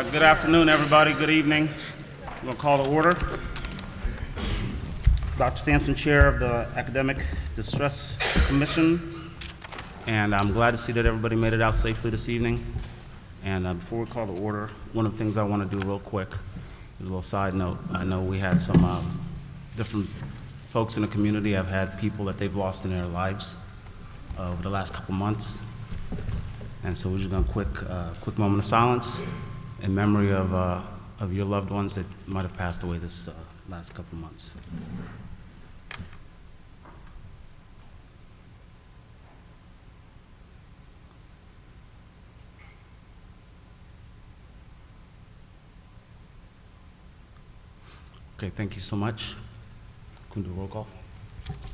Good afternoon, everybody. Good evening. I'm going to call to order. Dr. Sampson, Chair of the Academic Distress Commission, and I'm glad to see that everybody made it out safely this evening. And before we call to order, one of the things I want to do real quick is a little side note. I know we had some different folks in the community have had people that they've lost in their lives over the last couple months. And so we're just going to quick moment of silence in memory of your loved ones that might have passed away this last couple months. Okay, thank you so much. Can we do a roll call?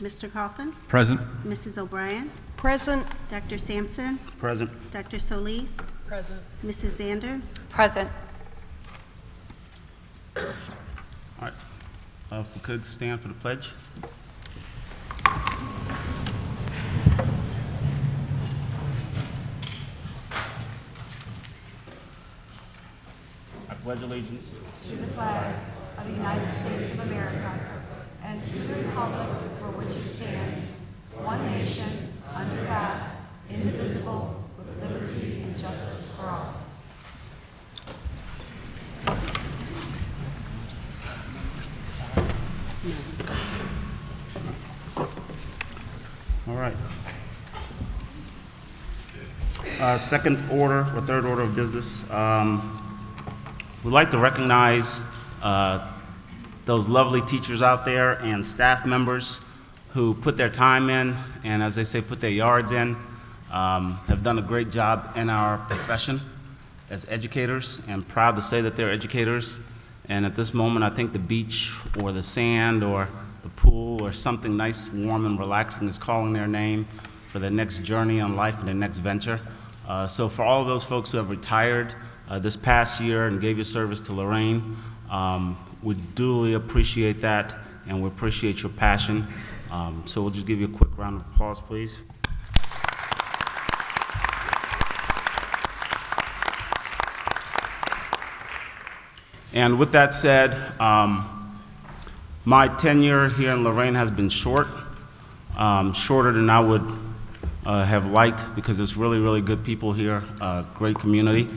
Mr. Coughlin? Present. Mrs. O'Brien? Present. Dr. Sampson? Present. Dr. Solis? Present. Mrs. Zander? Present. All right. If we could stand for the pledge. I pledge allegiance to the flag of the United States of America and to the republic for which it stands, one nation, under God, indivisible, with liberty and justice for all. All right. Second order or third order of business. We'd like to recognize those lovely teachers out there and staff members who put their time in and, as they say, put their yards in, have done a great job in our profession as educators, and proud to say that they're educators. And at this moment, I think the beach or the sand or the pool or something nice, warm, and relaxing is calling their name for their next journey in life and their next venture. So for all of those folks who have retired this past year and gave your service to Lorain, we duly appreciate that, and we appreciate your passion. So we'll just give you a quick round of applause, please. And with that said, my tenure here in Lorain has been short, shorter than I would have liked, because there's really, really good people here, great community.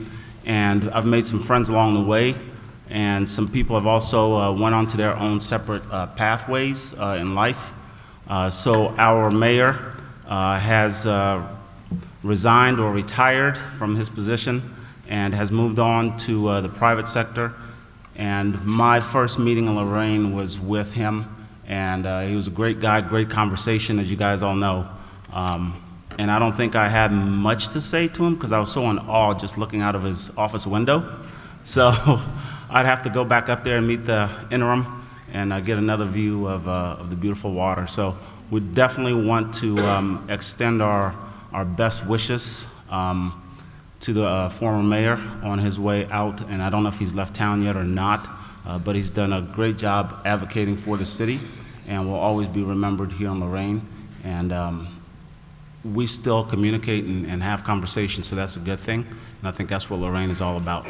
And I've made some friends along the way, and some people have also went on to their own separate pathways in life. So our mayor has resigned or retired from his position and has moved on to the private sector. And my first meeting in Lorain was with him, and he was a great guy, great conversation, as you guys all know. And I don't think I had much to say to him because I was so in awe just looking out of his office window. So I'd have to go back up there and meet the interim and get another view of the beautiful water. So we definitely want to extend our best wishes to the former mayor on his way out. And I don't know if he's left town yet or not, but he's done a great job advocating for the city and will always be remembered here in Lorain. And we still communicate and have conversations, so that's a good thing. And I think that's what Lorain is all about.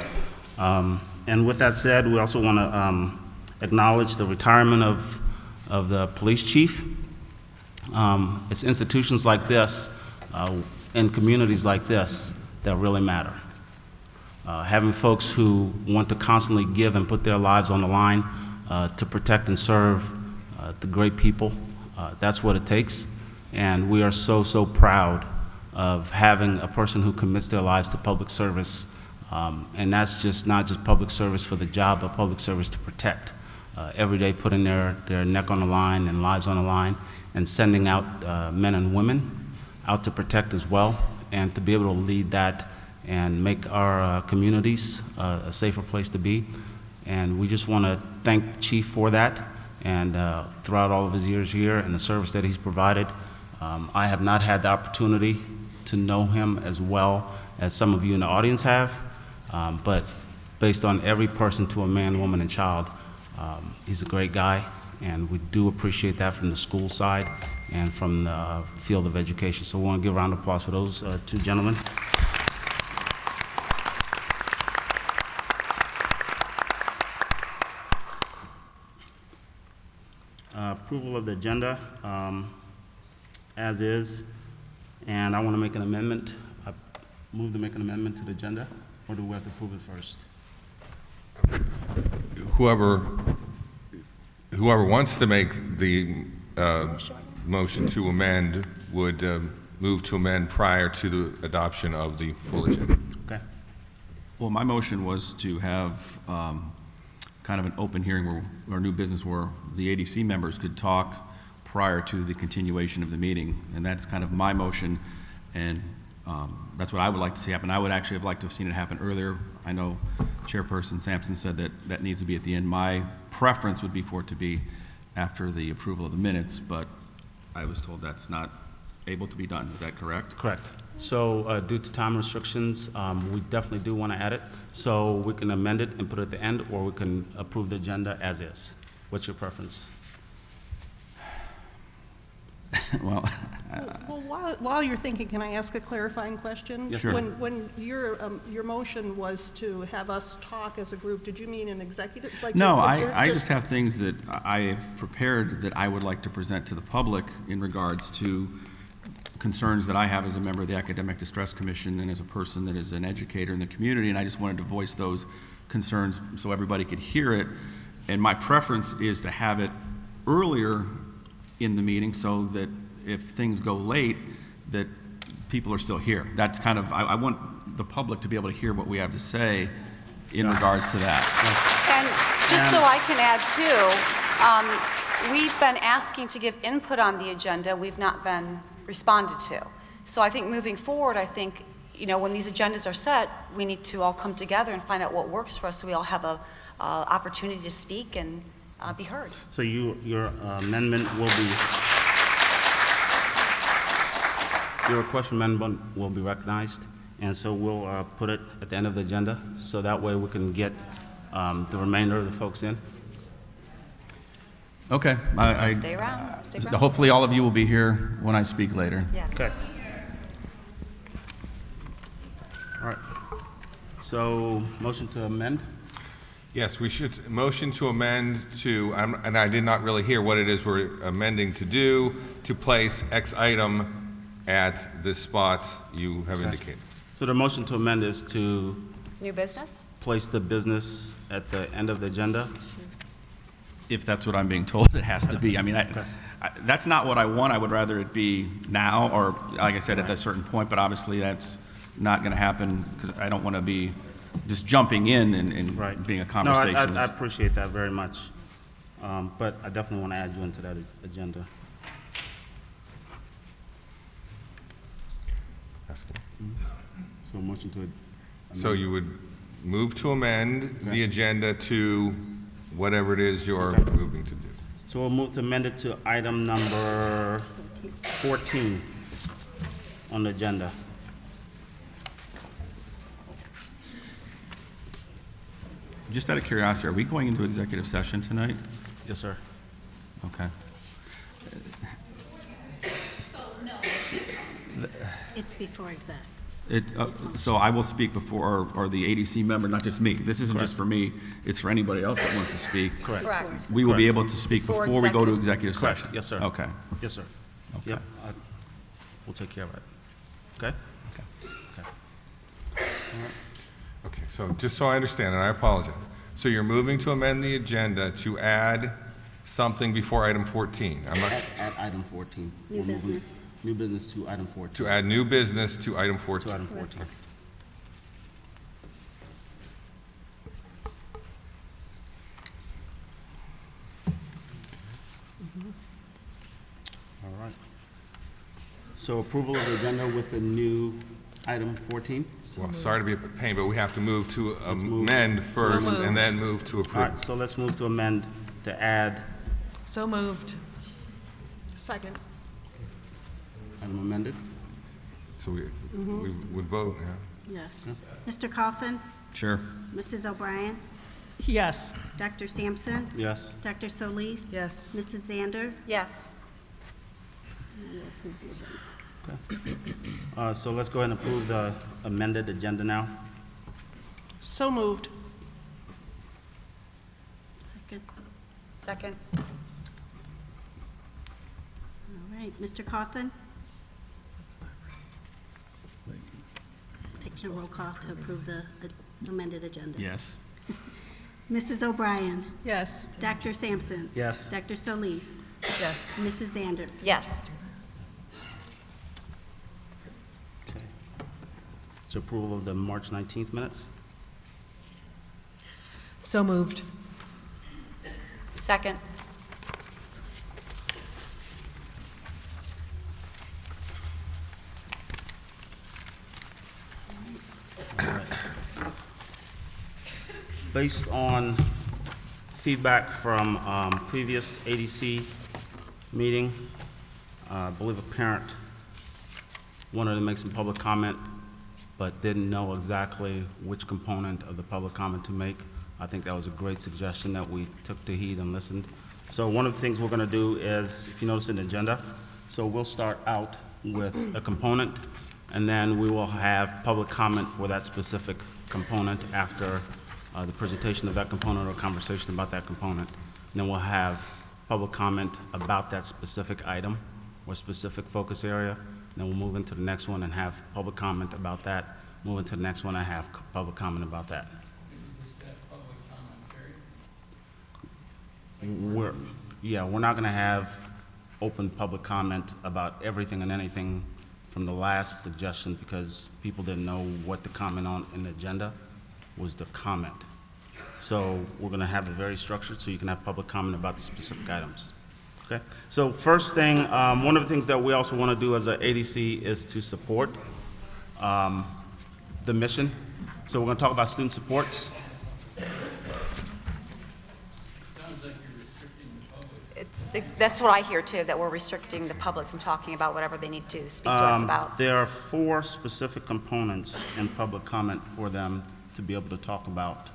And with that said, we also want to acknowledge the retirement of the police chief. It's institutions like this and communities like this that really matter. Having folks who want to constantly give and put their lives on the line to protect and serve the great people, that's what it takes. And we are so, so proud of having a person who commits their lives to public service. And that's just not just public service for the job, but public service to protect. Every day putting their neck on the line and lives on the line, and sending out men and women out to protect as well, and to be able to lead that and make our communities a safer place to be. And we just want to thank the chief for that, and throughout all of his years here and the service that he's provided. I have not had the opportunity to know him as well as some of you in the audience have, but based on every person to a man, woman, and child, he's a great guy, and we do appreciate that from the school side and from the field of education. So we want to give a round of applause for those two gentlemen. approval of the agenda as is, and I want to make an amendment. I move to make an amendment to the agenda, or do we have to approve it first? Whoever wants to make the motion to amend would move to amend prior to the adoption of the full agenda. Okay. Well, my motion was to have kind of an open hearing where our new business where the ADC members could talk prior to the continuation of the meeting, and that's kind of my motion, and that's what I would like to see happen. I would actually have liked to have seen it happen earlier. I know Chairperson Sampson said that that needs to be at the end. My preference would be for it to be after the approval of the minutes, but I was told that's not able to be done. Is that correct? Correct. So due to time restrictions, we definitely do want to add it. So we can amend it and put it at the end, or we can approve the agenda as is. What's your preference? Well, Well, while you're thinking, can I ask a clarifying question? Yes, Sure. When your motion was to have us talk as a group, did you mean an executive? Like, no, or I just have things that I have prepared that I would like to present to the public in regards to concerns that I have as a member of the Academic Distress Commission and as a person that is an educator in the community, and I just wanted to voice those concerns so everybody could hear it. And my preference is to have it earlier in the meeting so that if things go late, that people are still here. That's kind of, I want the public to be able to hear what we have to say in regards to that. And just so I can add too, we've been asking to give input on the agenda. We've not been responded to. So I think moving forward, I think, you know, when these agendas are set, we need to all come together and find out what works for us so we all have a opportunity to speak and be heard. So your amendment will be, your request for amendment will be recognized, and so we'll put it at the end of the agenda, so that way we can get the remainder of the folks in. Okay. Stay around. Stay around. Hopefully all of you will be here when I speak later. Yes. Okay. All right. So, motion to amend? Yes, we should motion to amend to, and I did not really hear what it is we're amending to do, to place X item at the spot you have indicated. So the motion to amend is to New business? place the business at the end of the agenda? If that's what I'm being told, it has to be. I mean, that's not what I want. I would rather it be now, or like I said, at a certain point, but obviously that's not going to happen because I don't want to be just jumping in and Right. being a No, conversationalist. I appreciate that very much. But I definitely want to add you into that agenda. So motion to amend. So you would move to amend the agenda to whatever it is you're moving to do. So we'll move to amend it to item number 14 on the agenda. Just out of curiosity, are we going into executive session tonight? Yes, sir. Okay. It's before exec. So I will speak before, or the ADC member, not just me. This isn't just for me, it's for anybody else that wants to speak. Correct. Correct. We will be able to speak Before before we go to executive? executive Correct. session? Yes, sir. Okay. Yes, sir. Okay. Yep. We'll take care of it. Okay? Okay, so just so I understand, and I apologize. So you're moving to amend the agenda to add something before item 14. I'm not, At item 14. New We're moving business. New business to item 14. to add new business to item 14. To item 14. All right. So approval of the agenda with the new item 14? Well, sorry to be a pain, but we have to move to move. amend first and then move to All right, approve. so let's move to amend to add So moved. Second. item amended. So we would vote, yeah. Yes. Mr. Cawthon? Sure. Mrs. O'Brien? Yes. Dr. Sampson? Yes? Dr. Solis? Yes. Mrs. Zander? Yes. So let's go ahead and approve the amended agenda now. So moved. Second. Second. right, Mr. Cawthon? Take a roll call to approve the amended agenda. Yes. Mrs. O'Brien? Yes. Dr. Sampson? Yes. Dr. Solis? Yes. Mrs. Zander? Yes. Okay. So approval of the March 19th minutes? So moved. Second. Based on feedback from previous ADC meeting, I believe a parent wanted to make some public comment, but didn't know exactly which component of the public comment to make. I think that was a great suggestion that we took to heed and listened. So one of the things we're going to do is, if you notice in the agenda, so we'll start out with a component, and then we will have public comment for that specific component after the presentation of that component or conversation about that component. And then we'll have public comment about that specific item or specific focus area. And then we'll move into the next one and have public comment about that. Move into the next one and have public comment about that. We're not going to have open public comment about everything and anything from the last suggestion because people didn't know what the comment on in the agenda was the comment. So we're going to have it very structured so you can have public comment about the specific items. Okay? So first thing, one of the things that we also want to do as an ADC is to support the mission. So we're going to talk about student supports. That's what I hear too, that we're restricting the public from talking about whatever they need to speak to us about. There are 4 specific components in public comment for them to be able to talk about.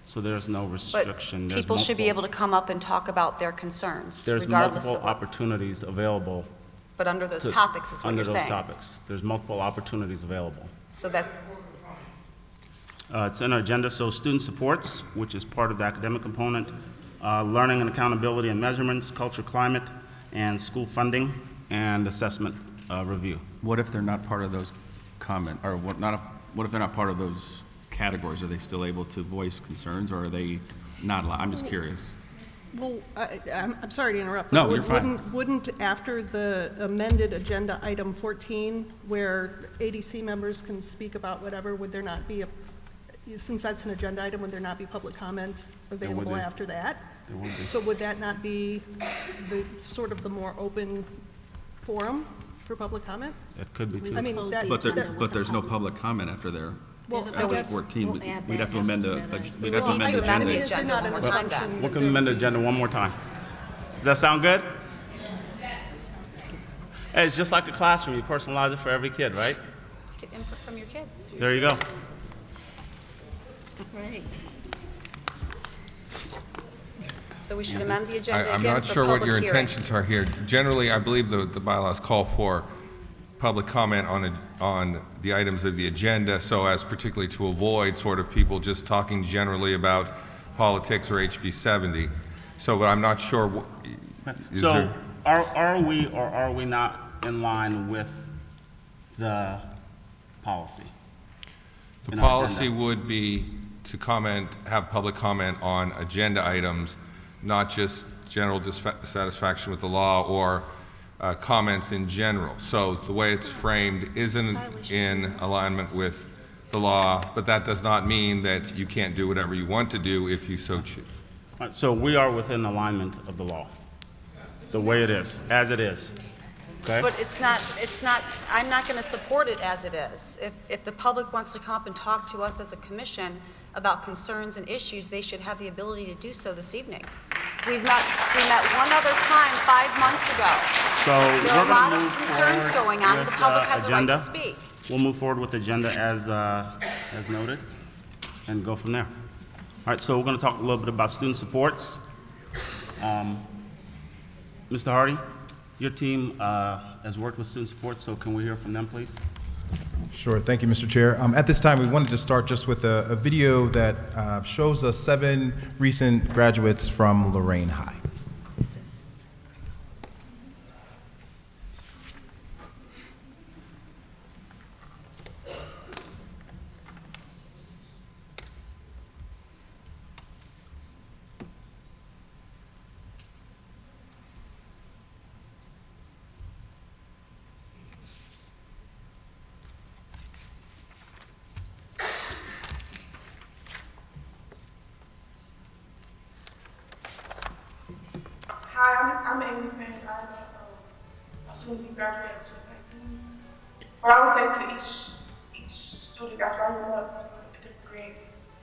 So there's no But restriction. There's people should be able multiple- to come up and talk about their concerns, There's regardless multiple of what. opportunities available. But under those to- topics is what under you're those saying. topics. There's multiple opportunities available. So that, It's in our agenda, so student supports, which is part of the academic component, learning and accountability and measurements, culture, climate, and school funding, and assessment review. What if they're not part of those or what if they're not part of those categories? Are they still able to voice concerns, or are they not allowed? I'm just curious. Well, I'm sorry to interrupt. No, but you're fine. Wouldn't after the amended agenda item 14, where ADC members can speak about whatever, would there not be since that's an agenda item, would there not be public comment available be. after that? There would be. So would that not be the sort of the more open forum for public comment? It could be too. I mean, Close that, the agenda that- with But there's the no public. public comment after there. well, There's a I After guess, 14, We'll add we'd have to that amend the, after that. we'd have to We'll amend the need to amend the agenda. is there agenda not when an we're done. assumption We that can amend the agenda one more time. Does that sound good? Hey, it's just like a classroom. You personalize it for every kid, right? get input from your kids. your There you go. students. Right. So we should amend the agenda again I'm not for sure what public your hearing. intentions are here. Generally, I believe the bylaws call for public comment on the items of the agenda, so as particularly to avoid sort of people just talking generally about politics or HB 70. So, but I'm not sure, is So there, are we or are we not in line with the policy? the in our policy agenda? would be to comment, have public comment on agenda items, not just general dissatisfaction with the law or comments in general. So the way it's framed isn't in alignment with the law, but that does not mean that you can't do whatever you want to do if you so choose. All right, so we are within alignment of the law, the way it is, as it is. Okay? But it's not, I'm not going to support it as it is. If the public wants to come up and talk to us as a commission about concerns and issues, they should have the ability to do so this evening. We met one other time 5 months ago. So There we're are a lot going to of move concerns forward going on, and with the public has a right to agenda. speak. We'll move forward with the agenda as noted and go from there. All right, so we're going to talk a little bit about student supports. Mr. Hardy, your team has worked with student supports, so can we hear from them, please? Sure. Thank you, Mr. Chair. At this time, we wanted to start just with a video that shows us 7 recent graduates from Lorain High. I'm an independent. I'm a soon-to-be graduate of 2019. But I would say to each student that's rising up to a different grade,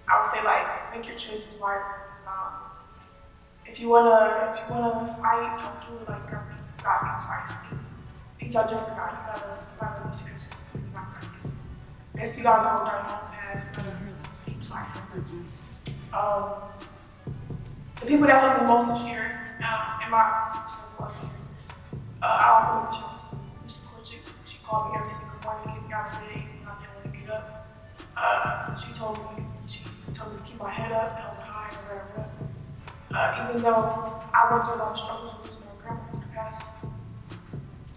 I would say like make your choices right. If you wanna fight, don't do it like you gotta be twice. Things are different now. You gotta be successful. You gotta guess you gotta go down your own path. You gotta think twice. The people that helped me most this year, in my several years, I'll put in the chance. Mr. Kojic, she called me every single morning to get me out of bed when I didn't want to get up. She told me to keep my head up, held high, and whatever. Even though I went through a lot of struggles with losing my grandma in the past,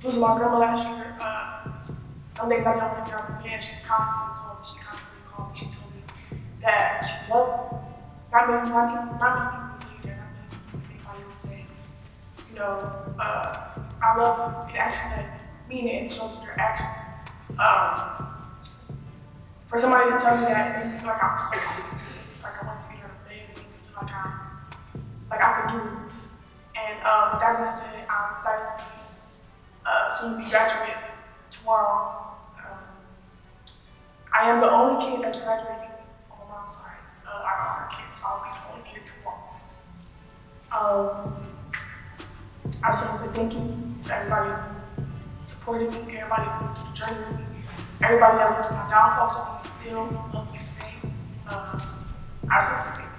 losing my grandma last year, some days I didn't want to get out of bed. She constantly called me. She told me that she loved me. Not many people tell you that. Not many people say probably would say, you know, I love you. It actually mean it and shows with your actions. For somebody to tell me that, it made me feel like I was sick. Like I wanted to get out of bed. It made me feel like I could do it. And with that being said, I'm excited to be soon to be graduate tomorrow. I am the only kid that's graduating on my mom's side. I don't have kids, so I'll be the only kid tomorrow. I just want to say thank you to everybody who supported me, everybody who went through the journey with me, everybody that went through my downfall, so can still love me the same. I just want to say thank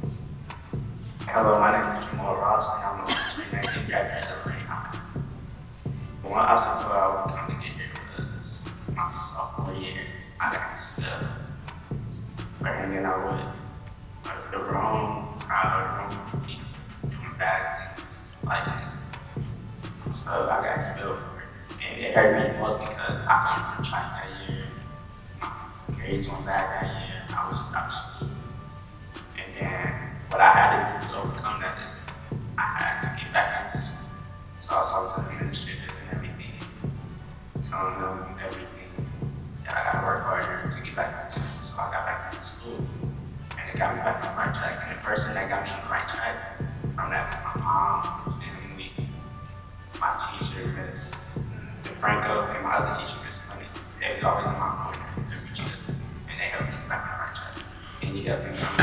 you. Hello, my name is Jamal Ross, and I'm a 2019 graduate of Lorain High. One obstacle I overcome to get here was my sophomore year. I got expelled for hanging out with the wrong crowd, wrong people, doing bad things like this. So I got expelled for it. And it hurt me most because I couldn't run track that year. My grades went bad that year. I was just out of school. And then what I had to do to overcome that is I had to get back into school. So I was talking to the administrator and everything, telling them everything. I gotta work harder to get back into school. So I got back into school, and it got me back on the right track. And the person that got me on the right track from that was my mom, family, my teacher, Miss DeFranco, and my other teacher, Miss Honey. They was always in my corner, every year, and they helped me get back on the right track. And you helped me from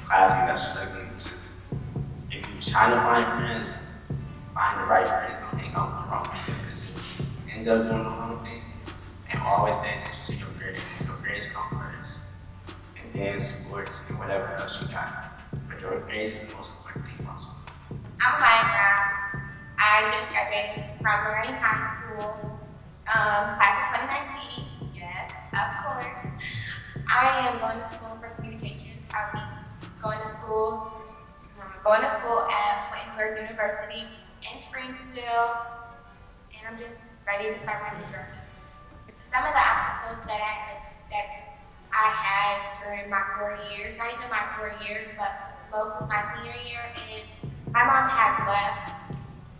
classmates that's struggling. Just if you're trying to find friends, just find the right friends. Don't hang out with the wrong people because you end up doing the wrong things. And always pay attention to your grades. Your grades come first. And then sports and whatever else you got. But your grades is the most important thing also. I'm Maya Brown. I just graduated from Lorain High School, class of 2019. Yes, of course. I am going to school for communications. I'll be going to school at Whittenburg University in Springfield. And I'm just ready to start my new journey. Some of the obstacles that I had during my 4 years, not even my 4 years, but most of my senior year, is my mom had left.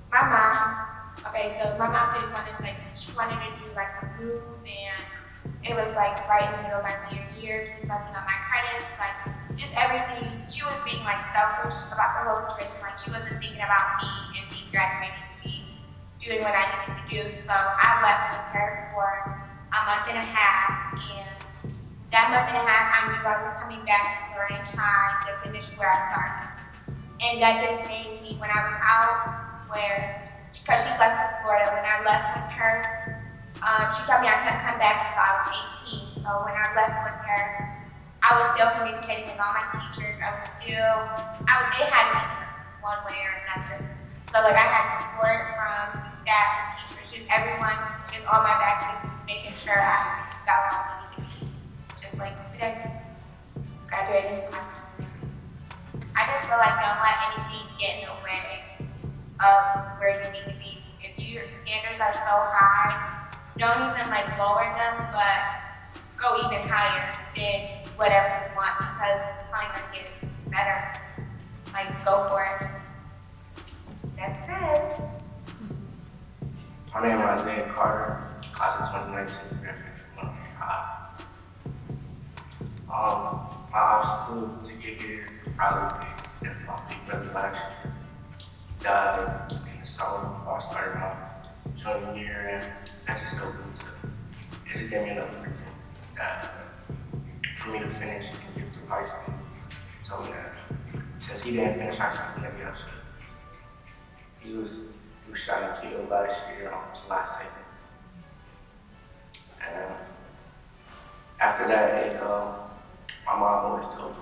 My mom did want to, she wanted to do like a move, and it was like right in the middle of my senior year, just messing up my credits, like just everything. She was being like selfish about the whole situation, like she wasn't thinking about me and me graduating to be doing what I needed to do. So I left with her for a month and a half, and that month and a half I knew I was coming back to Lorain High to finish where I started. And that just made me, when I was out, because she left to Florida, when I left with her, she told me I couldn't come back until I was 18. So when I left with her, I was still communicating with all my teachers. It had to be one way or another. So I had support from the staff, the teachers, just everyone just on my back, just making sure I got what I needed to be. Just like today, graduating from high school. I just feel like don't let anything get in the way of where you need to be. If your standards are so high, don't even lower them, but go even higher than whatever you want, because it's only gonna get better. Go for it. That's it. My name is Isaiah Carter, class of 2019, graduated from Lorain High. My obstacle to get here probably be if my big brother last year. died in the summer before I started my junior year, and that just helped me to, it just gave me enough reason for me to finish and get through high school. He told me that since he didn't finish high school, maybe I should. He was shot and killed last year on July 2nd. And after that, my mom always told me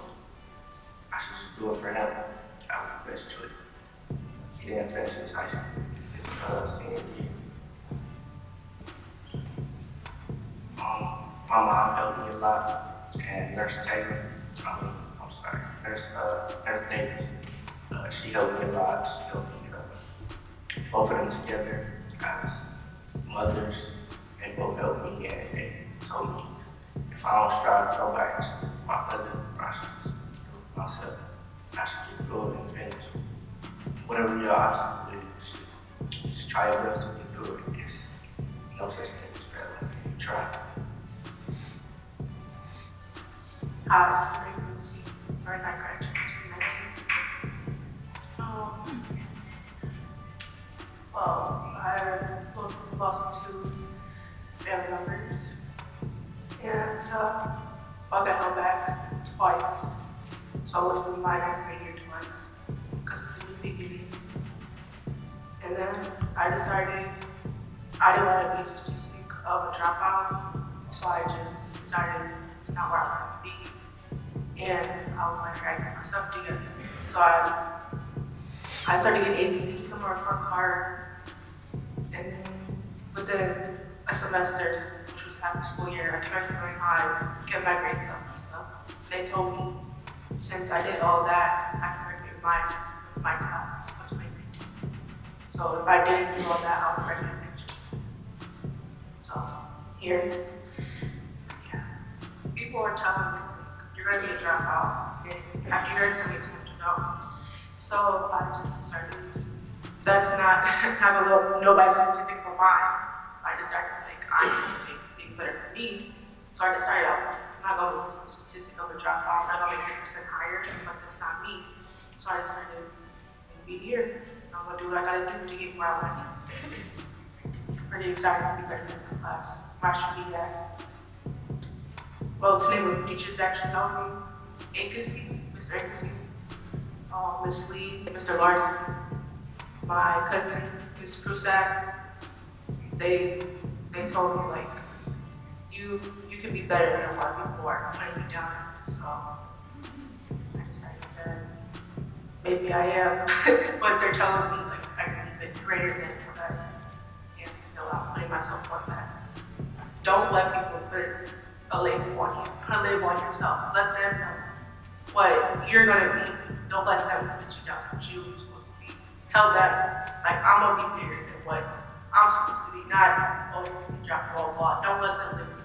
I should just do it for him. That was the best choice. He didn't finish his high school, his senior year. My mom helped me a lot, and Nurse Davis, she helped me a lot. She helped me both of them together as mothers. They both helped me, and they told me if I don't strive to go back to my brother, I should just do it myself. I should just do it and finish. Whatever your obstacle is, just try your best to get through it. It's no such thing as failing. You try. Hi, I'm Lucy. Right now, I graduated in 2019. Well, I lost 2 family members, and I got held back twice. So I went through my grade year twice because it's a new beginning. And then I decided I didn't want to be a statistic of a dropout, so I just decided it's not where I wanted to be. And I was like, I got my stuff together. So I started getting AZP, some more report card, and then within a semester, which was half the school year, I came back to Lorain High, kept my grades up and stuff. They told me since I did all that, I could graduate my class of 2019. So if I didn't do all that, I would graduate next year. So here, yeah, people are telling me you're going to be a dropout, and after you heard so many times, you know. So I just decided that's not nobody's statistic for mine. I decided I need to make things better for me. So I decided I was not going to be a statistic of a dropout. I'm not going to make 50% higher, but that's not me. So I decided to be here. I'm going to do what I got to do to get where I want to be. Pretty excited to be better in the class. I should be at. Well, today the teachers actually know me. Akasi, Mr. Akasi, Miss Lee, Mr. Larson, my cousin, Ms. Prusak. They told me like, you can be better than you were before when you done. So I decided that maybe I am, but they're telling me like I can be a bit greater than what I am. I'm putting myself on that. Don't let people put a label on you. Put a label on yourself. Let them know what you're gonna be. Don't let them put you down to what you're supposed to be. Tell them, like, I'm gonna be bigger than what I'm supposed to be. Not, oh, you drop the ball. Don't let them live.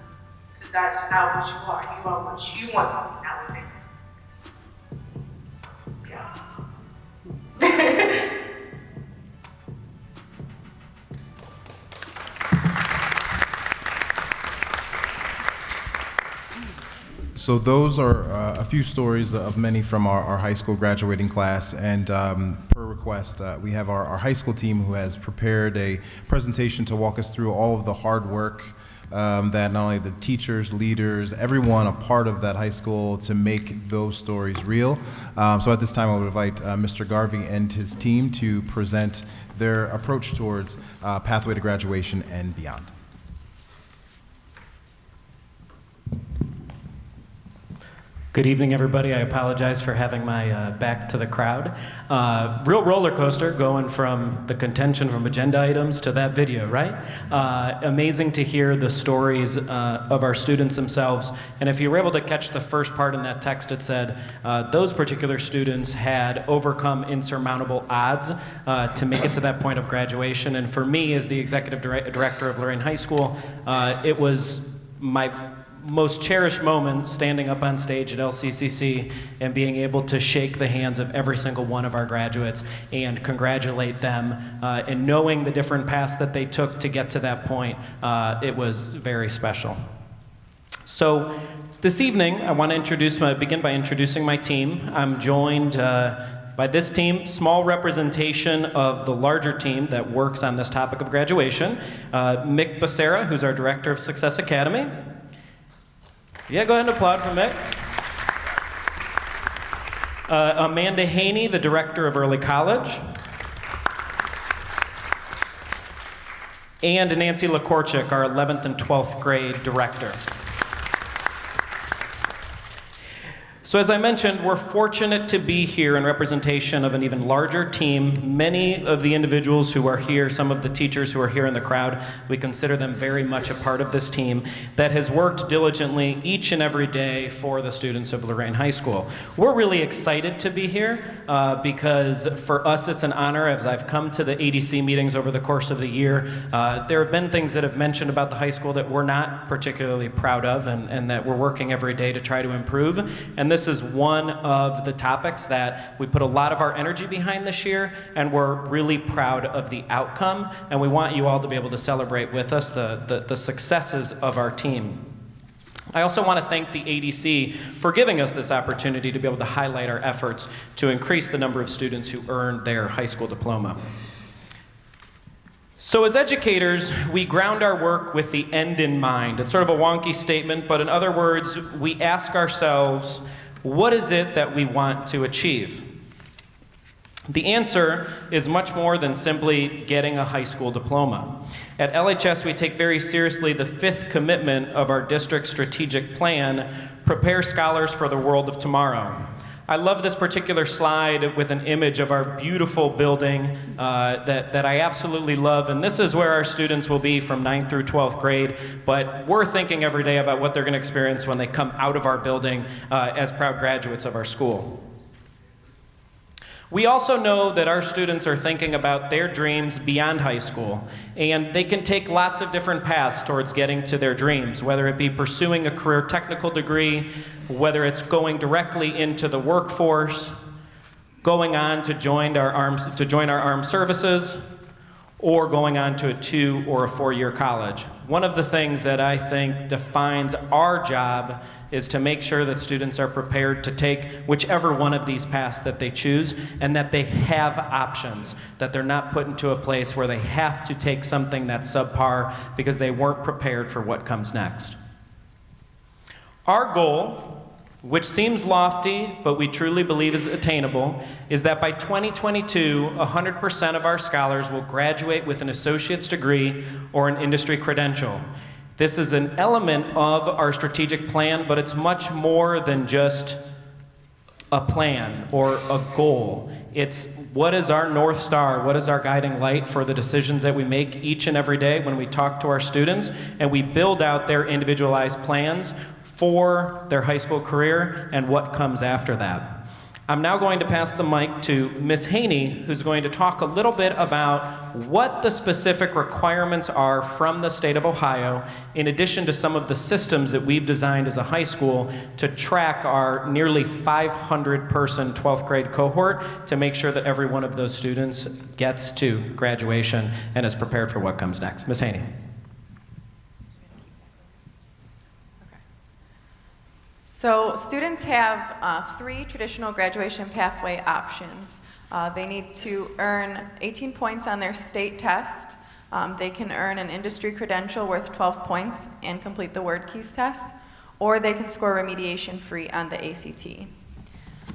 Because that's not what you are. You are what you want to be, not what they do. So, yeah. So those are a few stories of many from our high school graduating class, and per request, we have our high school team who has prepared a presentation to walk us through all of the hard work that not only the teachers, leaders, everyone a part of that high school to make those stories real. So at this time, I would invite Mr. Garvey and his team to present their approach towards pathway to graduation and beyond. Good evening, everybody. I apologize for having my back to the crowd. Real roller coaster going from the contention from agenda items to that video, right? Amazing to hear the stories of our students themselves. And if you were able to catch the first part in that text, it said those particular students had overcome insurmountable odds to make it to that point of graduation. And for me, as the executive director of Lorain High School, it was my most cherished moment standing up on stage at LCCC and being able to shake the hands of every single one of our graduates and congratulate them and knowing the different paths that they took to get to that point. It was very special. So this evening, I want to begin by introducing my team. I'm joined by this team, small representation of the larger team that works on this topic of graduation. Mick Becerra, who's our Director of Success Academy. Yeah, go ahead and applaud for Mick. Amanda Haney, the Director of Early College. And Nancy Lakorchik, our 11th and 12th grade Director. So as I mentioned, we're fortunate to be here in representation of an even larger team. Many of the individuals who are here, some of the teachers who are here in the crowd, we consider them very much a part of this team that has worked diligently each and every day for the students of Lorain High School. We're really excited to be here because for us it's an honor. As I've come to the ADC meetings over the course of the year, there have been things that have mentioned about the high school that we're not particularly proud of and that we're working every day to try to improve. And this is one of the topics that we put a lot of our energy behind this year, and we're really proud of the outcome, and we want you all to be able to celebrate with us the successes of our team. I also want to thank the ADC for giving us this opportunity to be able to highlight our efforts to increase the number of students who earn their high school diploma. So as educators, we ground our work with the end in mind. It's sort of a wonky statement, but in other words, we ask ourselves, what is it that we want to achieve? The answer is much more than simply getting a high school diploma. At LHS, we take very seriously the 5th commitment of our district strategic plan, prepare scholars for the world of tomorrow. I love this particular slide with an image of our beautiful building that I absolutely love, and this is where our students will be from 9th through 12th grade, but we're thinking every day about what they're going to experience when they come out of our building as proud graduates of our school. We also know that our students are thinking about their dreams beyond high school, and they can take lots of different paths towards getting to their dreams, whether it be pursuing a career technical degree, whether it's going directly into the workforce, going on to join our armed services, or going on to a 2 or a 4-year college. One of the things that I think defines our job is to make sure that students are prepared to take whichever one of these paths that they choose, and that they have options, that they're not put into a place where they have to take something that's subpar because they weren't prepared for what comes next. Our goal, which seems lofty, but we truly believe is attainable, is that by 2022, 100% of our scholars will graduate with an associate's degree or an industry credential. This is an element of our strategic plan, but it's much more than just a plan or a goal. It's what is our North Star, what is our guiding light for the decisions that we make each and every day when we talk to our students and we build out their individualized plans for their high school career and what comes after that. I'm now going to pass the mic to Ms. Haney, who's going to talk a little bit about what the specific requirements are from the state of Ohio, in addition to some of the systems that we've designed as a high school to track our nearly 500-person 12th grade cohort to make sure that every one of those students gets to graduation and is prepared for what comes next. Ms. Haney. So students have 3 traditional graduation pathway options. They need to earn 18 points on their state test. They can earn an industry credential worth 12 points and complete the word keys test, or they can score remediation free on the ACT.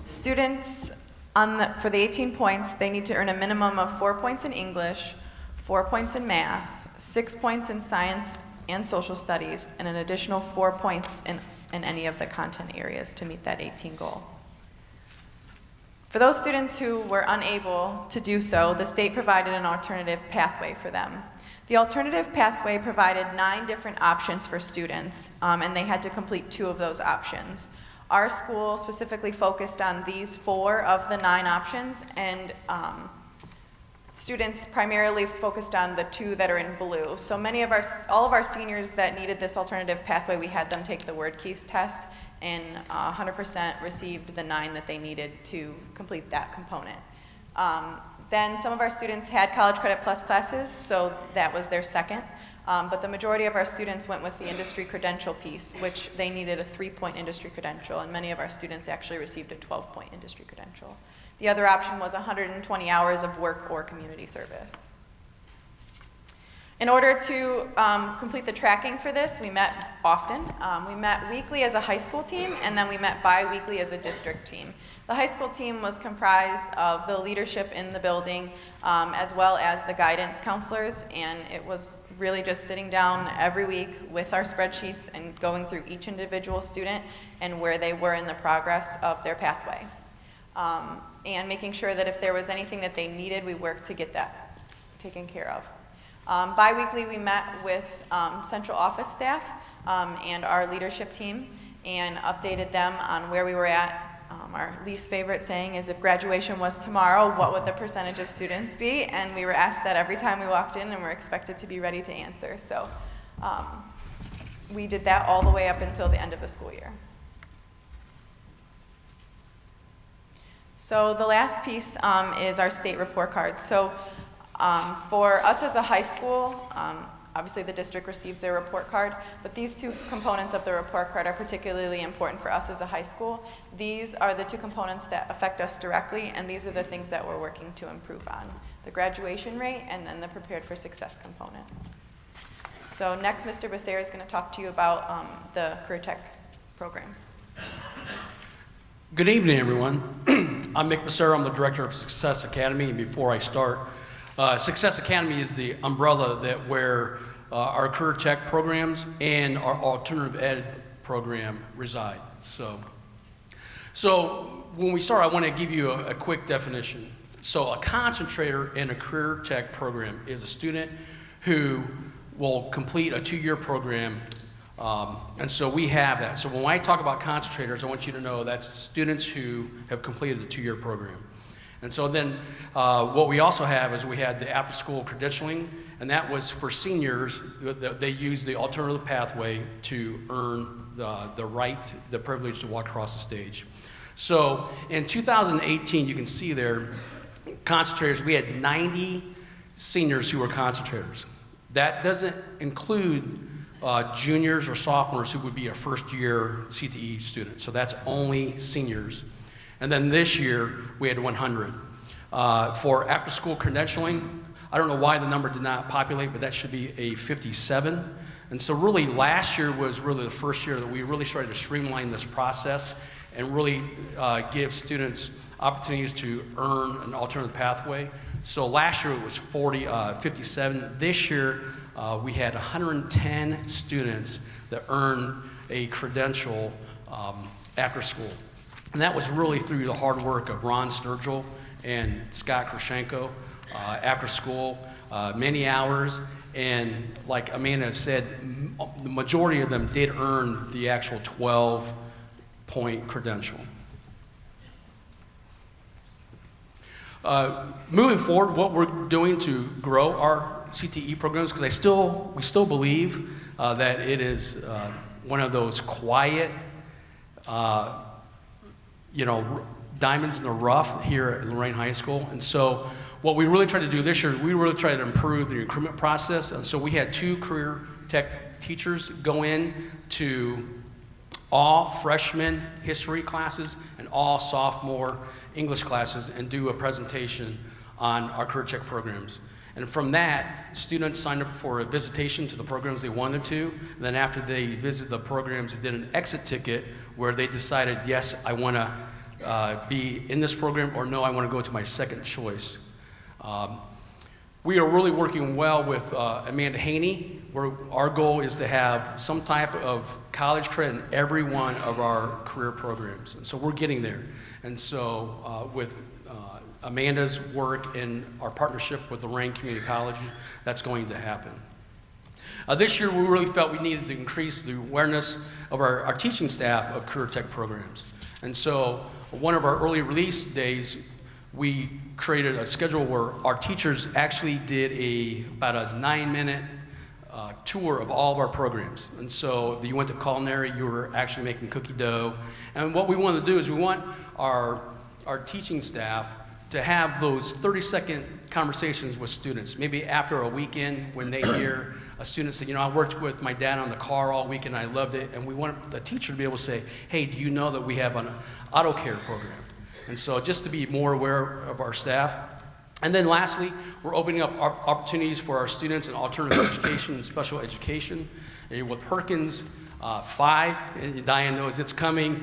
Students, for the 18 points, they need to earn a minimum of 4 points in English, 4 points in math, 6 points in science and social studies, and an additional 4 points in any of the content areas to meet that 18 goal. For those students who were unable to do so, the state provided an alternative pathway for them. The alternative pathway provided 9 different options for students, and they had to complete 2 of those options. Our school specifically focused on these 4 of the 9 options, and students primarily focused on the 2 that are in blue. So all of our seniors that needed this alternative pathway, we had them take the word keys test, and 100% received the 9 that they needed to complete that component. Then some of our students had College Credit Plus classes, so that was their second. But the majority of our students went with the industry credential piece, which they needed a 3-point industry credential, and many of our students actually received a 12-point industry credential. The other option was 120 hours of work or community service. In order to complete the tracking for this, we met often. We met weekly as a high school team, and then we met bi-weekly as a district team. The high school team was comprised of the leadership in the building, as well as the guidance counselors, and it was really just sitting down every week with our spreadsheets and going through each individual student and where they were in the progress of their pathway. And making sure that if there was anything that they needed, we worked to get that taken care of. Bi-weekly, we met with central office staff and our leadership team and updated them on where we were at. Our least favorite saying is, if graduation was tomorrow, what would the percentage of students be? And we were asked that every time we walked in, and we're expected to be ready to answer. So we did that all the way up until the end of the school year. So the last piece is our state report card. So for us as a high school, obviously the district receives their report card, but these two components of the report card are particularly important for us as a high school. These are the two components that affect us directly, and these are the things that we're working to improve on: the graduation rate and then the prepared for success component. So next, Mr. Becerra is going to talk to you about the career tech programs. Good evening, everyone. I'm Mick Becerra. I'm the director of Success Academy, and before I start, Success Academy is the umbrella that where our career tech programs and our alternative ed program reside. So when we start, I want to give you a quick definition. So a concentrator in a career tech program is a student who will complete a 2-year program, and so we have that. So when I talk about concentrators, I want you to know that's students who have completed a 2-year program. And so then what we also have is we had the after-school credentialing, and that was for seniors. They used the alternative pathway to earn the privilege to walk across the stage. So in 2018, you can see there, concentrators, we had 90 seniors who were concentrators. That doesn't include juniors or sophomores who would be a first-year CTE student. So that's only seniors. And then this year, we had 100. For after-school credentialing, I don't know why the number did not populate, but that should be a 57. And so really last year was really the first year that we really started to streamline this process and really give students opportunities to earn an alternative pathway. So last year it was 57. This year we had 110 students that earned a credential after school. And that was really through the hard work of Ron Sturgill and Scott Krashenko after school, many hours. And like Amanda said, the majority of them did earn the actual 12-point credential. Moving forward, what we're doing to grow our CTE programs, because we still believe that it is one of those quiet, diamonds in the rough here at Lorain High School. And so what we really tried to do this year, we really tried to improve the recruitment process. And so we had 2 career tech teachers go in to all freshman history classes and all sophomore English classes and do a presentation on our career tech programs. And from that, students signed up for a visitation to the programs they wanted to. And then after they visited the programs, they did an exit ticket where they decided, yes, I want to be in this program, or no, I want to go to my second choice. We are really working well with Amanda Haney, where our goal is to have some type of college credit in every one of our career programs. And so we're getting there. And so with Amanda's work and our partnership with Lorain Community College, that's going to happen. This year, we really felt we needed to increase the awareness of our teaching staff of career tech programs. And so one of our early release days, we created a schedule where our teachers actually did about a 9-minute tour of all of our programs. And so if you went to culinary, you were actually making cookie dough. And what we want to do is we want our teaching staff to have those 30-second conversations with students, maybe after a weekend when they hear a student said, I worked with my dad on the car all week and I loved it, and we want the teacher to be able to say, hey, do you know that we have an auto care program? And so just to be more aware of our staff. And then lastly, we're opening up opportunities for our students in alternative education and special education. With Perkins 5, and Diane knows it's coming.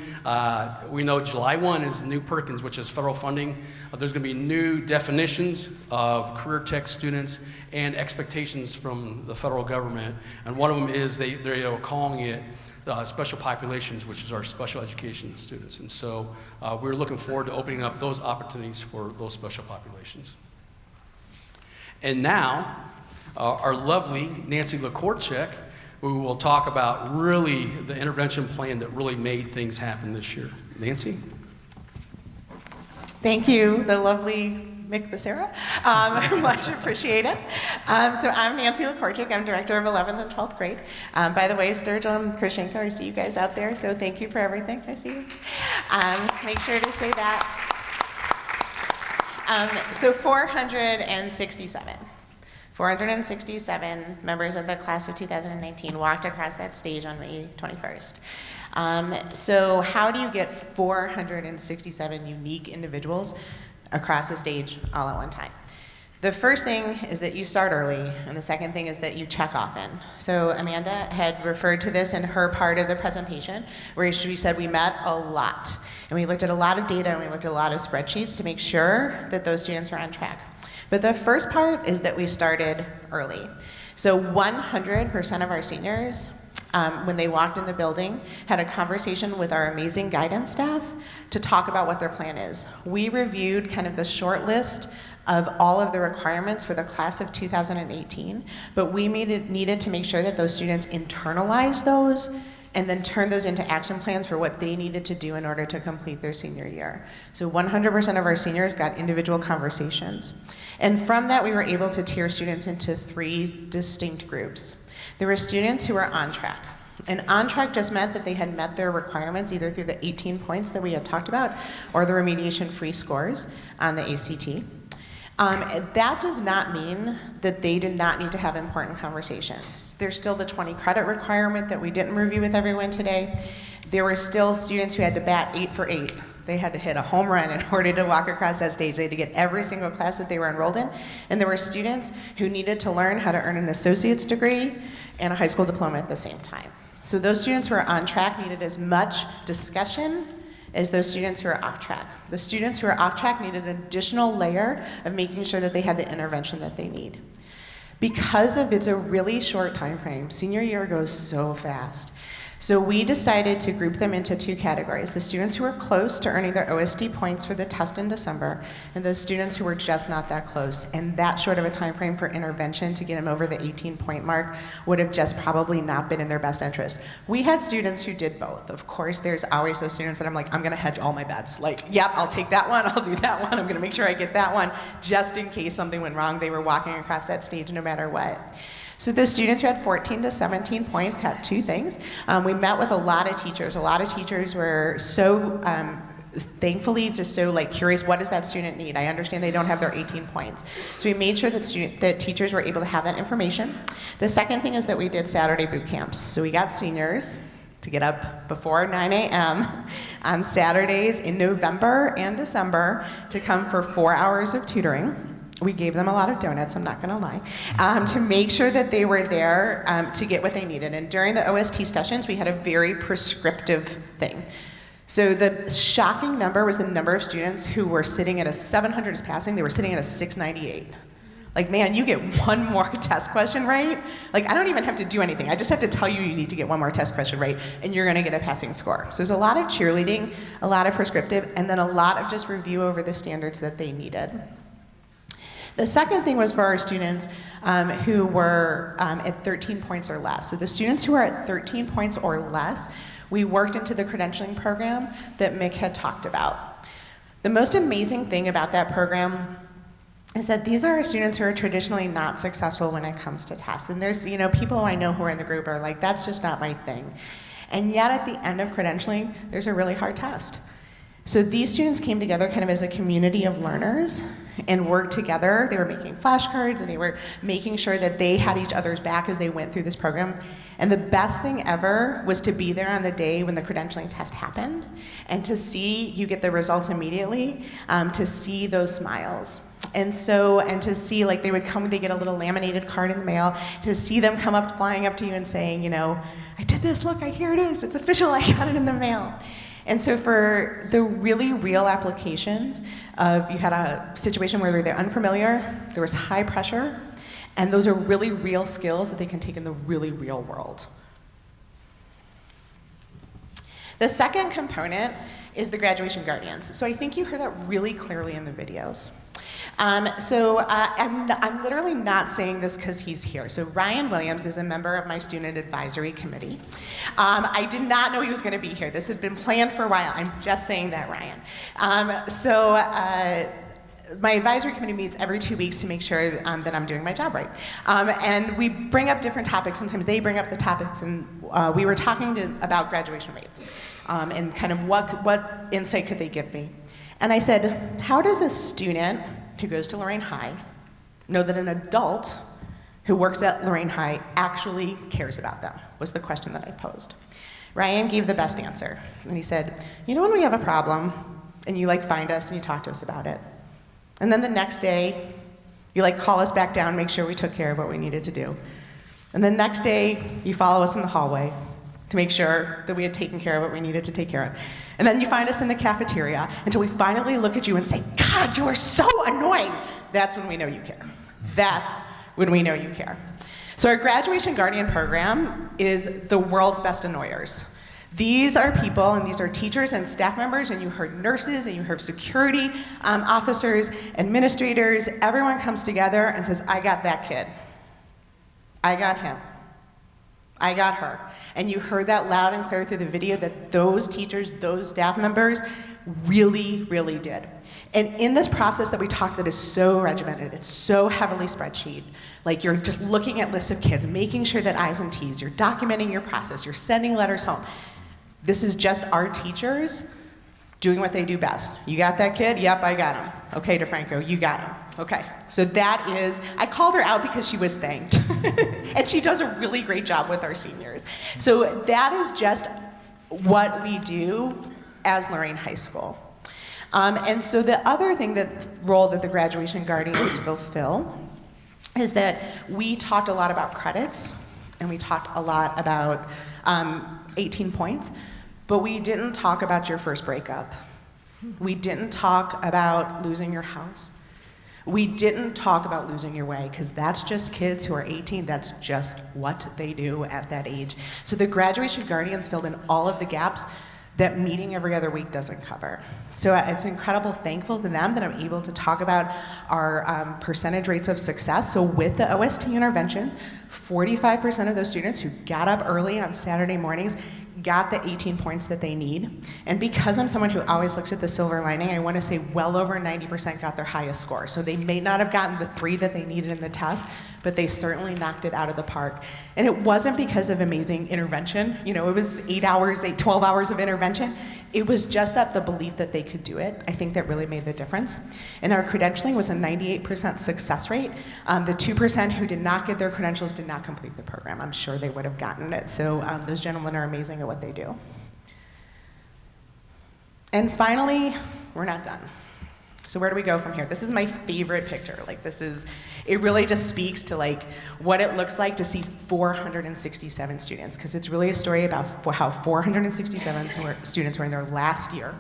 We know July 1 is new Perkins, which is federal funding. There's going to be new definitions of career tech students and expectations from the federal government. And one of them is they're calling it special populations, which is our special education students. And so we're looking forward to opening up those opportunities for those special populations. And now, our lovely Nancy LaCourcheck, who will talk about really the intervention plan that really made things happen this year. Nancy? Thank you, the lovely Mick Becerra. Much appreciated. So I'm Nancy LaCourcheck. I'm director of 11th and 12th grade. By the way, Sturgill and Krishenko, I see you guys out there, so thank you for everything. I see you. Make sure to say that. So 467 members of the class of 2019 walked across that stage on May 21st. So how do you get 467 unique individuals across the stage all at one time? The first thing is that you start early, and the second thing is that you check often. So Amanda had referred to this in her part of the presentation, where she said we met a lot. And we looked at a lot of data, and we looked at a lot of spreadsheets to make sure that those students were on track. But the first part is that we started early. So 100% of our seniors, when they walked in the building, had a conversation with our amazing guidance staff to talk about what their plan is. We reviewed kind of the short list of all of the requirements for the class of 2018, but we needed to make sure that those students internalize those and then turn those into action plans for what they needed to do in order to complete their senior year. So 100% of our seniors got individual conversations. And from that, we were able to tier students into 3 distinct groups. There were students who were on track. And on track just meant that they had met their requirements either through the 18 points that we had talked about or the remediation-free scores on the ACT. That does not mean that they did not need to have important conversations. There's still the 20 credit requirement that we didn't review with everyone today. There were still students who had to bat 8 for 8. They had to hit a home run in order to walk across that stage. They had to get every single class that they were enrolled in. And there were students who needed to learn how to earn an associate's degree and a high school diploma at the same time. So those students who were on track needed as much discussion as those students who are off track. The students who are off track needed an additional layer of making sure that they had the intervention that they need. Because of it's a really short time frame, senior year goes so fast. So we decided to group them into 2 categories: the students who are close to earning their OSD points for the test in December, and those students who were just not that close. And that short of a time frame for intervention to get them over the 18-point mark would have just probably not been in their best interest. We had students who did both. Of course, there's always those students that I'm like, I'm gonna hedge all my bets. Like, yep, I'll take that one, I'll do that one, I'm gonna make sure I get that one, just in case something went wrong. They were walking across that stage no matter what. So the students who had 14 to 17 points had 2 things. We met with a lot of teachers. A lot of teachers were so, thankfully, just so curious, what does that student need? I understand they don't have their 18 points. So we made sure that teachers were able to have that information. The second thing is that we did Saturday boot camps. So we got seniors to get up before 9 a.m. on Saturdays in November and December to come for 4 hours of tutoring. We gave them a lot of donuts, I'm not gonna lie, to make sure that they were there to get what they needed. And during the OST sessions, we had a very prescriptive thing. So the shocking number was the number of students who were sitting at a 700 as passing, they were sitting at a 698. Like, man, you get 1 more test question right. Like, I don't even have to do anything. I just have to tell you you need to get 1 more test question right, and you're gonna get a passing score. So there's a lot of cheerleading, a lot of prescriptive, and then a lot of just review over the standards that they needed. The second thing was for our students who were at 13 points or less. So the students who are at 13 points or less, we worked into the credentialing program that Mick had talked about. The most amazing thing about that program is that these are students who are traditionally not successful when it comes to tests. And there's, people who I know who are in the group are like, that's just not my thing. And yet at the end of credentialing, there's a really hard test. So these students came together kind of as a community of learners and worked together. They were making flashcards and they were making sure that they had each other's back as they went through this program. And the best thing ever was to be there on the day when the credentialing test happened and to see you get the results immediately, to see those smiles. And to see, like, they would come, they get a little laminated card in the mail, to see them come up, flying up to you and saying, you know, I did this, look, here it is, it's official, I got it in the mail. And so for the really real applications of, you had a situation where they're unfamiliar, there was high pressure, and those are really real skills that they can take in the really real world. The second component is the graduation guardians. So I think you heard that really clearly in the videos. I'm literally not saying this because he's here. So Ryan Williams is a member of my student advisory committee. I did not know he was going to be here. This had been planned for a while. I'm just saying that, Ryan. My advisory committee meets every 2 weeks to make sure that I'm doing my job right. And we bring up different topics. Sometimes they bring up the topics, and we were talking about graduation rates and kind of what insight could they give me. And I said, how does a student who goes to Lorain High know that an adult who works at Lorain High actually cares about them, was the question that I posed. Ryan gave the best answer. And he said, you know when we have a problem, and you find us and you talk to us about it, and then the next day, you call us back down, make sure we took care of what we needed to do. And the next day, you follow us in the hallway to make sure that we had taken care of what we needed to take care of. And then you find us in the cafeteria until we finally look at you and say, God, you are so annoying. That's when we know you care. That's when we know you care. So our graduation guardian program is the world's best annoyers. These are people, and these are teachers and staff members, and you heard nurses, and you heard security officers, administrators. Everyone comes together and says, I got that kid. I got him. I got her. And you heard that loud and clear through the video that those teachers, those staff members really, really did. And in this process that we talked that is so regimented, it's so heavily spreadsheet, you're just looking at lists of kids, making sure that I's and T's, you're documenting your process, you're sending letters home. This is just our teachers doing what they do best. You got that kid? Yep, I got him. Okay, DeFranco, you got him. Okay, so that is, I called her out because she was thanked. And she does a really great job with our seniors. So that is just what we do as Lorain High School. And so the other role that the graduation guardians fulfill is that we talked a lot about credits, and we talked a lot about 18 points, but we didn't talk about your first breakup. We didn't talk about losing your house. We didn't talk about losing your way, because that's just kids who are 18. That's just what they do at that age. So the graduation guardians filled in all of the gaps that meeting every other week doesn't cover. So it's incredible, thankful to them that I'm able to talk about our percentage rates of success. So with the OST intervention, 45% of those students who got up early on Saturday mornings got the 18 points that they need. And because I'm someone who always looks at the silver lining, I want to say well over 90% got their highest score. So they may not have gotten the 3 that they needed in the test, but they certainly knocked it out of the park. And it wasn't because of amazing intervention. It was 12 hours of intervention. It was just that the belief that they could do it, I think that really made the difference. And our credentialing was a 98% success rate. The 2% who did not get their credentials did not complete the program. I'm sure they would have gotten it. So those gentlemen are amazing at what they do. And finally, we're not done. So where do we go from here? This is my favorite picture. It really just speaks to what it looks like to see 467 students, because it's really a story about how 467 students who are in their last year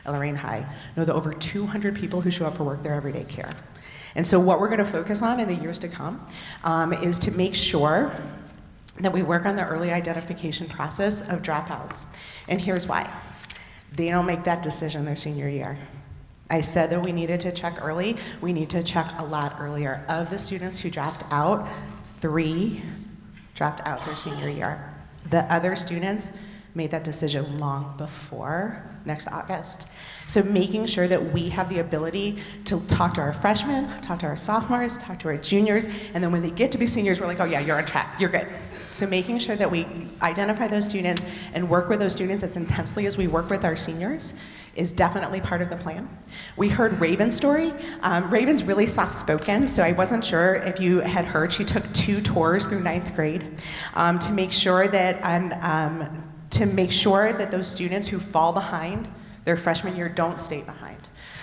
at Lorain High know the over 200 people who show up for work their everyday care. And so what we're going to focus on in the years to come is to make sure that we work on the early identification process of dropouts. And here's why. They don't make that decision their senior year. I said that we needed to check early. We need to check a lot earlier. Of the students who dropped out, 3 dropped out their senior year. The other students made that decision long before next August. So making sure that we have the ability to talk to our freshmen, talk to our sophomores, talk to our juniors, and then when they get to be seniors, we're like, oh yeah, you're on track, you're good. So making sure that we identify those students and work with those students as intensely as we work with our seniors is definitely part of the plan. We heard Raven's story. Raven's really soft-spoken, so I wasn't sure if you had heard. She took 2 tours through 9th grade to make sure that those students who fall behind their freshman year don't stay behind.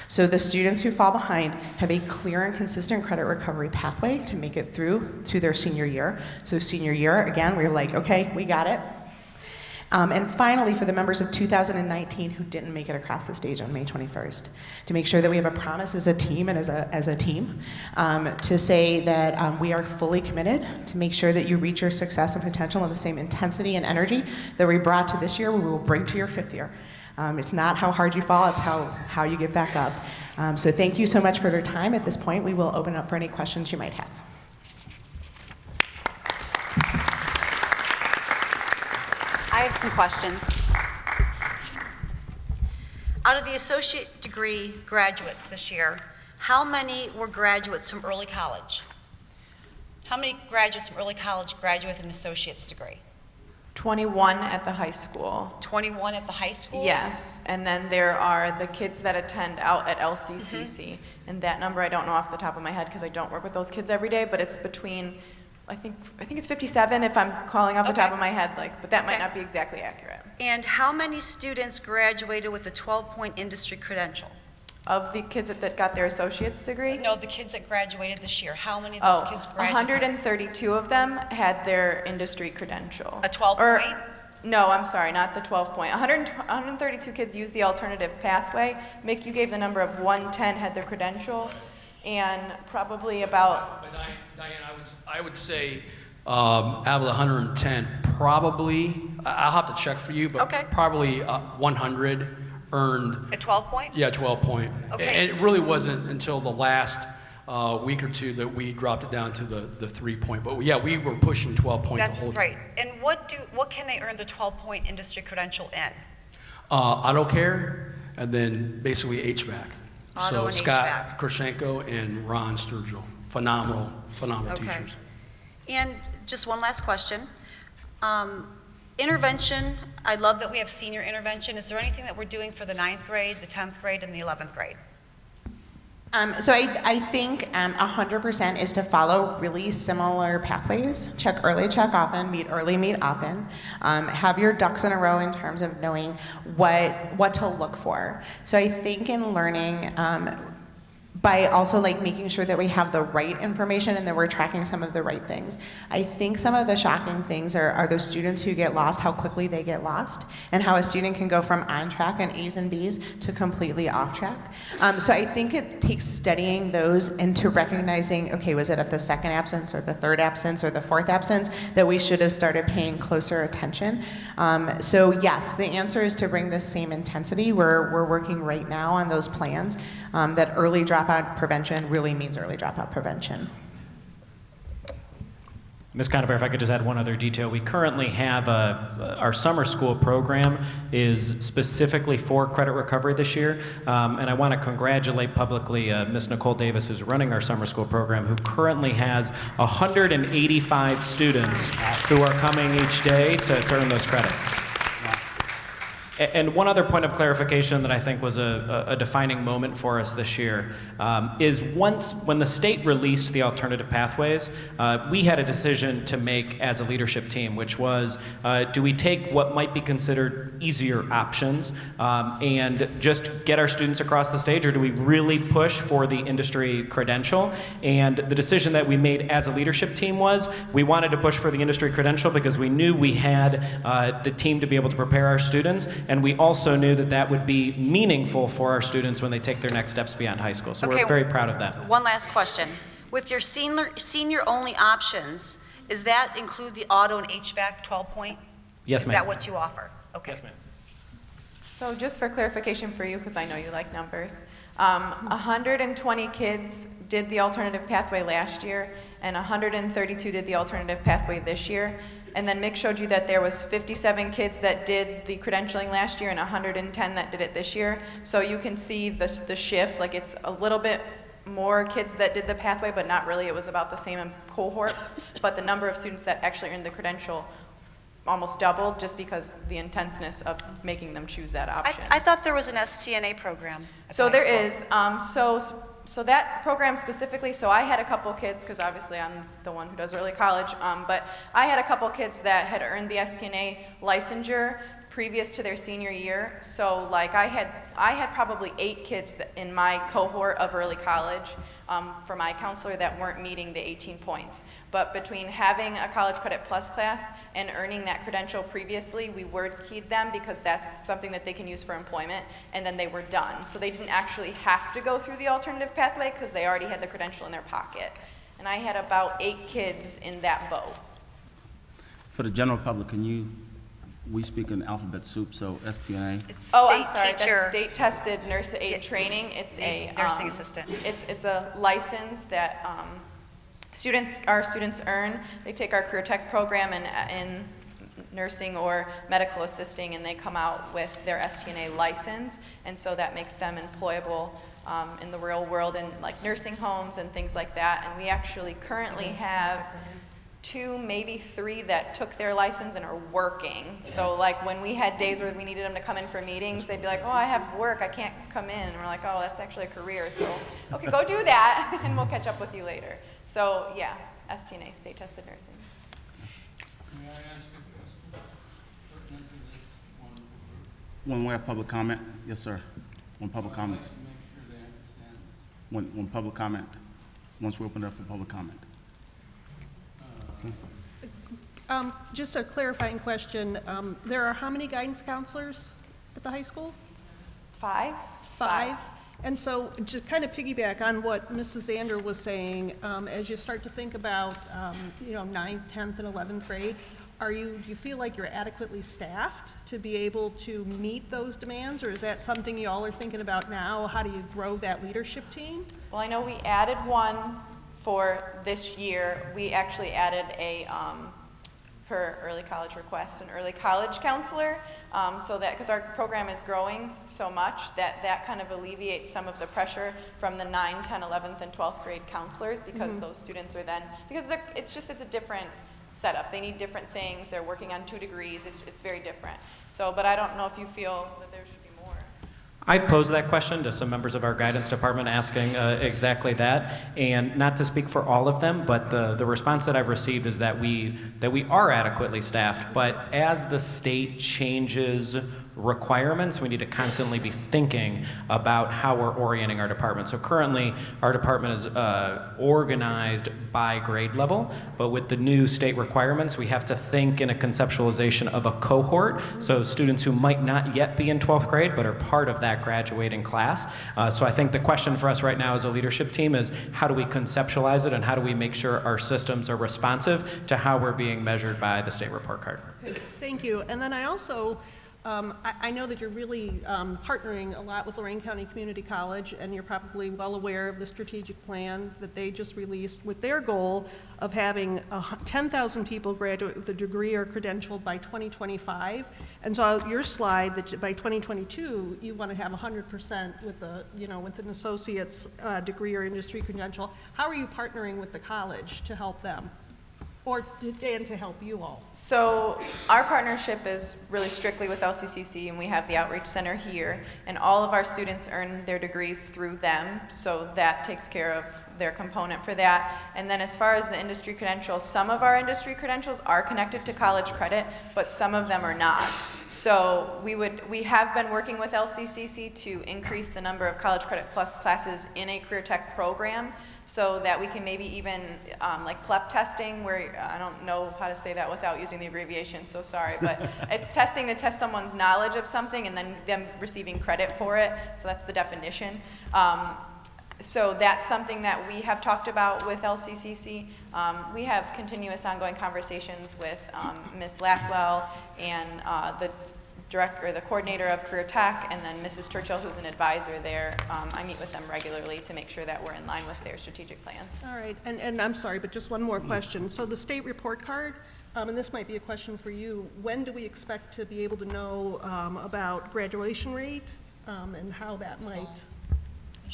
So the students who fall behind have a clear and consistent credit recovery pathway to make it through to their senior year. So senior year, again, we're like, okay, we got it. And finally, for the members of 2019 who didn't make it across the stage on May 21st, to make sure that we have a promise as a team and as a team to say that we are fully committed to make sure that you reach your success and potential with the same intensity and energy that we brought to this year, we will bring to your 5th year. It's not how hard you fall, it's how you get back up. So thank you so much for your time. At this point, we will open up for any questions you might have. I have some questions. Out of the associate degree graduates this year, how many were graduates from early college? How many graduates from early college graduate with an associate's degree? 21 at the high school. 21 at the high school? Yes, and then there are the kids that attend out at LCCC. And that number I don't know off the top of my head because I don't work with those kids every day, but it's between, I think it's 57 if I'm calling off the top of my head, but that might not be exactly accurate. And how many students graduated with a 12-point industry credential? Of the kids that got their associate's degree? No, the kids that graduated this year. How many of those kids graduated? 132 of them had their industry credential. A 12-point? No, I'm sorry, not the 12-point. 132 kids used the alternative pathway. Mick, you gave the number of 110 had their credential, and probably about... Diane, I would say out of the 110, probably, I'll have to check for you, but probably 100 earned... A 12-point? Yeah, 12-point. Okay. And it really wasn't until the last week or two that we dropped it down to the 3-point. But yeah, we were pushing 12-point the whole time. That's right. And what can they earn the 12-point industry credential in? Auto care, and then basically HVAC. Auto So and Scott Krashenko and Ron Sturgill, phenomenal teachers. And just one last question. Intervention, I love that we have senior intervention. Is there anything that we're doing for the 9th grade, the 10th grade, and the 11th grade? So I think 100% is to follow really similar pathways. Check early, check often, meet early, meet often. Have your ducks in a row in terms of knowing what to look for. So I think in learning, by also making sure that we have the right information and that we're tracking some of the right things. I think some of the shocking things are those students who get lost, how quickly they get lost, and how a student can go from on track and A's and B's to completely off track. So I think it takes studying those into recognizing, okay, was it at the 2nd absence or the 3rd absence or the 4th absence that we should have started paying closer attention. So yes, the answer is to bring this same intensity. We're working right now on those plans. That early dropout prevention really means early dropout prevention. Ms. Conover, if I could just add one other detail. We currently have our summer school program is specifically for credit recovery this year. And I want to congratulate publicly Ms. Nicole Davis, who's running our summer school program, who currently has 185 students who are coming each day to earn those credits. And one other point of clarification that I think was a defining moment for us this year is when the state released the alternative pathways, we had a decision to make as a leadership team, which was, do we take what might be considered easier options and just get our students across the stage, or do we really push for the industry credential? And the decision that we made as a leadership team was we wanted to push for the industry credential because we knew we had the team to be able to prepare our students. And we also knew that that would be meaningful for our students when they take their next steps beyond high school. So we're very proud of that. One last question. With your senior-only options, does that include the auto and HVAC 12-point? Yes, ma'am. Is that what you offer? Okay. Yes, ma'am. So just for clarification for you, because I know you like numbers, 120 kids did the alternative pathway last year, and 132 did the alternative pathway this year. And then Mick showed you that there was 57 kids that did the credentialing last year and 110 that did it this year. So you can see the shift, like it's a little bit more kids that did the pathway, but not really. It was about the same in cohort. But the number of students that actually earned the credential almost doubled just because the intenseness of making them choose that option. I thought there was an STNA program. at So the there high school. is, so that program specifically, so I had a couple kids, because obviously I'm the one who does early college, but I had a couple kids that had earned the STNA licensure previous to their senior year. So like I had probably 8 kids in my cohort of early college for my counselor that weren't meeting the 18 points. But between having a College Credit Plus class and earning that credential previously, we word keyed them because that's something that they can use for employment, and then they were done. So they didn't actually have to go through the alternative pathway because they already had the credential in their pocket. And I had about 8 kids in that boat. For the general public, we speak in alphabet soup, so STNA. It's Oh, I'm state sorry, teacher. that's state-tested nurse aid training. It's a Nursing assistant. It's a license that our students earn. They take our career tech program in nursing or medical assisting, and they come out with their STNA license, and so that makes them employable in the real world in like nursing homes and things like that. And we actually currently have 2, maybe 3 that took their license and are working. So like when we had days where we needed them to come in for meetings, they'd be like, oh, I have work, I can't come in. And we're like, oh, that's actually a career. So, okay, go do that, and we'll catch up with you later. So yeah, STNA, state tested nursing. May I ask a question pertinent to this wonderful group? When we have public comment, yes, sir. When public comments. Make sure they understand this. When public comment, once we open it up for public comment. Just a clarifying question. There are how many guidance counselors at the high school? 5? 5. And so to kind of piggyback on what Mrs. Zander was saying, as you start to think about, 9th, 10th, and 11th grade, do you feel like you're adequately staffed to be able to meet those demands, or is that something you all are thinking about now? How do you grow that leadership team? Well, I know we added one for this year. We actually added a, per early college request, an early college counselor, so that, because our program is growing so much, that kind of alleviates some of the pressure from the 9, 10, 11th, and 12th grade counselors, because those students are then, because it's a different setup. They need different things. They're working on 2 degrees. It's very different. So, but I don't know if you feel that there should be more. I posed that question to some members of our guidance department asking exactly that, and not to speak for all of them, but the response that I've received is that we are adequately staffed, but as the state changes requirements, we need to constantly be thinking about how we're orienting our department. So currently, our department is organized by grade level, but with the new state requirements, we have to think in a conceptualization of a cohort, so students who might not yet be in 12th grade, but are part of that graduating class. So I think the question for us right now as a leadership team is how do we conceptualize it, and how do we make sure our systems are responsive to how we're being measured by the state report card? Thank you. And then I also, I know that you're really partnering a lot with Lorain County Community College, and you're probably well aware of the strategic plan that they just released with their goal of having 10,000 people graduate with a degree or credential by 2025. And so your slide that by 2022, you want to have 100% with with an associate's degree or industry credential. How are you partnering with the college to help them? And to help you all? So our partnership is really strictly with LCCC, and we have the Outreach Center here, and all of our students earn their degrees through them, so that takes care of their component for that. And then as far as the industry credentials, some of our industry credentials are connected to college credit, but some of them are not. So we have been working with LCCC to increase the number of College Credit Plus classes in a career tech program, so that we can maybe even like CLEP testing, where I don't know how to say that without using the abbreviation, so sorry, but it's testing to test someone's knowledge of something and then them receiving credit for it, so that's the definition. So that's something that we have talked about with LCCC. We have continuous ongoing conversations with Ms. Lathwell and the coordinator of Career Tech, and then Mrs. Churchill, who's an advisor there. I meet with them regularly to make sure that we're in line with their strategic plans. All right, and I'm sorry, but just one more question. So the state report card, and this might be a question for you, when do we expect to be able to know about graduation rate and how that might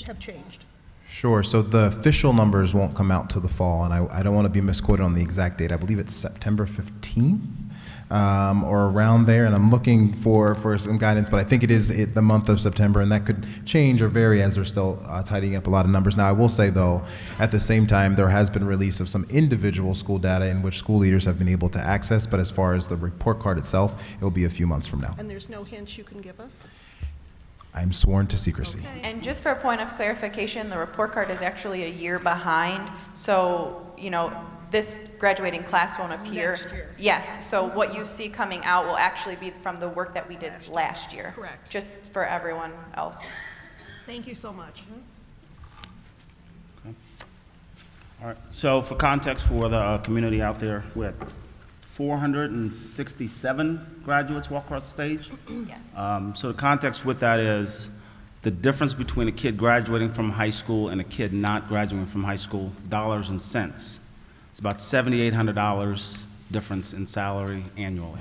have changed? Sure. So the official numbers won't come out till the fall, and I don't want to be misquoted on the exact date. I believe it's September 15th. or around there, and I'm looking for some guidance, but I think it is the month of September, and that could change or vary as they're still tidying up a lot of numbers. Now, I will say, though, at the same time, there has been release of some individual school data in which school leaders have been able to access, but as far as the report card itself, it will be a few months from now. And there's no hints you can give us? I'm sworn to secrecy. Okay. And just for a point of clarification, the report card is actually a year behind, so, you know, this graduating class won't appear. Next year. Yes, so what you see coming out will actually be from the work that we did last year. Correct. Just for everyone else. Thank you so much. All right, so for context for the community out there, we're at 467 graduates walk across the stage. Yes. So the context with that is the difference between a kid graduating from high school and a kid not graduating from high school, dollars and cents. It's about $7,800 difference in salary annually.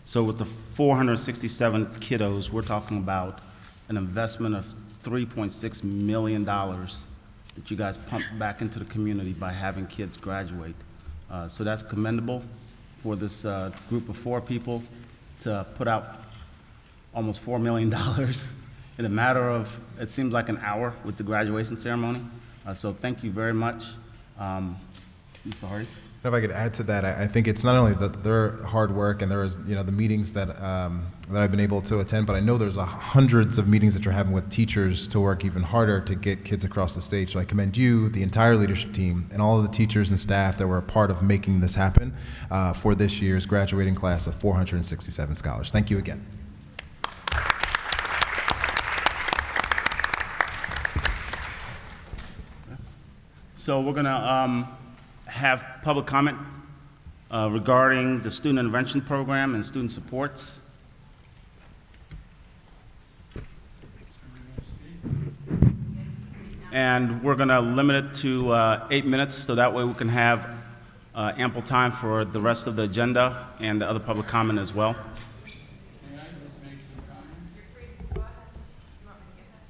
So with the 467 kiddos, we're talking about an investment of $3.6 million that you guys pump back into the community by having kids graduate. So that's commendable for this group of 4 people to put out almost $4 million in a matter of, it seems like an hour with the graduation ceremony. So thank you very much. Mr. Hardy? If I could add to that, I think it's not only their hard work and there is, the meetings that I've been able to attend, but I know there's hundreds of meetings that you're having with teachers to work even harder to get kids across the stage. So I commend you, the entire leadership team, and all of the teachers and staff that were a part of making this happen for this year's graduating class of 467 scholars. Thank you again. So we're gonna have public comment regarding the student intervention program and student supports. And we're gonna limit it to 8 minutes, so that way we can have ample time for the rest of the agenda and the other public comment as well. May I just make some comments? You're free to go ahead. You want me to give that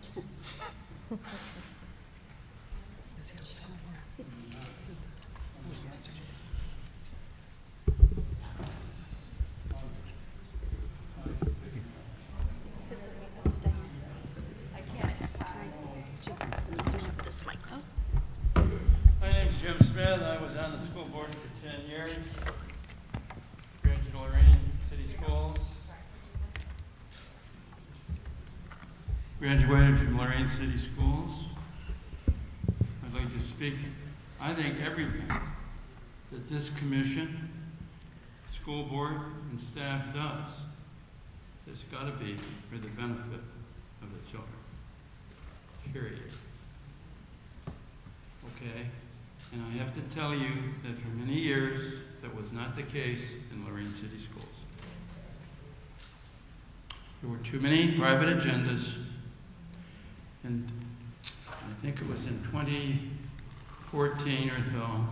to you? Yeah. My name's Jim Smith. I was on the school board for 10 years. Graduated Lorain City Schools. Graduated from Lorain City Schools. I'd like to speak. I think everything that this commission, school board, and staff does has got to be for the benefit of the children. Period. Okay? And I have to tell you that for many years, that was not the case in Lorain City Schools. There were too many private agendas, and I think it was in 2014 or so,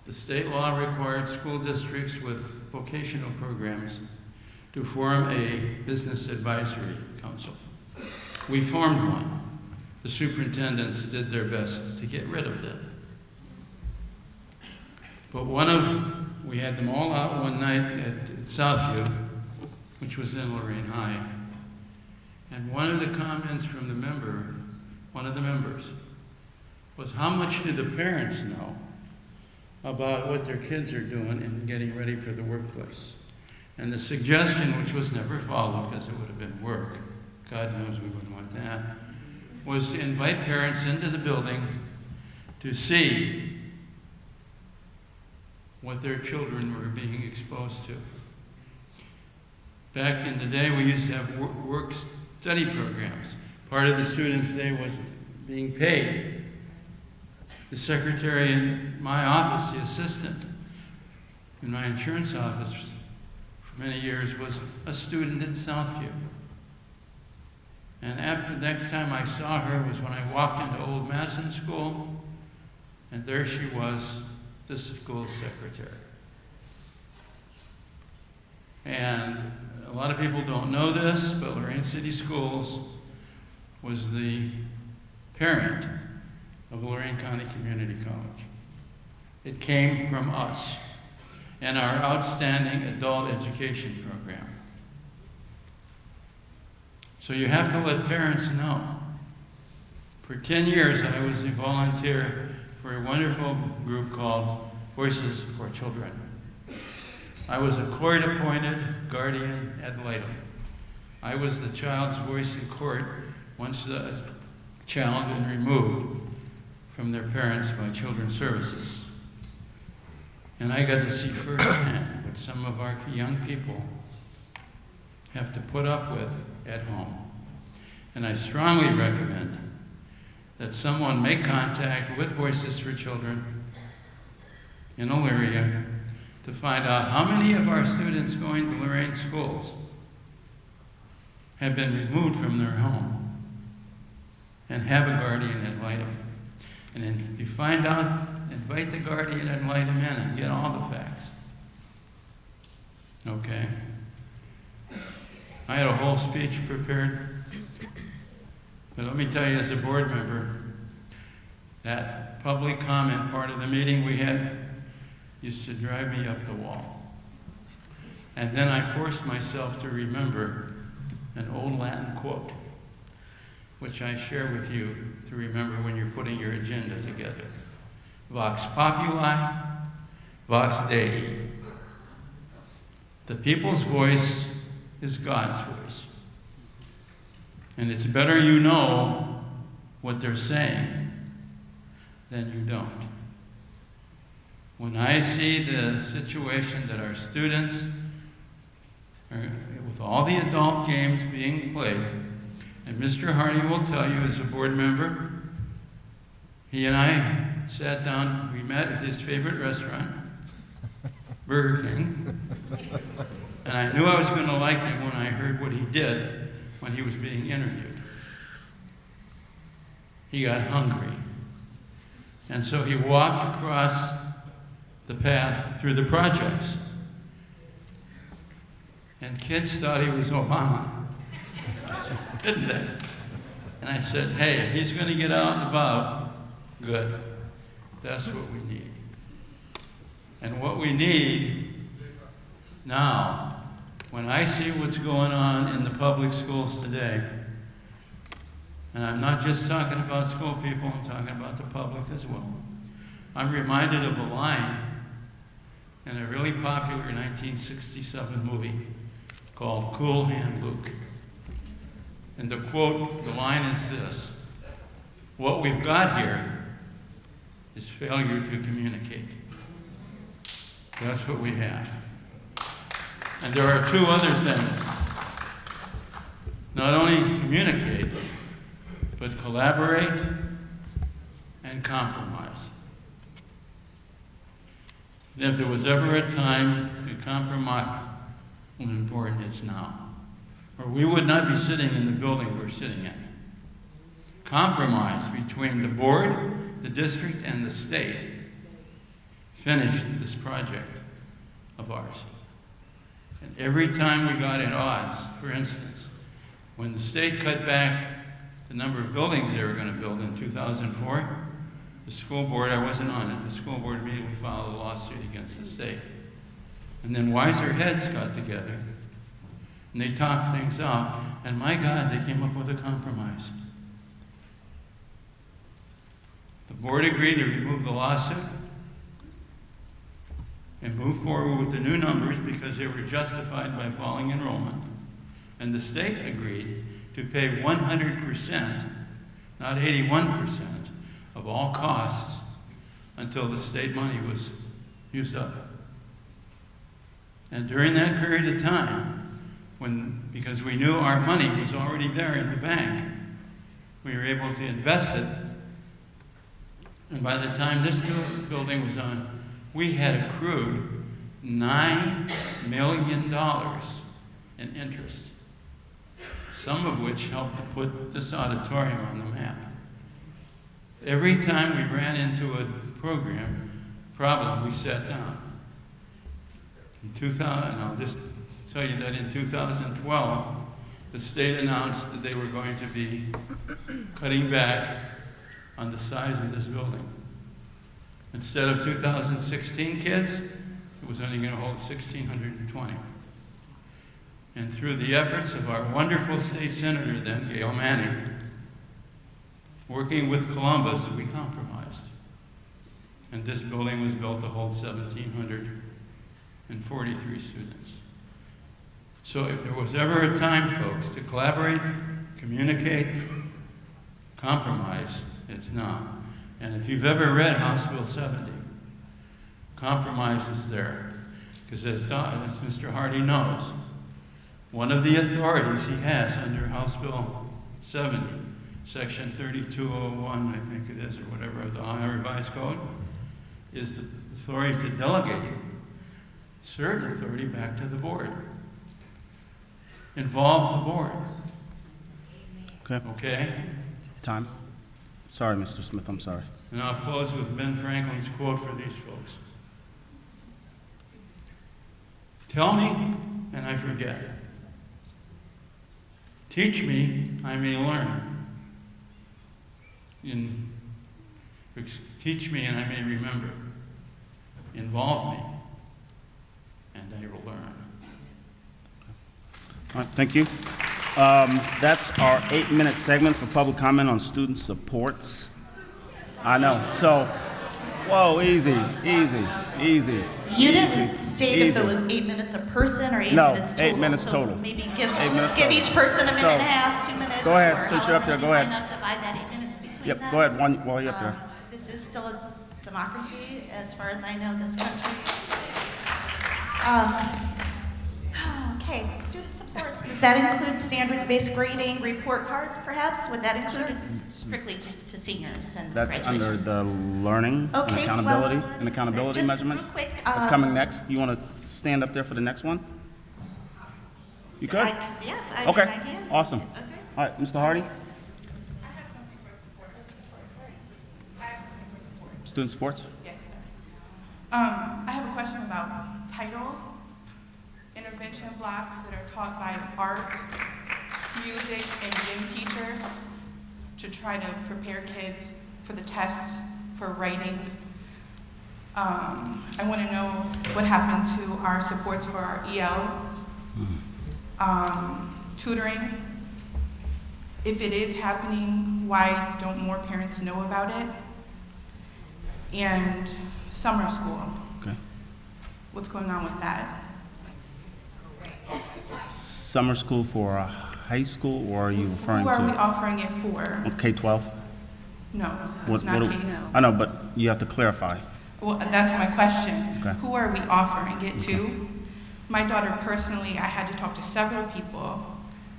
the state law required school districts with vocational programs to form a business advisory council. We formed one. The superintendents did their best to get rid of them. But we had them all out one night at Southview, which was in Lorain High. And one of the comments from one of the members, was how much do the parents know about what their kids are doing and getting ready for the workplace? And the suggestion, which was never followed because it would have been work, God knows we wouldn't want that, was to invite parents into the building to see what their children were being exposed to. Back in the day, we used to have work study programs. Part of the students' day was being paid. The secretary in my office, the assistant in my insurance office for many years, was a student at Southview. And after the next time I saw her was when I walked into Old Masson School, and there she was, the school secretary. And a lot of people don't know this, but Lorain City Schools was the parent of Lorain County Community College. It came from us. and our outstanding adult education program. So you have to let parents know. For 10 years, I was a volunteer for a wonderful group called Voices for Children. I was a court-appointed guardian ad litem. I was the child's voice in court once the child had been removed from their parents by Children's Services. And I got to see firsthand what some of our young people have to put up with at home. And I strongly recommend that someone make contact with Voices for Children in Elyria to find out how many of our students going to Lorain schools have been removed from their home and have a guardian ad litem. And if you find out, invite the guardian ad litem in and get all the facts. Okay? I had a whole speech prepared, but let me tell you, as a board member, that public comment part of the meeting we had used to drive me up the wall. And then I forced myself to remember an old Latin quote, which I share with you to remember when you're putting your agenda together. Vox populi, vox Dei. The people's voice is God's voice. And it's better you know what they're saying than you don't. When I see the situation that our students, with all the adult games being played, and Mr. Hardy will tell you as a board member, he and I sat down, we met at his favorite restaurant, Burger King, and I knew I was going to like him when I heard what he did when he was being interviewed. He got hungry. And so he walked across the path through the projects. And kids thought he was Obama, didn't they? And I said, hey, if he's going to get out and about, good. That's what we need. And what we need now, when I see what's going on in the public schools today, and I'm not just talking about school people, I'm talking about the public as well. I'm reminded of a line in a really popular 1967 movie called Cool Hand Luke. And the quote, the line is this: what we've got here is failure to communicate. That's what we have. And there are two other things. Not only communicate, but collaborate and compromise. And if there was ever a time to compromise, how important it's now. Or we would not be sitting in the building we're sitting in. Compromise between the board, the district, and the state finished this project of ours. And every time we got at odds, for instance, when the state cut back the number of buildings they were going to build in 2004, the school board, I wasn't on it, the school board immediately filed a lawsuit against the state. And then wiser heads got together and they talked things out, and my God, they came up with a compromise. The board agreed to remove the lawsuit and move forward with the new numbers because they were justified by falling enrollment. And the state agreed to pay 100%, not 81%, of all costs until the state money was used up. And during that period of time, because we knew our money was already there in the bank, we were able to invest it. And by the time this building was on, we had accrued $9 million in interest, some of which helped to put this auditorium on the map. Every time we ran into a problem, we sat down. In 2000, I'll just tell you that in 2012, the state announced that they were going to be cutting back on the size of this building. Instead of 2,016 kids, it was only going to hold 1,620. And through the efforts of our wonderful state senator then, Gail Manning, working with Columbus, we compromised. And this building was built to hold 1,743 students. So if there was ever a time, folks, to collaborate, communicate, compromise, it's now. And if you've ever read House Bill 70, compromise is there. Because as Mr. Hardy knows, one of the authorities he has under House Bill 70, Section 3201, I think it is, or whatever, of the Ohio Revised Code, is the authority to delegate certain authority back to the board. Involve the board. Okay. Okay? Time. Sorry, Mr. Smith, I'm sorry. And I'll close with Ben Franklin's quote for these folks. Tell me, and I forget. Teach me, I may learn. Teach me, and I may remember. Involve me, and I will learn. All right, thank you. That's our 8-minute segment for public comment on student supports. I know. So, whoa, easy. You didn't state if it was 8 minutes a person or 8 minutes total. 8 minutes so total. Maybe 8 give minutes total. each person a minute and a half, 2 minutes. Go ahead, or since you're up there, however go you ahead. line up, divide that 8 minutes between Yep, them. go ahead, while you're up there. This is still a democracy, as far as I know, this country. Okay, student supports, does that include standards-based grading, report cards, perhaps? Would that include strictly just to seniors and That's graduation? under the learning and Okay, accountability well, just measurements. real quick, That's coming next. You want to stand up there for the next one? You could? Yeah, I Okay, mean, I can. awesome. Okay. All right, Mr. Hardy? Student sports? Yes. I have a question about title intervention blocks that are taught by art, music, and gym teachers to try to prepare kids for the tests for writing. I want to know what happened to our supports for our EL tutoring. If it is happening, why don't more parents know about it? And summer school. Okay. What's going on with that? Summer school for a high school, or are you referring Who are we to offering it for? K12? No, it's not K. I know, but you have to clarify. Well, that's my question. Okay. Who are we offering it to? My daughter personally, I had to talk to several people.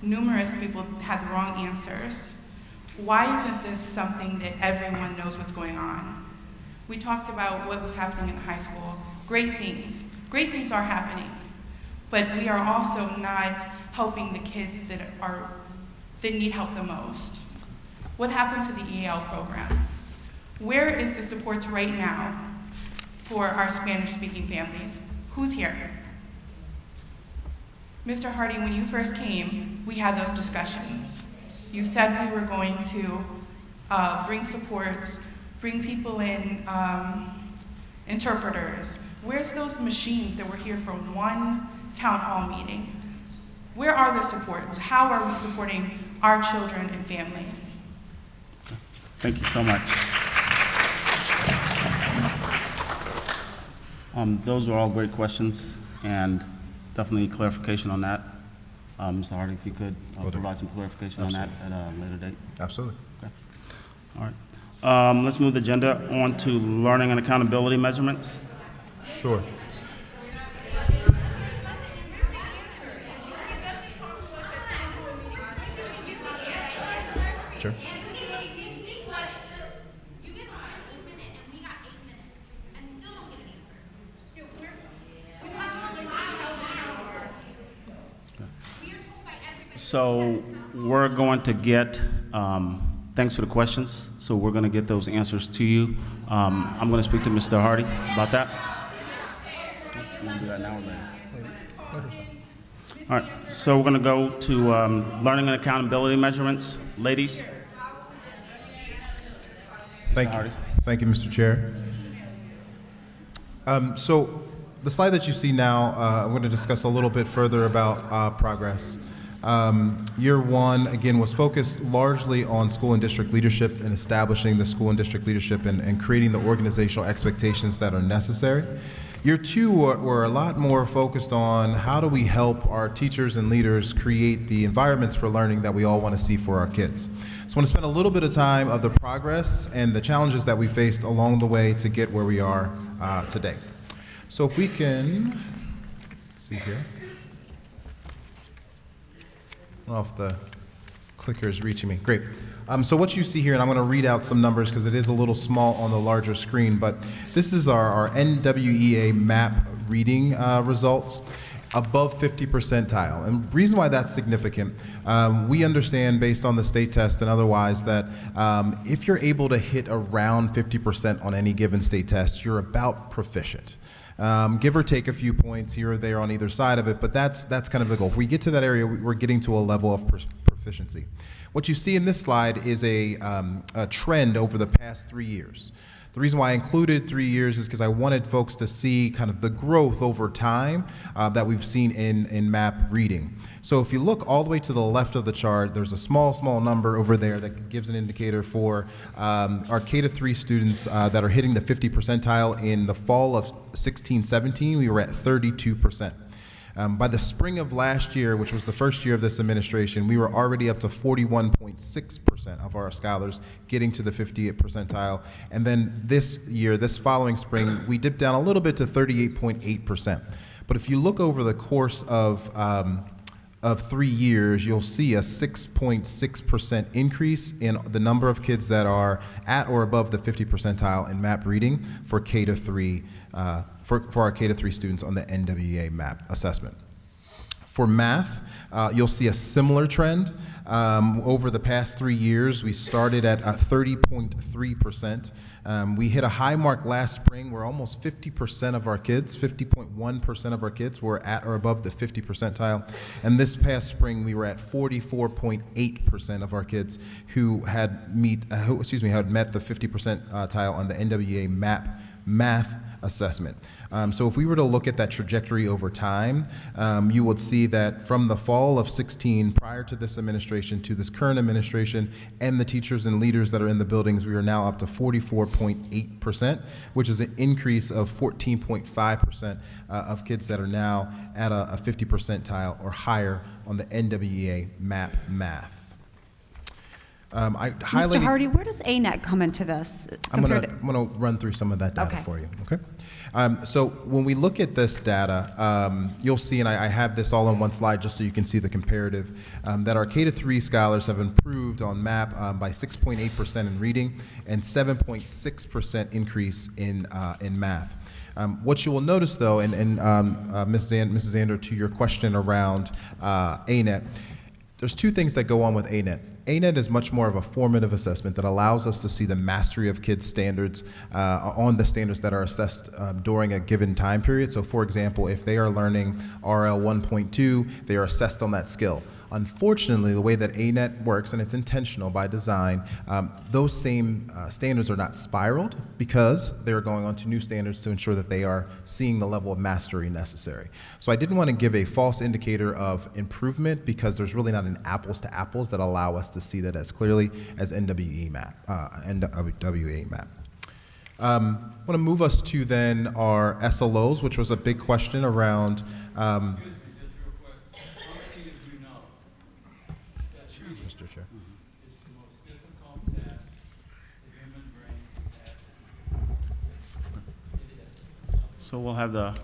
Numerous people had the wrong answers. Why isn't this something that everyone knows what's going on? We talked about what was happening in high school. Great things. Great things are happening. But we are also not helping the kids that need help the most. What happened to the EL program? Where is the supports right now for our Spanish-speaking families? Who's here? Mr. Hardy, when you first came, we had those discussions. You said we were going to bring supports, bring people in, interpreters. Where's those machines that were here for one town hall meeting? Where are the supports? How are we supporting our children and families? Thank you so much. Those are all great questions, and definitely clarification on that. Mr. Hardy, if you could provide some clarification on that at a later date. Absolutely. Okay. All right. Let's move the agenda on to learning and accountability measurements. Sure. Sure. So we're going to get, thanks for the questions. So we're going to get those answers to you. I'm going to speak to Mr. Hardy about that. You want to do that now or later? All right, so we're going to go to learning and accountability measurements. Ladies? Thank you. Thank you, Mr. Chair. So the slide that you see now, I'm going to discuss a little bit further about progress. Year one, again, was focused largely on school and district leadership and establishing the school and district leadership and creating the organizational expectations that are necessary. Year two were a lot more focused on how do we help our teachers and leaders create the environments for learning that we all want to see for our kids. So I want to spend a little bit of time of the progress and the challenges that we faced along the way to get where we are today. So if we can, let's see here. I don't know if the clicker is reaching me. Great. So what you see here, and I'm going to read out some numbers because it is a little small on the larger screen, but this is our NWEA MAP reading results above 50 percentile. And the reason why that's significant, we understand based on the state test and otherwise that if you're able to hit around 50% on any given state test, you're about proficient. Give or take a few points here or there on either side of it, but that's kind of the goal. If we get to that area, we're getting to a level of proficiency. What you see in this slide is a trend over the past 3 years. The reason why I included 3 years is because I wanted folks to see kind of the growth over time that we've seen in MAP reading. So if you look all the way to the left of the chart, there's a small number over there that gives an indicator for our K-3 students that are hitting the 50 percentile. In the fall of 16-17, we were at 32%. By the spring of last year, which was the first year of this administration, we were already up to 41.6% of our scholars getting to the 50th percentile. And then this year, this following spring, we dipped down a little bit to 38.8%. But if you look over the course of 3 years, you'll see a 6.6% increase in the number of kids that are at or above the 50 percentile in MAP reading for K-3 for our K-3 students on the NWEA MAP assessment. For math, you'll see a similar trend. Over the past 3 years, we started at 30.3%. We hit a high mark last spring where almost 50% of our kids, 50.1% of our kids were at or above the 50 percentile. And this past spring, we were at 44.8% of our kids who had met the 50 percentile on the NWEA MAP math assessment. So if we were to look at that trajectory over time, you would see that from the fall of 16, prior to this administration, to this current administration, and the teachers and leaders that are in the buildings, we are now up to 44.8%, which is an increase of 14.5% of kids that are now at a 50 percentile or higher on the NWEA MAP math. Mr. Hardy, where does ANET come into this? I'm going to run through some of that data for you, okay? So when we look at this data, you'll see, and I have this all on one slide just so you can see the comparative, that our K-3 scholars have improved on MAP by 6.8% in reading and 7.6% increase in math. What you will notice, though, and Mrs. Zander, to your question around ANET, there's two things that go on with ANET. ANET is much more of a formative assessment that allows us to see the mastery of kids' standards on the standards that are assessed during a given time period. So for example, if they are learning RL 1.2, they are assessed on that skill. Unfortunately, the way that ANET works, and it's intentional by design, those same standards are not spiraled because they're going on to new standards to ensure that they are seeing the level of mastery necessary. So I didn't want to give a false indicator of improvement because there's really not an apples to apples that allow us to see that as clearly as NWEA MAP. I want to move us to then our SLOs, which was a big question around Mr. Chair. It's the most difficult task the human brain has. So we'll have the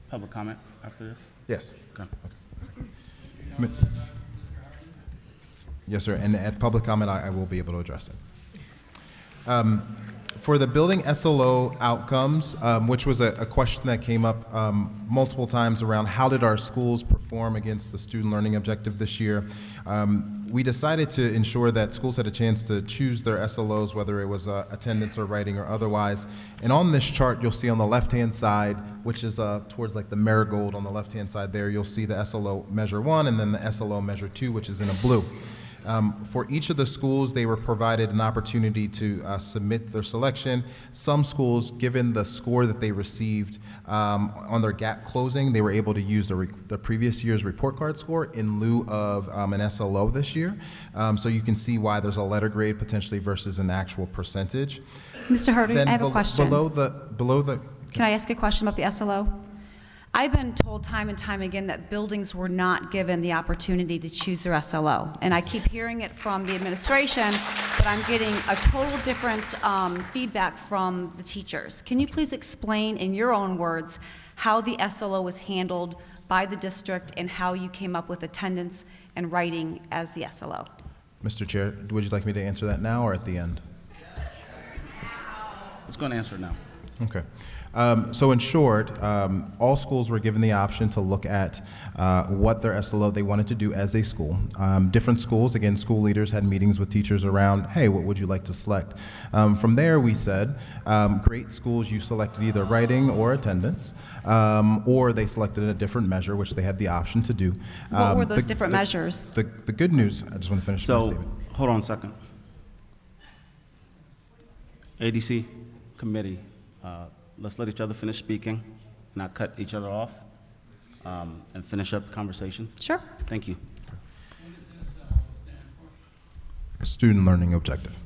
public comment after this? Yes. Okay. Yes, sir. And at public comment, I will be able to address it. For the building SLO outcomes, which was a question that came up multiple times around how did our schools perform against the student learning objective this year, we decided to ensure that schools had a chance to choose their SLOs, whether it was attendance or writing or otherwise. And on this chart, you'll see on the left-hand side, which is towards like the marigold on the left-hand side there, you'll see the SLO measure 1 and then the SLO measure 2, which is in a blue. For each of the schools, they were provided an opportunity to submit their selection. Some schools, given the score that they received on their gap closing, they were able to use the previous year's report card score in lieu of an SLO this year. So you can see why there's a letter grade potentially versus an actual percentage. Mr. Hardy, Then I have a question. Below the Can I ask a question about the SLO? I've been told time and time again that buildings were not given the opportunity to choose their SLO. And I keep hearing it from the administration, but I'm getting a total different feedback from the teachers. Can you please explain in your own words how the SLO was handled by the district and how you came up with attendance and writing as the SLO? Mr. Chair, would you like me to answer that now or at the end? Let's go and answer it now. Okay. So in short, all schools were given the option to look at what their SLO they wanted to do as a school. Different schools, again, school leaders had meetings with teachers around, hey, what would you like to select? From there, we said, great schools, you selected either writing or attendance, or they selected a different measure, which they had the option to do. What were those different measures? The good news, I just want to finish my statement. Hold on a second. ADC committee, let's let each other finish speaking, not cut each other off, and finish up the conversation. Sure. Thank you. Student learning objective.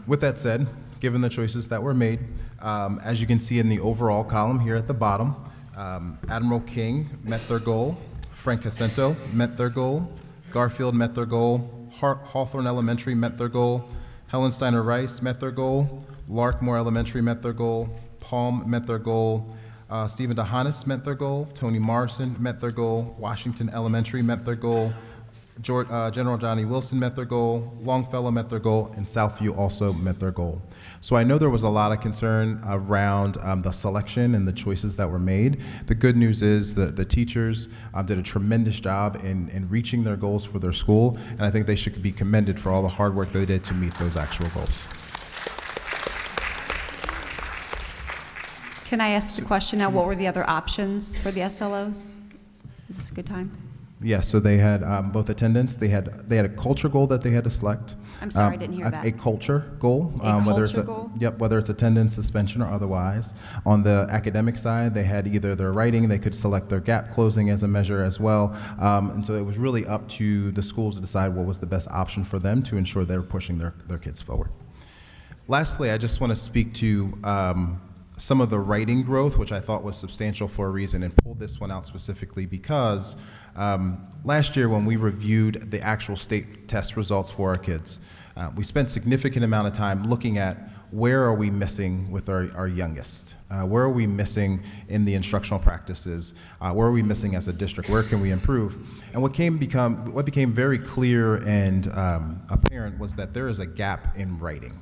With that said, given the choices that were made, as you can see in the overall column here at the bottom, Admiral King met their goal, Frank Jacinto met their goal, Garfield met their goal, Hawthorne Elementary met their goal, Helen Steiner Rice met their goal, Larkmore Elementary met their goal, Palm met their goal, Stephen DeHanis met their goal, Tony Morrison met their goal, Washington Elementary met their goal, General Johnny Wilson met their goal, Longfellow met their goal, and Southview also met their goal. So I know there was a lot of concern around the selection and the choices that were made. The good news is that the teachers did a tremendous job in reaching their goals for their school, and I think they should be commended for all the hard work they did to meet those actual goals. Can I ask the question now, what were the other options for the SLOs? Is this a good time? Yes, so they had both attendance. They had a culture goal that they had to select. I'm sorry, I didn't hear that. A culture goal. Whether it's goal? Yep, whether it's attendance, suspension, or otherwise. On the academic side, they had either their writing, they could select their gap closing as a measure as well. And so it was really up to the schools to decide what was the best option for them to ensure they were pushing their kids forward. Lastly, I just want to speak to some of the writing growth, which I thought was substantial for a reason, and pulled this one out specifically because last year when we reviewed the actual state test results for our kids, we spent significant amount of time looking at where are we missing with our youngest? Where are we missing in the instructional practices? Where are we missing as a district? Where can we improve? And what became very clear and apparent was that there is a gap in writing.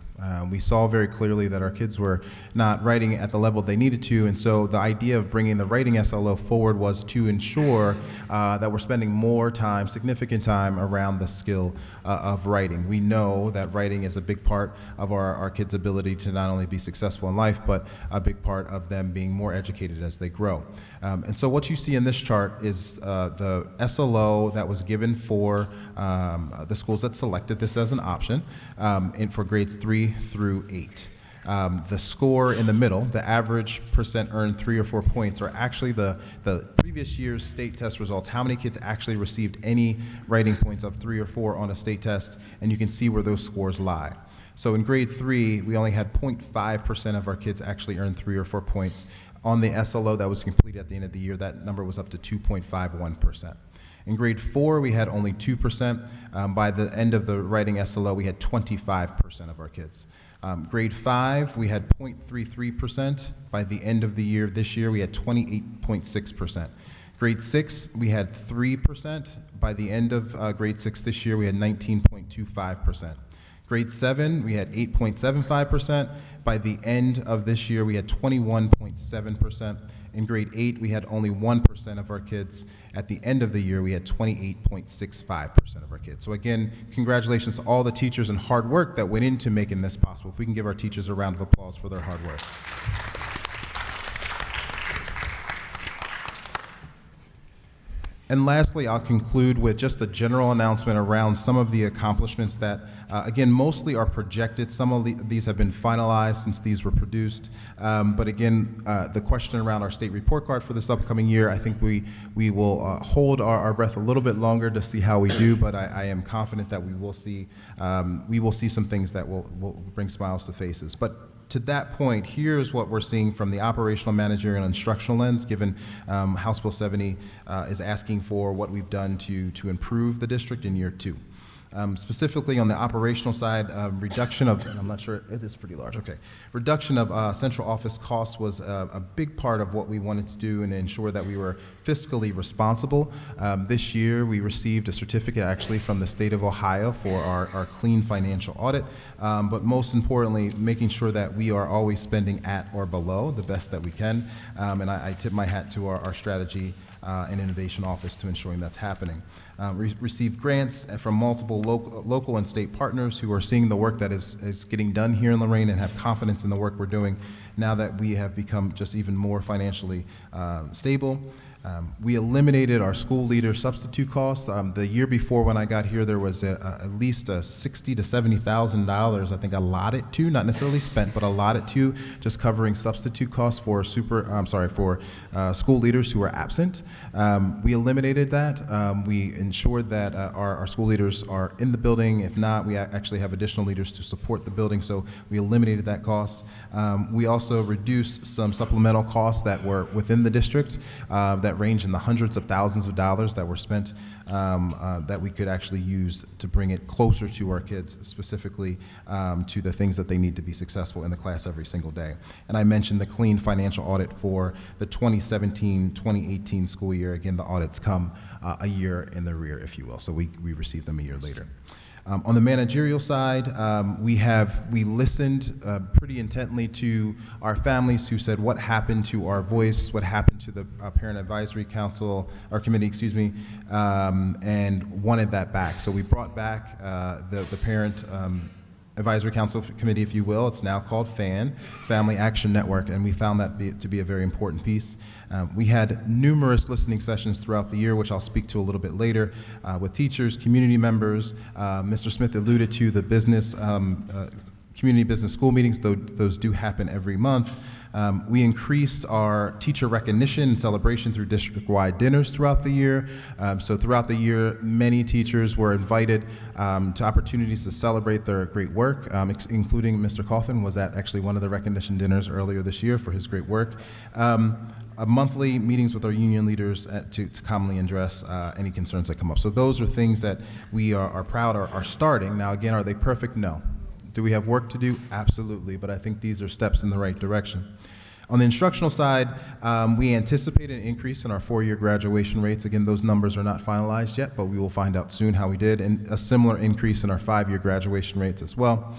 We saw very clearly that our kids were not writing at the level they needed to, and so the idea of bringing the writing SLO forward was to ensure that we're spending more time, significant time, around the skill of writing. We know that writing is a big part of our kids' ability to not only be successful in life, but a big part of them being more educated as they grow. And so what you see in this chart is the SLO that was given for the schools that selected this as an option for grades 3 through 8. The score in the middle, the average percent earned 3 or 4 points, are actually the previous year's state test results, how many kids actually received any writing points of 3 or 4 on a state test, and you can see where those scores lie. So in grade 3, we only had 0.5% of our kids actually earn 3 or 4 points. On the SLO that was completed at the end of the year, that number was up to 2.51%. In grade 4, we had only 2%. By the end of the writing SLO, we had 25% of our kids. Grade 5, we had 0.33%. By the end of the year, this year, we had 28.6%. Grade 6, we had 3%. By the end of grade 6 this year, we had 19.25%. Grade 7, we had 8.75%. By the end of this year, we had 21.7%. In grade 8, we had only 1% of our kids. At the end of the year, we had 28.65% of our kids. So again, congratulations to all the teachers and hard work that went into making this possible. If we can give our teachers a round of applause for their hard work. And lastly, I'll conclude with just a general announcement around some of the accomplishments that, again, mostly are projected. Some of these have been finalized since these were produced. But again, the question around our state report card for this upcoming year, I think we will hold our breath a little bit longer to see how we do, but I am confident that we will see some things that will bring smiles to faces. But to that point, here's what we're seeing from the operational, managerial, and instructional lens, given House Bill 70 is asking for what we've done to improve the district in year 2. Specifically on the operational side, reduction of, and I'm not sure, it is pretty large, okay. Reduction of central office costs was a big part of what we wanted to do and ensure that we were fiscally responsible. This year, we received a certificate actually from the state of Ohio for our clean financial audit, but most importantly, making sure that we are always spending at or below the best that we can. And I tip my hat to our strategy and innovation office to ensuring that's happening. Received grants from multiple local and state partners who are seeing the work that is getting done here in Lorain and have confidence in the work we're doing now that we have become just even more financially stable. We eliminated our school leader substitute costs. The year before when I got here, there was at least $60,000 to $70,000, I think, allotted to, not necessarily spent, but allotted to just covering substitute costs for school leaders who were absent. We eliminated that. We ensured that our school leaders are in the building. If not, we actually have additional leaders to support the building, so we eliminated that cost. We also reduced some supplemental costs that were within the district that range in the hundreds of thousands of dollars that were spent that we could actually use to bring it closer to our kids, specifically to the things that they need to be successful in the class every single day. And I mentioned the clean financial audit for the 2017-2018 school year. Again, the audits come a year in the rear, if you will, so we received them a year later. On the managerial side, we listened pretty intently to our families who said what happened to our voice, what happened to the Parent Advisory Council, our committee, excuse me, and wanted that back. So we brought back the Parent Advisory Council Committee, if you will. It's now called FAN, Family Action Network, and we found that to be a very important piece. We had numerous listening sessions throughout the year, which I'll speak to a little bit later, with teachers, community members. Mr. Smith alluded to the business, community business school meetings, though those do happen every month. We increased our teacher recognition and celebration through district-wide dinners throughout the year. So throughout the year, many teachers were invited to opportunities to celebrate their great work, including Mr. Coffin was at actually one of the recognition dinners earlier this year for his great work. Monthly meetings with our union leaders to commonly address any concerns that come up. So those are things that we are proud are starting. Now, again, are they perfect? No. Do we have work to do? Absolutely, but I think these are steps in the right direction. On the instructional side, we anticipate an increase in our 4-year graduation rates. Again, those numbers are not finalized yet, but we will find out soon how we did, and a similar increase in our 5-year graduation rates as well.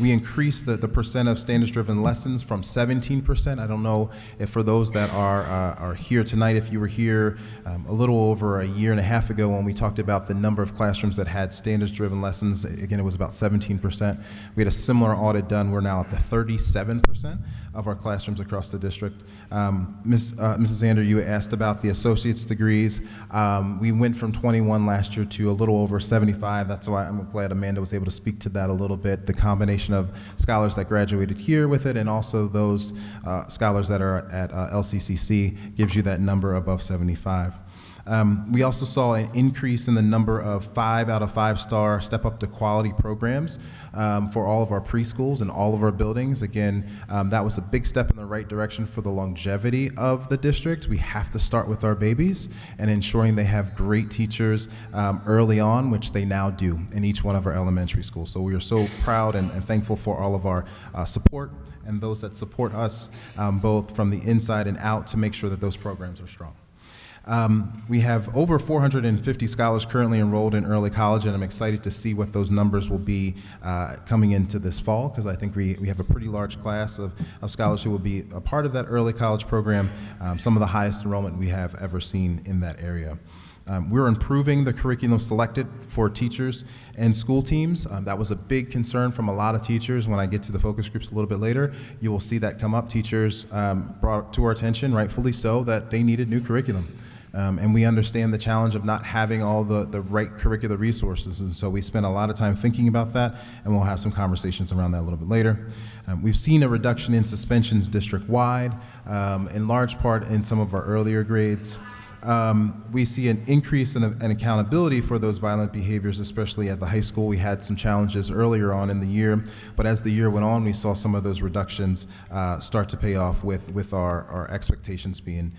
We increased the percent of standards-driven lessons from 17%. I don't know if for those that are here tonight, if you were here a little over a year and a half ago when we talked about the number of classrooms that had standards-driven lessons, again, it was about 17%. We had a similar audit done. We're now at the 37% of our classrooms across the district. Mrs. Zander, you asked about the associate's degrees. We went from 21 last year to a little over 75. That's why I'm glad Amanda was able to speak to that a little bit. The combination of scholars that graduated here with it and also those scholars that are at LCCC gives you that number above 75. We also saw an increase in the number of 5 out of 5-star Step Up to Quality programs for all of our preschools and all of our buildings. Again, that was a big step in the right direction for the longevity of the district. We have to start with our babies and ensuring they have great teachers early on, which they now do in each one of our elementary schools. So we are so proud and thankful for all of our support and those that support us both from the inside and out to make sure that those programs are strong. We have over 450 scholars currently enrolled in early college, and I'm excited to see what those numbers will be coming into this fall, because I think we have a pretty large class of scholars who will be a part of that early college program, some of the highest enrollment we have ever seen in that area. We're improving the curriculum selected for teachers and school teams. That was a big concern from a lot of teachers. When I get to the focus groups a little bit later, you will see that come up. Teachers brought to our attention, rightfully so, that they needed new curriculum. And we understand the challenge of not having all the right curricular resources. And so we spent a lot of time thinking about that, and we'll have some conversations around that a little bit later. We've seen a reduction in suspensions district-wide, in large part in some of our earlier grades. We see an increase in accountability for those violent behaviors, especially at the high school. We had some challenges earlier on in the year, but as the year went on, we saw some of those reductions start to pay off with our expectations being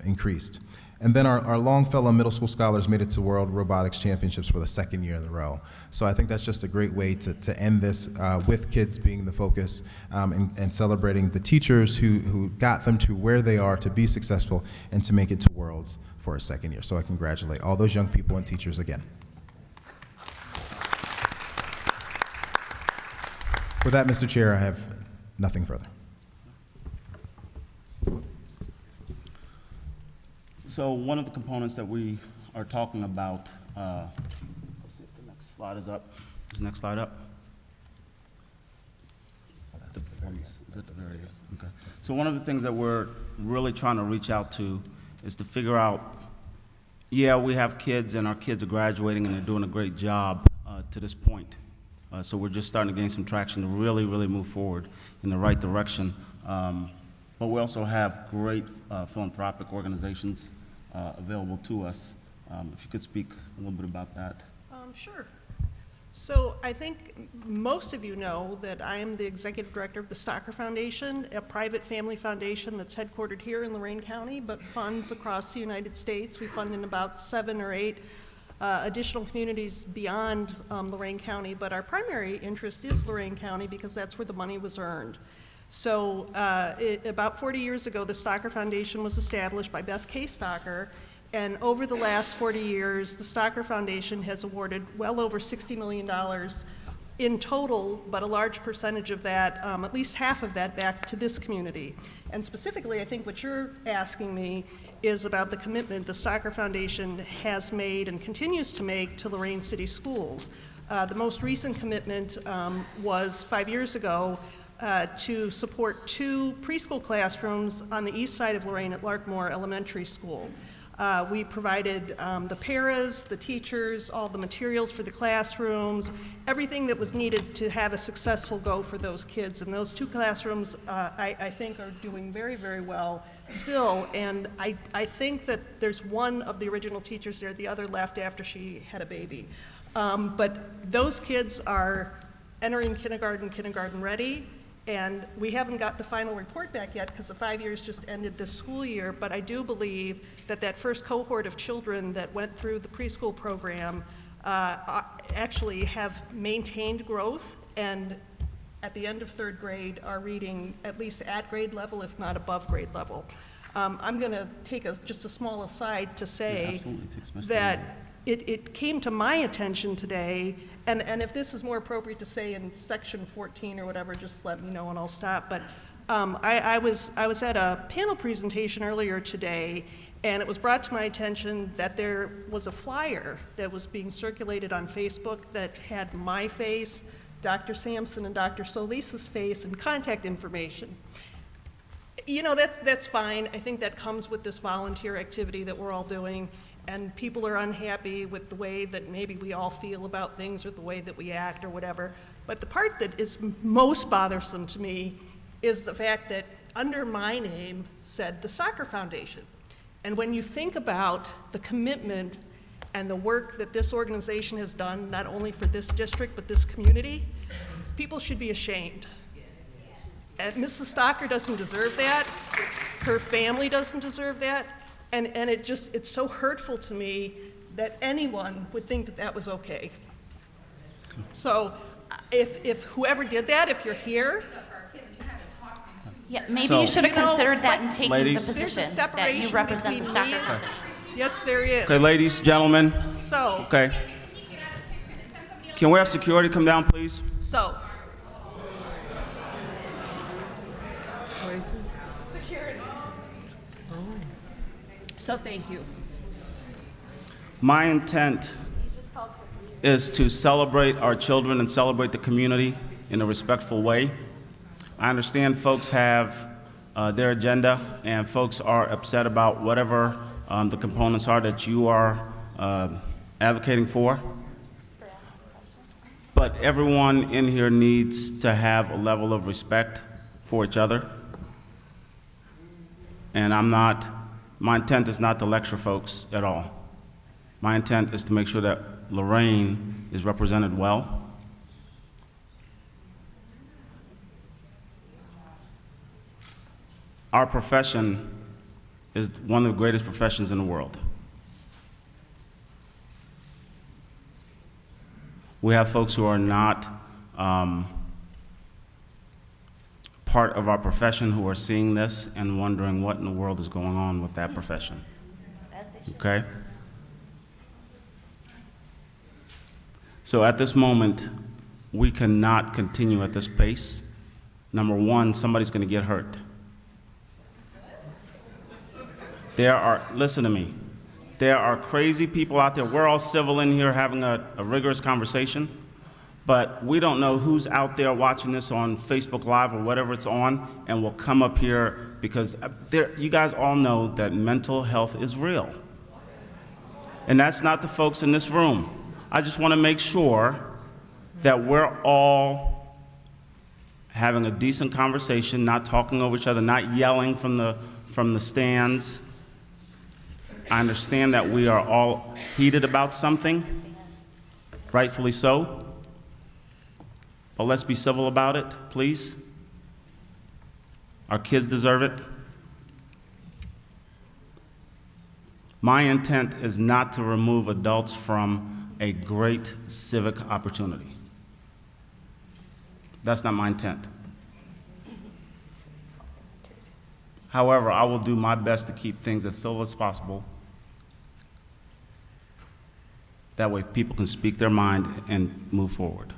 increased. And then our Longfellow Middle School scholars made it to World Robotics Championships for the second year in a row. So I think that's just a great way to end this with kids being the focus, and celebrating the teachers who got them to where they are to be successful and to make it to Worlds for a second year. So I congratulate all those young people and teachers again. With that, Mr. Chair, I have nothing further. So one of the components that we are talking about, let's see if the next slide is up. Is the next slide up? Is at the very end? Okay. So one of the things that we're really trying to reach out to is to figure out, yeah, we have kids and our kids are graduating and they're doing a great job to this point. So we're just starting to gain some traction to really, really move forward in the right direction. But we also have great philanthropic organizations available to us. If you could speak a little bit about that. Sure. So I think most of you know that I am the executive director of the Stocker Foundation, a private family foundation that's headquartered here in Lorain County, but funds across the United States. We fund in about 7 or 8 additional communities beyond Lorain County, but our primary interest is Lorain County because that's where the money was earned. So about 40 years ago, the Stocker Foundation was established by Beth K. Stocker, and over the last 40 years, the Stocker Foundation has awarded well over $60 million in total, but a large percentage of that, at least half of that, back to this community. And specifically, I think what you're asking me is about the commitment the Stocker Foundation has made and continues to make to Lorain City Schools. The most recent commitment was 5 years ago to support 2 preschool classrooms on the east side of Lorain at Larkmore Elementary School. We provided the paras, the teachers, all the materials for the classrooms, everything that was needed to have a successful go for those kids. And those 2 classrooms, I think, are doing very, very well still. And I think that there's one of the original teachers there, the other left after she had a baby. But those kids are entering kindergarten ready. And we haven't got the final report back yet because the 5 years just ended this school year, but I do believe that that first cohort of children that went through the preschool program actually have maintained growth, and at the end of 3rd grade are reading at least at grade level, if not above grade level. I'm going to take just a small aside to say that it came to my attention today, and if this is more appropriate to say in section 14 or whatever, just let me know and I'll stop. But I was at a panel presentation earlier today, and it was brought to my attention that there was a flyer that was being circulated on Facebook that had my face, Dr. Sampson and Dr. Solis's face, and contact information. You know, that's fine. I think that comes with this volunteer activity that we're all doing. And people are unhappy with the way that maybe we all feel about things or the way that we act or whatever. But the part that is most bothersome to me is the fact that under my name said the Stocker Foundation. And when you think about the commitment and the work that this organization has done, not only for this district but this community, people should be ashamed. And Mrs. Stocker doesn't deserve that. Her family doesn't deserve that. And it's so hurtful to me that anyone would think that that was okay. So if whoever did that, if you're here. Yeah, maybe you should have considered that in taking ladies, the position that you represent the Stocker Company. Yes, there is. Okay, ladies, gentlemen. So. Okay. Can we have security come down, please? So. So thank you. My intent is to celebrate our children and celebrate the community in a respectful way. I understand folks have their agenda, and folks are upset about whatever the components are that you are advocating for. But everyone in here needs to have a level of respect for each other. And my intent is not to lecture folks at all. My intent is to make sure that Lorain is represented well. Our profession is one of the greatest professions in the world. We have folks who are not part of our profession who are seeing this and wondering what in the world is going on with that profession. Okay? So at this moment, we cannot continue at this pace. Number one, somebody's going to get hurt. Listen to me, there are crazy people out there. We're all civil in here having a rigorous conversation, but we don't know who's out there watching this on Facebook Live or whatever it's on and will come up here because you guys all know that mental health is real. And that's not the folks in this room. I just want to make sure that we're all having a decent conversation, not talking over each other, not yelling from the stands. I understand that we are all heated about something, rightfully so, but let's be civil about it, please. Our kids deserve it. My intent is not to remove adults from a great civic opportunity. That's not my intent. However, I will do my best to keep things as civil as possible. That way people can speak their mind and move forward.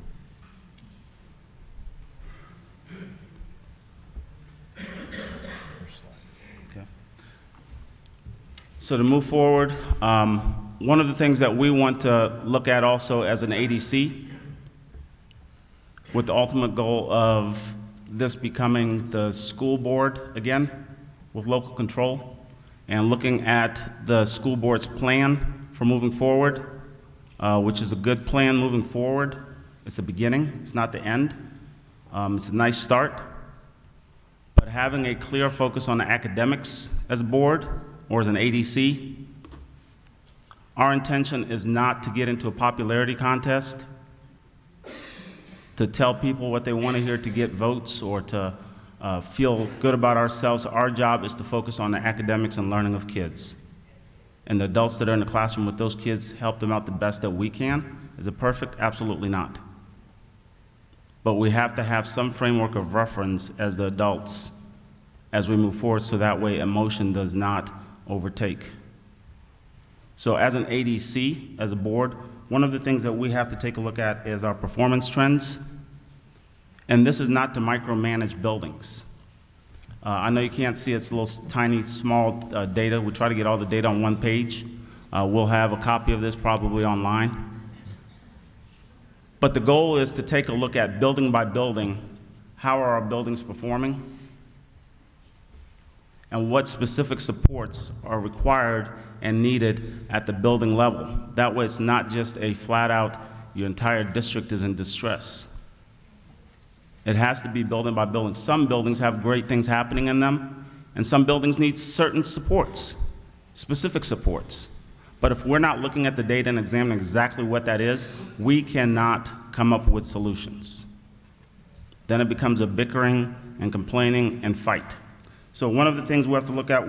Okay. So to move forward, one of the things that we want to look at also as an ADC, with the ultimate goal of this becoming the school board again, with local control, and looking at the school board's plan for moving forward, which is a good plan moving forward. It's a beginning, it's not the end. It's a nice start, but having a clear focus on the academics as a board or as an ADC, our intention is not to get into a popularity contest, to tell people what they want to hear to get votes or to feel good about ourselves. Our job is to focus on the academics and learning of kids. And the adults that are in the classroom with those kids, help them out the best that we can. Is it perfect? Absolutely not. But we have to have some framework of reference as the adults as we move forward so that way emotion does not overtake. So as an ADC, as a board, one of the things that we have to take a look at is our performance trends. And this is not to micromanage buildings. I know you can't see it's a little tiny, small data. We try to get all the data on one page. We'll have a copy of this probably online. But the goal is to take a look at building by building, how are our buildings performing? And what specific supports are required and needed at the building level. That way it's not just a flat out, your entire district is in distress. It has to be building by building. Some buildings have great things happening in them, and some buildings need certain supports, specific supports. But if we're not looking at the data and examining exactly what that is, we cannot come up with solutions. Then it becomes a bickering and complaining and fight. So one of the things we have to look at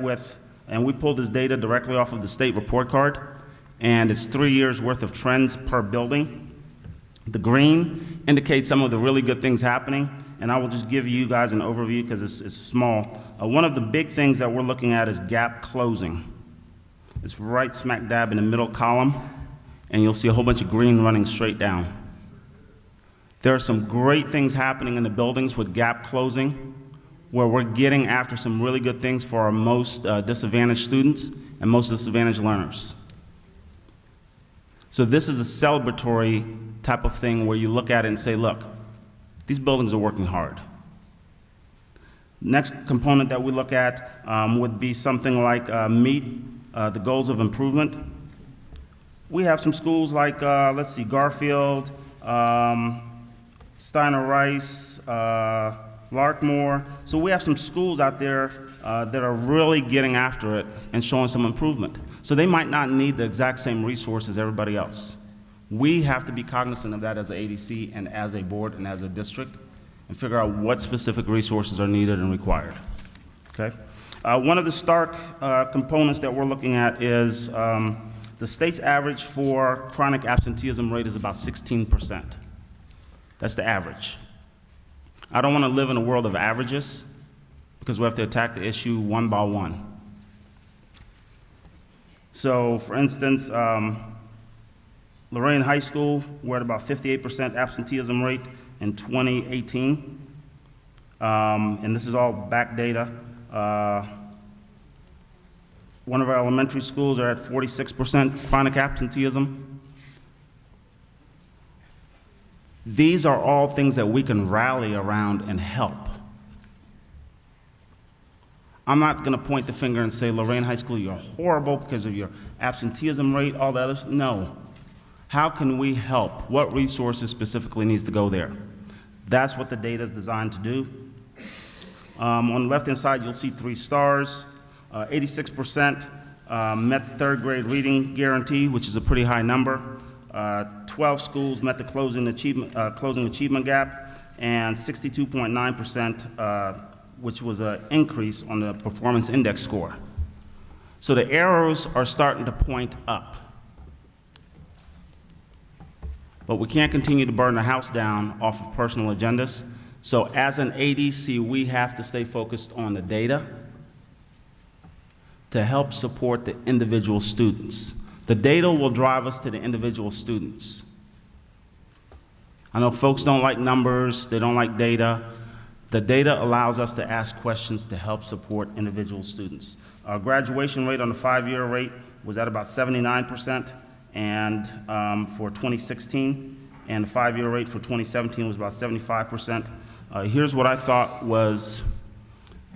and we pulled this data directly off of the state report card, and it's 3 years worth of trends per building. The green indicates some of the really good things happening, and I will just give you guys an overview because it's small. One of the big things that we're looking at is gap closing. It's right smack dab in the middle column, and you'll see a whole bunch of green running straight down. There are some great things happening in the buildings with gap closing, where we're getting after some really good things for our most disadvantaged students and most disadvantaged learners. So this is a celebratory type of thing where you look at it and say, look, these buildings are working hard. Next component that we look at would be something like meet the goals of improvement. We have some schools like, let's see, Garfield, Steiner Rice, Larkmore. So we have some schools out there that are really getting after it and showing some improvement. So they might not need the exact same resources as everybody else. We have to be cognizant of that as an ADC and as a board and as a district and figure out what specific resources are needed and required. Okay? One of the stark components that we're looking at is the state's average for chronic absenteeism rate is about 16%. That's the average. I don't want to live in a world of averages because we have to attack the issue one by one. So, for instance, Lorain High School, we're at about 58% absenteeism rate in 2018. And this is all back data. One of our elementary schools are at 46% chronic absenteeism. These are all things that we can rally around and help. I'm not going to point the finger and say, Lorain High School, you're horrible because of your absenteeism rate, all the others. No. How can we help? What resources specifically needs to go there? That's what the data is designed to do. On the left-hand side, you'll see 3 stars. 86% met the 3rd grade reading guarantee, which is a pretty high number. 12 schools met the closing achievement gap, and 62.9%, which was an increase on the performance index score. So the arrows are starting to point up. But we can't continue to burn the house down off of personal agendas. So as an ADC, we have to stay focused on the data to help support the individual students. The data will drive us to the individual students. I know folks don't like numbers, they don't like data. The data allows us to ask questions to help support individual students. Our graduation rate on the 5-year rate was at about 79% and for 2016, and the 5-year rate for 2017 was about 75%. Here's what I thought was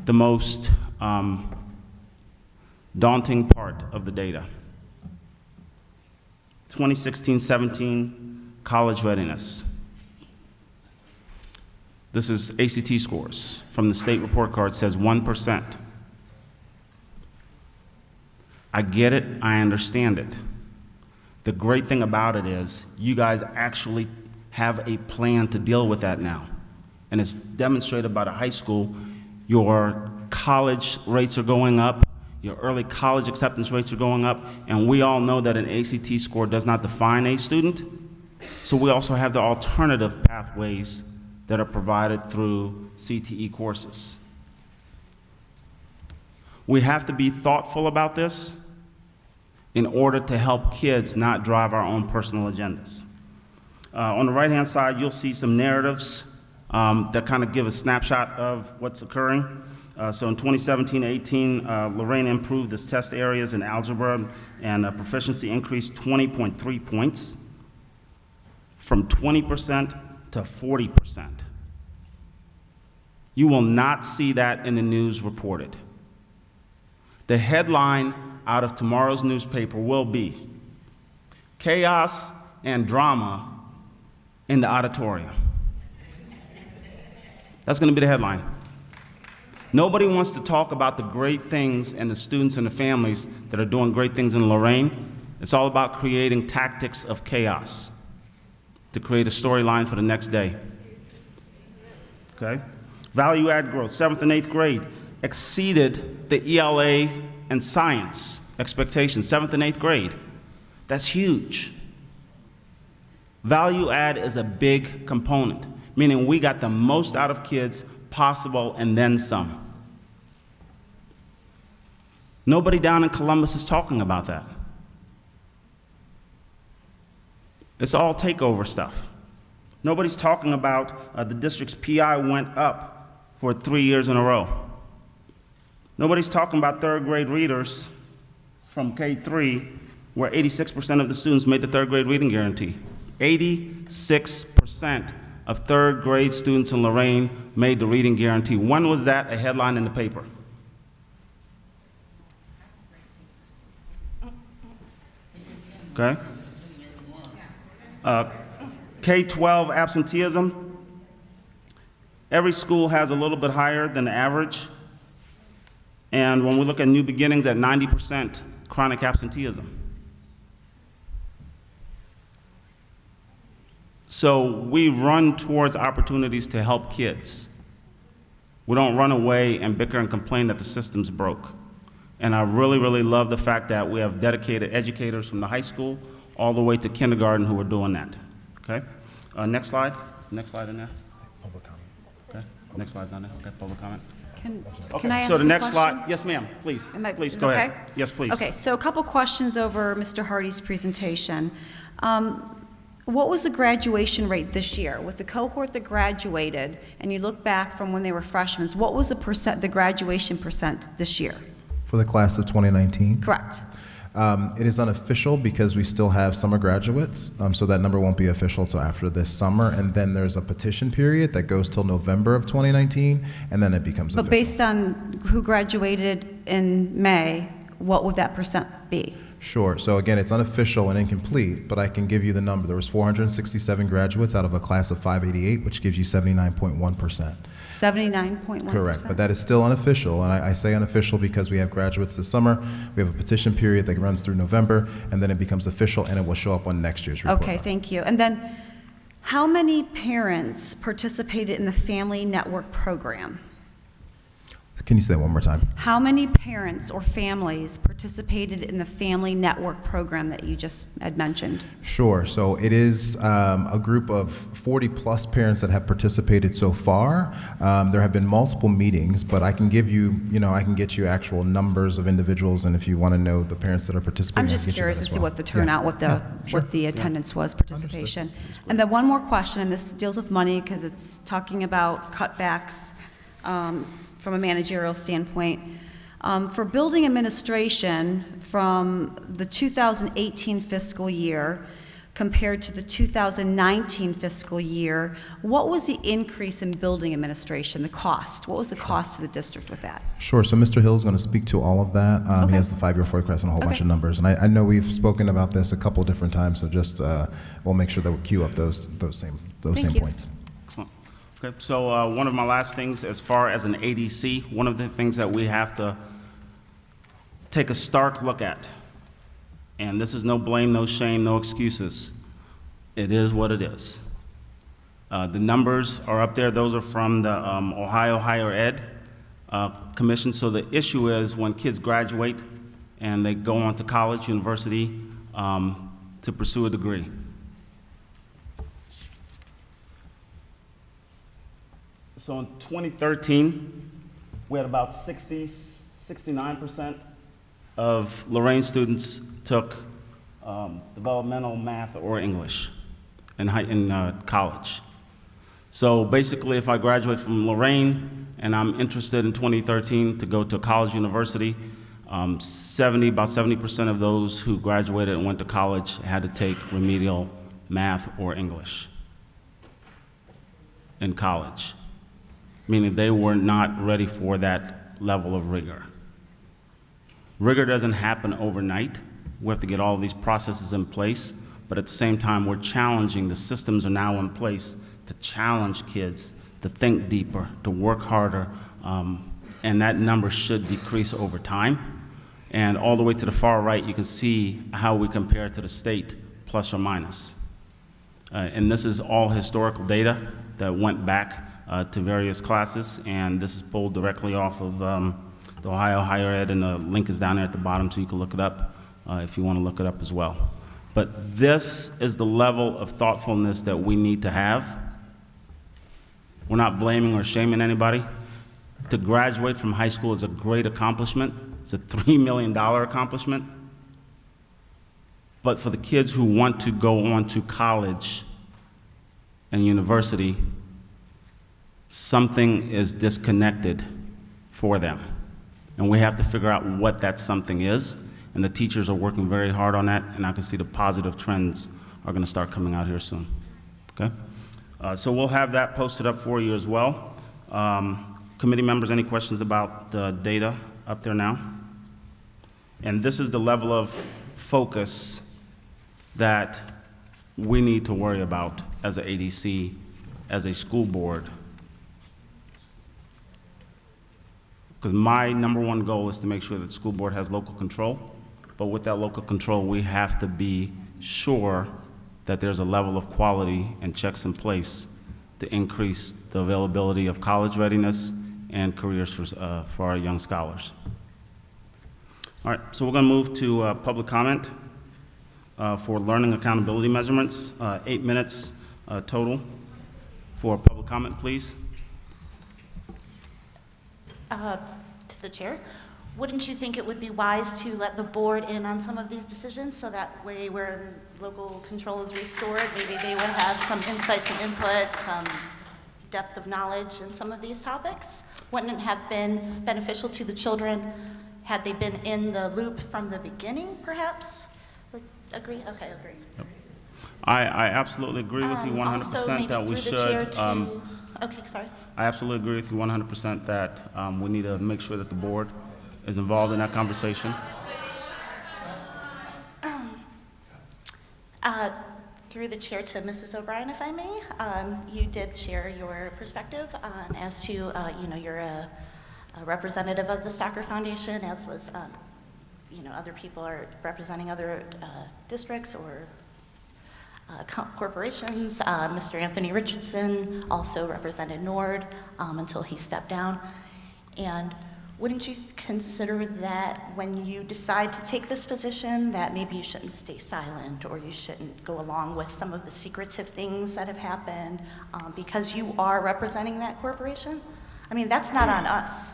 the most daunting part of the data. 2016-17 College Readiness. This is ACT scores from the state report card, says 1%. I get it, I understand it. The great thing about it is you guys actually have a plan to deal with that now. And it's demonstrated by the high school. Your college rates are going up, your early college acceptance rates are going up, and we all know that an ACT score does not define a student. So we also have the alternative pathways that are provided through CTE courses. We have to be thoughtful about this in order to help kids not drive our own personal agendas. On the right-hand side, you'll see some narratives that kind of give a snapshot of what's occurring. So in 2017-18, Lorain improved its test areas in algebra, and proficiency increased 20.3 points, from 20% to 40%. You will not see that in the news reported. The headline out of tomorrow's newspaper will be chaos and drama in the auditorium. That's going to be the headline. Nobody wants to talk about the great things and the students and the families that are doing great things in Lorain. It's all about creating tactics of chaos to create a storyline for the next day. Okay? Value add growth, 7th and 8th grade, exceeded the ELA and science expectations, 7th and 8th grade. That's huge. Value add is a big component, meaning we got the most out of kids possible and then some. Nobody down in Columbus is talking about that. It's all takeover stuff. Nobody's talking about the district's PI went up for 3 years in a row. Nobody's talking about 3rd grade readers from K3, where 86% of the students made the 3rd grade reading guarantee. 86% of 3rd grade students in Lorain made the reading guarantee. When was that a headline in the paper? Okay? K12 absenteeism. Every school has a little bit higher than the average. And when we look at New Beginnings at 90% chronic absenteeism. So we run towards opportunities to help kids. We don't run away and bicker and complain that the system's broke. And I really, really love the fact that we have dedicated educators from the high school all the way to kindergarten who are doing that. Okay? Next slide. Is the next slide in there? Public comment. Okay. Next slide's on there. Okay, public comment. Can I ask So the a next question? slide, yes, ma'am, please. Please, is go it ahead. okay? Yes, please. Okay, so a couple questions over Mr. Hardy's presentation. What was the graduation rate this year? With the cohort that graduated, and you look back from when they were freshmen, what was the graduation percent this year? For the class of 2019? Correct. It is unofficial because we still have summer graduates, so that number won't be official till after this summer. And then there's a petition period that goes till November of 2019, and then it becomes But official. based on who graduated in May, what would that percent be? Sure. So again, it's unofficial and incomplete, but I can give you the number. There was 467 graduates out of a class of 588, which gives you 79.1%. 79.1%? Correct, but that is still unofficial, and I say unofficial because we have graduates this summer, we have a petition period that runs through November, and then it becomes official, and it will show up on next year's report. Okay, thank you. And then, how many parents participated in the Family Network program? Can you say that one more time? How many parents or families participated in the Family Network program that you just had mentioned? Sure. So it is a group of 40-plus parents that have participated so far. There have been multiple meetings, but I can give you, I can get you actual numbers of individuals, and if you want to know the parents that are participating, I'm I can just get you that curious as to see well. what the turnout, Sure. what the attendance was, participation. And then one more question, and this deals with money because it's talking about cutbacks from a managerial standpoint. For building administration, from the 2018 fiscal year compared to the 2019 fiscal year, what was the increase in building administration, the cost? What was the cost to the district with that? Sure. So Mr. Hill is going to speak to all of that. Okay. He has the 5-year forecast and a whole bunch of numbers. And I know we've spoken about this a couple different times, so just we'll make sure that we queue up those same Thank you. points. Excellent. Okay, so one of my last things, as far as an ADC, one of the things that we have to take a stark look at, and this is no blame, no shame, no excuses. It is what it is. The numbers are up there. Those are from the Ohio Higher Ed Commission. So the issue is when kids graduate and they go on to college, university, to pursue a degree. So in 2013, we had about 69% of Lorain students took developmental math or English in college. So basically, if I graduate from Lorain and I'm interested in 2013 to go to a college university, about 70% of those who graduated and went to college had to take remedial math or English in college, meaning they were not ready for that level of rigor. Rigor doesn't happen overnight. We have to get all of these processes in place, but at the same time, we're challenging, the systems are now in place to challenge kids to think deeper, to work harder, and that number should decrease over time. And all the way to the far right, you can see how we compare to the state, plus or minus. And this is all historical data that went back to various classes, and this is pulled directly off of the Ohio Higher Ed, and the link is down there at the bottom so you can look it up if you want to look it up as well. But this is the level of thoughtfulness that we need to have. We're not blaming or shaming anybody. To graduate from high school is a great accomplishment. It's a $3 million accomplishment. But for the kids who want to go on to college and university, something is disconnected for them. And we have to figure out what that something is. And the teachers are working very hard on that, and I can see the positive trends are going to start coming out here soon. Okay? So we'll have that posted up for you as well. Committee members, any questions about the data up there now? And this is the level of focus that we need to worry about as an ADC, as a school board. Because my number one goal is to make sure that the school board has local control, but with that local control, we have to be sure that there's a level of quality and checks in place to increase the availability of college readiness and careers for our young scholars. All right, so we're going to move to public comment for learning accountability measurements. 8 minutes total for public comment, please. To the chair, wouldn't you think it would be wise to let the board in on some of these decisions so that way where local control is restored, maybe they would have some insights and input, some depth of knowledge in some of these topics? Wouldn't it have been beneficial to the children had they been in the loop from the beginning, perhaps? Agree? Okay, agree. Yep. I absolutely agree with you 100% that we should. Okay, sorry. I absolutely agree with you 100% that we need to make sure that the board is involved in that conversation. Through the chair to Mrs. O'Brien, if I may, you did share your perspective as to, you're a representative of the Stocker Foundation, as was, other people are representing other districts or corporations. Mr. Anthony Richardson also represented NORD until he stepped down. And wouldn't you consider that when you decide to take this position that maybe you shouldn't stay silent or you shouldn't go along with some of the secretive things that have happened because you are representing that corporation? I mean, that's not on us.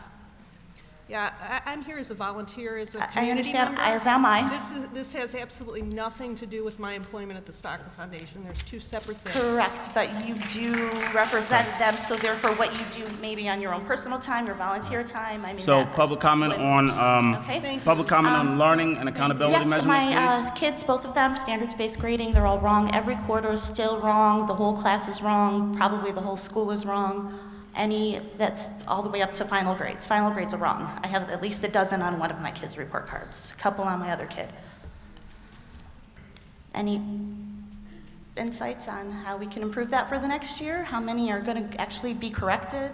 Yeah, I'm here as a volunteer, as a I community understand, member. as am I. This has absolutely nothing to do with my employment at the Stocker Foundation. There's two separate things. Correct, but you do represent them, so therefore what you do maybe on your own personal time, your volunteer time, I mean. So that public comment would- on Okay. public comment on learning and accountability measurements, please. Yes, my kids, both of them, standards-based grading, they're all wrong. Every quarter is still wrong. The whole class is wrong. Probably the whole school is wrong. That's all the way up to final grades. Final grades are wrong. I have at least a dozen on one of my kids' report cards, a couple on my other kid. Any insights on how we can improve that for the next year? How many are going to actually be corrected?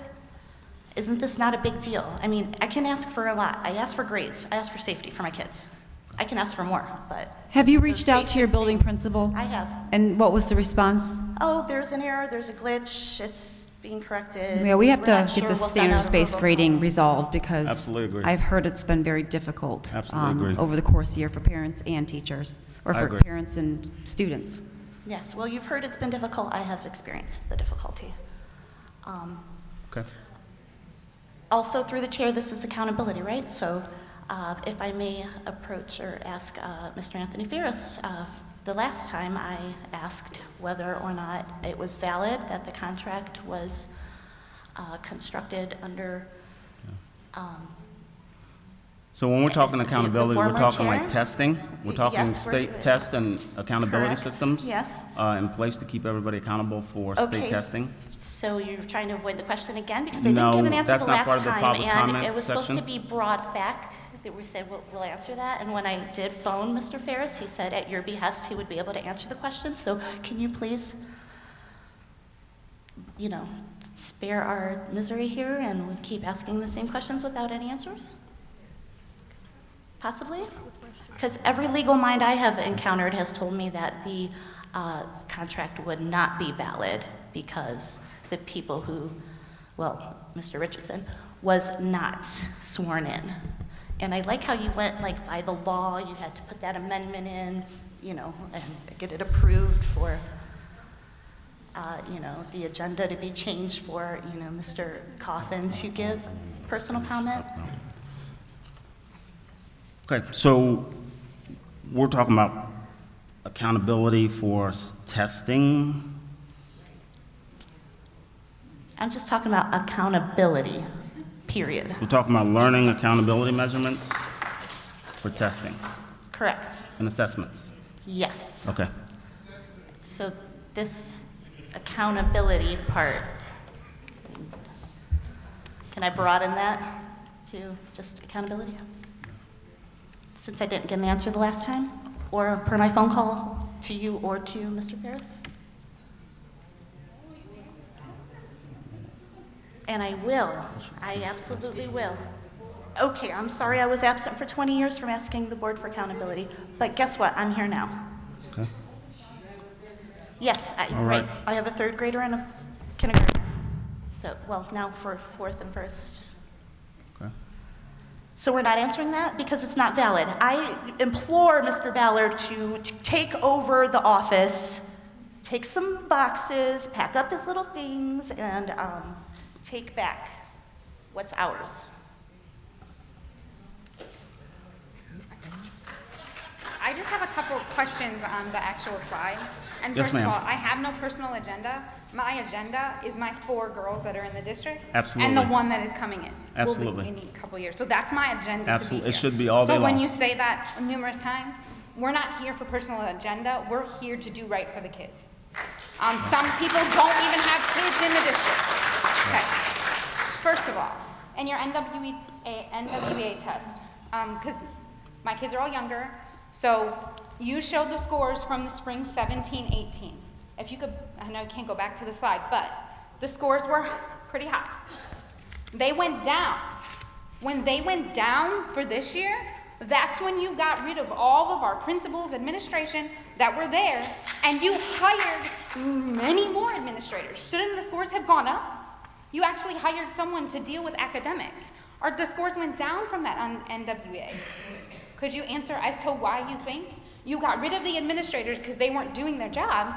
Isn't this not a big deal? I mean, I can ask for a lot. I ask for grades. I ask for safety for my kids. I can ask for more, but... Have you reached out to your building principal? I have. And what was the response? Oh, there's an error, there's a glitch, it's being corrected. Yeah, we have We're to not get sure. the We'll send out a standards-based robocall. grading resolved because Absolutely agree. I've heard it's been very difficult Absolutely agree. over the course of the year for parents and teachers, or I for agree. parents and students. Yes, well, you've heard it's been difficult, I have experienced the difficulty. Okay. Also, through the chair, this is accountability, right? So if I may approach or ask Mr. Anthony Ferris, the last time I asked whether or not it was valid that the contract was constructed under So when we're talking accountability, we're former talking like chair? testing? We're talking Yes, we're- state test and accountability Correct. systems? Yes. In place to keep everybody accountable for state Okay. testing? So you're trying to avoid the question again? Because I No, didn't get an answer that's the not last part of the time, public and comment it was supposed to section. be brought back. We said, we'll answer that, and when I did phone Mr. Ferris, he said at your behest, he would be able to answer the question. So can you please, spare our misery here, and we keep asking the same questions without any answers? Possibly? Because every legal mind I have encountered has told me that the contract would not be valid because the people who, Mr. Richardson, was not sworn in. And I like how you went by the law, you had to put that amendment in, and get it approved for, the agenda to be changed for, Mr. Cawthon to give personal comment. Okay, so we're talking about accountability for testing. I'm just talking about accountability, period. We're talking about learning accountability measurements for testing Correct. and assessments. Yes. Okay. So this accountability part, can I broaden that to just accountability? Since I didn't get an answer the last time, or per my phone call? to you or to Mr. Ferris? And I will. I absolutely will. Okay, I'm sorry I was absent for 20 years from asking the board for accountability, but guess what? I'm here now. Okay. Yes, All right. I have a third grader and a kindergartner. So, well, now for fourth and first. Okay. So we're not answering that because it's not valid. I implore Mr. Ballard to take over the office, take some boxes, pack up his little things, and take back what's ours. I just have a couple questions on the actual slide. And Yes, first ma'am. of all, I have no personal agenda. My agenda is my 4 girls that are in the district. Absolutely. And the one that is coming in. Absolutely. Will be in a couple years. So that's my agenda Absolutely. to be It here. should be all day So when long. you say that numerous times, we're not here for personal agenda. We're here to do right for the kids. Some people don't even have kids in the district. Okay. First of all, and your NWA test, because my kids are all younger, so you showed the scores from the spring 17-18. If you could, I know you can't go back to the slide, but the scores were pretty high. They went down. When they went down for this year, that's when you got rid of all of our principals, administration that were there, and you hired many more administrators. Shouldn't the scores have gone up? You actually hired someone to deal with academics. Or the scores went down from that on NWA. Could you answer as to why you think? You got rid of the administrators because they weren't doing their job.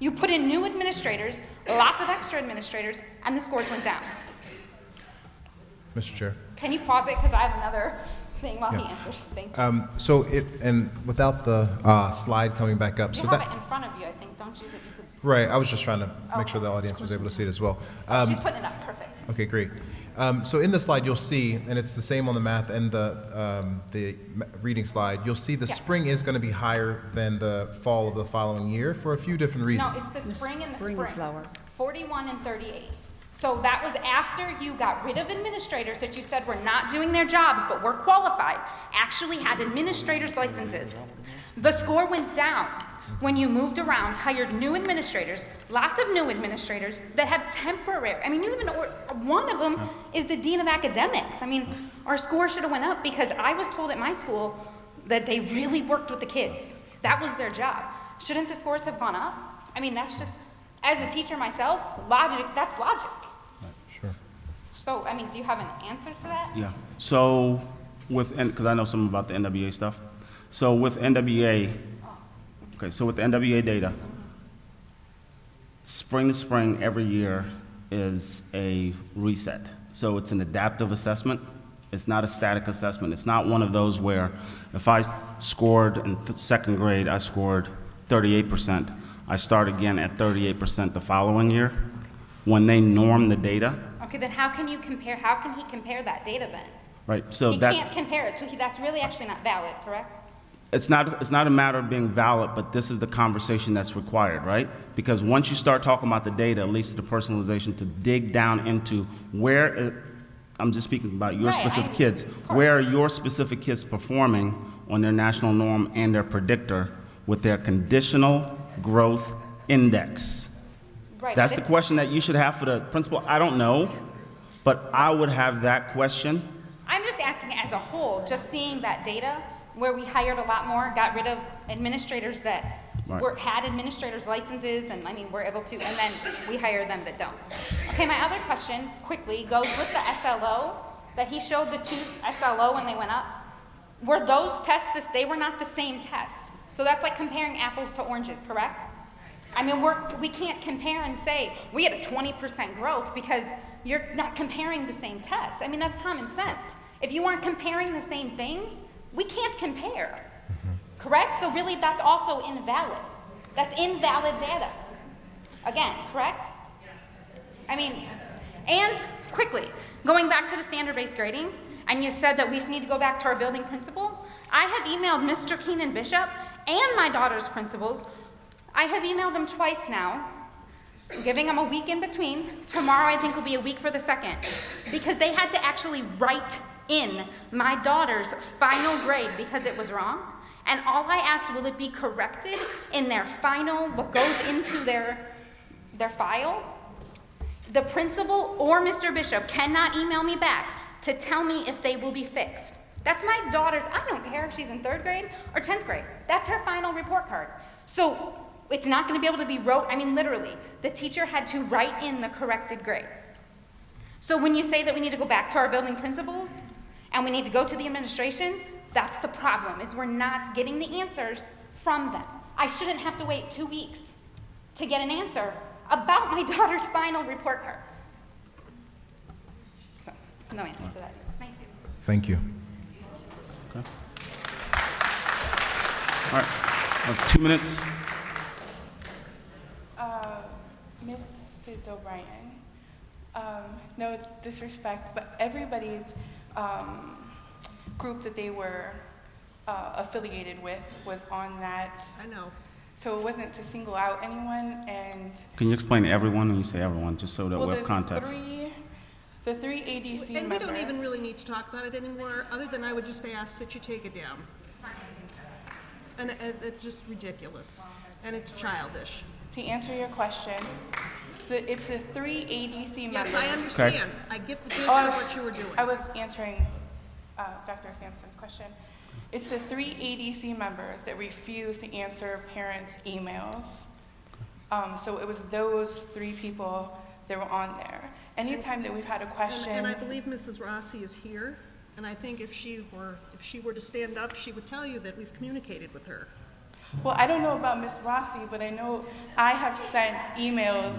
You put in new administrators, lots of extra administrators, and the scores went down. Mr. Chair. Can you pause it, because I have another thing while he answers. Thank you. So and without the slide coming back up, You so have that, it in front of you, I think, don't you? That you could, right, I was just trying to make sure the audience was able to see it as well. she's putting it up, perfect. Okay, great. So in the slide, you'll see, and it's the same on the math and the reading slide, you'll see the spring is going to be higher than the fall of the following year for a few different reasons. No, it's the spring and the spring is lower. 41 and 38. So that was after you got rid of administrators that you said were not doing their jobs but were qualified, actually had administrators' licenses. The score went down when you moved around, hired new administrators, lots of new administrators that have temporary, I mean, you even, one of them is the dean of academics. I mean, our score should have went up because I was told at my school that they really worked with the kids. That was their job. Shouldn't the scores have gone up? I mean, that's just, as a teacher myself, logic, that's logic. Sure. So, I mean, do you have an answer to that? Yeah. So because I know something about the NWA stuff. So with NWA, okay, so with the NWA data, spring to spring every year is a reset. So it's an adaptive assessment. It's not a static assessment. It's not one of those where if I scored in second grade, I scored 38%. I start again at 38% the following year. When they norm the data, Okay, then how can you compare, how can he compare that data then? right? So He that's can't compare it, so that's really actually not valid, correct? it's not a matter of being valid, but this is the conversation that's required, right? Because once you start talking about the data, at least the personalization, to dig down into where I'm just speaking about your Right, specific kids. Where are your specific kids performing on their national norm and their predictor with their conditional growth index? Right, That's but the if- question that you should have for the principal. I don't know, but I would have that question. I'm just asking as a whole, just seeing that data where we hired a lot more, got rid of administrators that Right. had administrators' licenses, and I mean, we're able to, and then we hire them that don't. Okay, my other question, quickly, goes with the SLO, that he showed the 2 SLO when they went up. Were those tests, they were not the same test. So that's like comparing apples to oranges, correct? I mean, we can't compare and say, we had a 20% growth because you're not comparing the same test. I mean, that's common sense. If you aren't comparing the same things, we can't compare, correct? So really, that's also invalid. That's invalid data. Again, correct? I mean, and quickly, going back to the standard-based grading, and you said that we need to go back to our building principal, I have emailed Mr. Keenan Bishop and my daughter's principals. I have emailed them twice now, giving them a week in between. Tomorrow, I think, will be a week for the second, because they had to actually write in my daughter's final grade because it was wrong, And all I asked, will it be corrected in their final, what goes into their file? The principal or Mr. Bishop cannot email me back to tell me if they will be fixed. That's my daughter's, I don't care if she's in 3rd grade or 10th grade. That's her final report card. So it's not gonna be able to be literally, the teacher had to write in the corrected grade. So when you say that we need to go back to our building principals and we need to go to the administration, that's the problem, is we're not getting the answers from them. I shouldn't have to wait 2 weeks to get an answer about my daughter's final report card. So, no answer to that. Thank you. Thank you. Okay. All right, 2 minutes. Mrs. O'Brien, no disrespect, but everybody's group that they were affiliated with was on that. I know. So it wasn't to single out anyone, and Can you explain to everyone when you say everyone, just so that we have context? The three ADC And members. we don't even really need to talk about it anymore, other than I would just ask that you take it down. And it's just ridiculous, and it's childish. To answer your question, it's the 3 ADC members. Yes, I understand. I get the gist Oh, of what you were doing. I was answering Dr. Sampson's question. It's the 3 ADC members that refused to answer parents' emails. So it was those 3 people that were on there. Anytime that we've had a question. And I believe Mrs. Rossi is here, and I think if she were to stand up, she would tell you that we've communicated with her. Well, I don't know about Ms. Rossi, but I know I have sent emails,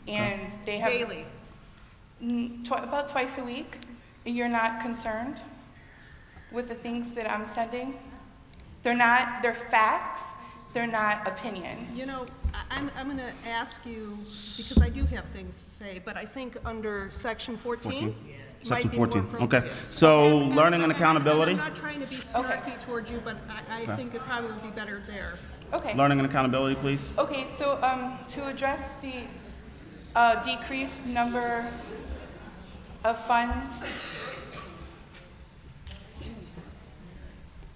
and they have. Daily. About twice a week. You're not concerned with the things that I'm sending? They're facts, they're not opinion. You know, I'm going to ask you, because I do have things to say, but I think under Section 14. Section 14, okay. So learning and accountability? I'm not trying to be snarky towards you, but I think it probably would be better there. Okay. Learning and accountability, please. Okay, so to address the decreased number of funds,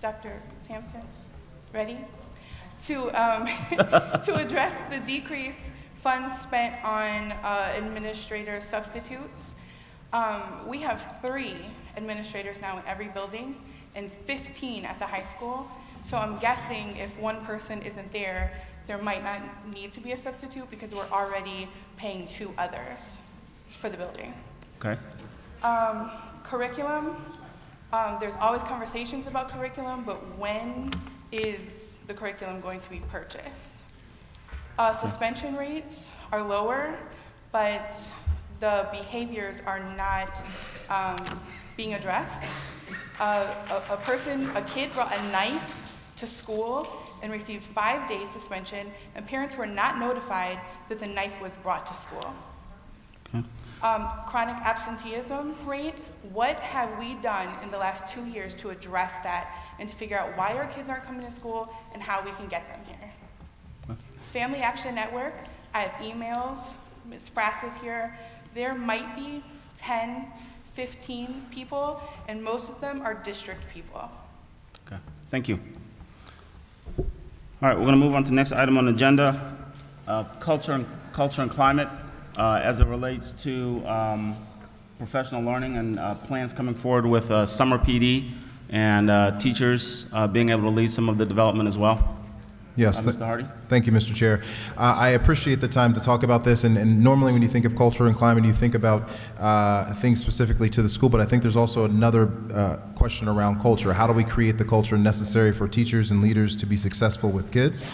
Dr. Sampson, ready? To address the decreased funds spent on administrator substitutes, we have 3 administrators now in every building and 15 at the high school. So I'm guessing if one person isn't there, there might not need to be a substitute because we're already paying 2 others for the building. Okay. Curriculum, there's always conversations about curriculum, but when is the curriculum going to be purchased? Suspension rates are lower, but the behaviors are not being addressed. A kid brought a knife to school and received 5 days suspension, and parents were not notified that the knife was brought to school. Okay. Chronic absenteeism rate, what have we done in the last 2 years to address that and to figure out why our kids aren't coming to school and how we can get them here? Okay. Family Action Network, I have emails, Ms. Brass is here. There might be 10, 15 people, and most of them are district people. Okay, thank you. All right, we're going to move on to the next item on the agenda, culture and climate, as it relates to professional learning and plans coming forward with summer PD and teachers being able to lead some of the development as well. Yes, Mr. Hardy? Thank you, Mr. Chair. I appreciate the time to talk about this, and normally when you think of culture and climate, you think about things specifically to the school, but I think there's also another question around culture. How do we create the culture necessary for teachers and leaders to be successful with kids?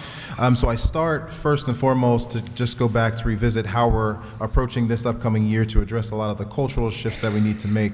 So I start first and foremost to just go back to revisit how we're approaching this upcoming year to address a lot of the cultural shifts that we need to make.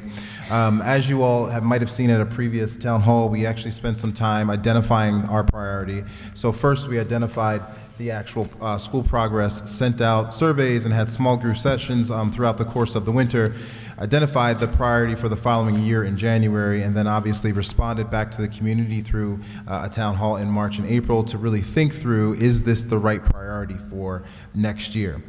As you all might have seen at a previous town hall, we actually spent some time identifying our priority. So first we identified the actual school progress, sent out surveys and had small group sessions throughout the course of the winter, identified the priority for the following year in January, and then obviously responded back to the community through a town hall in March and April to really think through, is this the right priority for next year?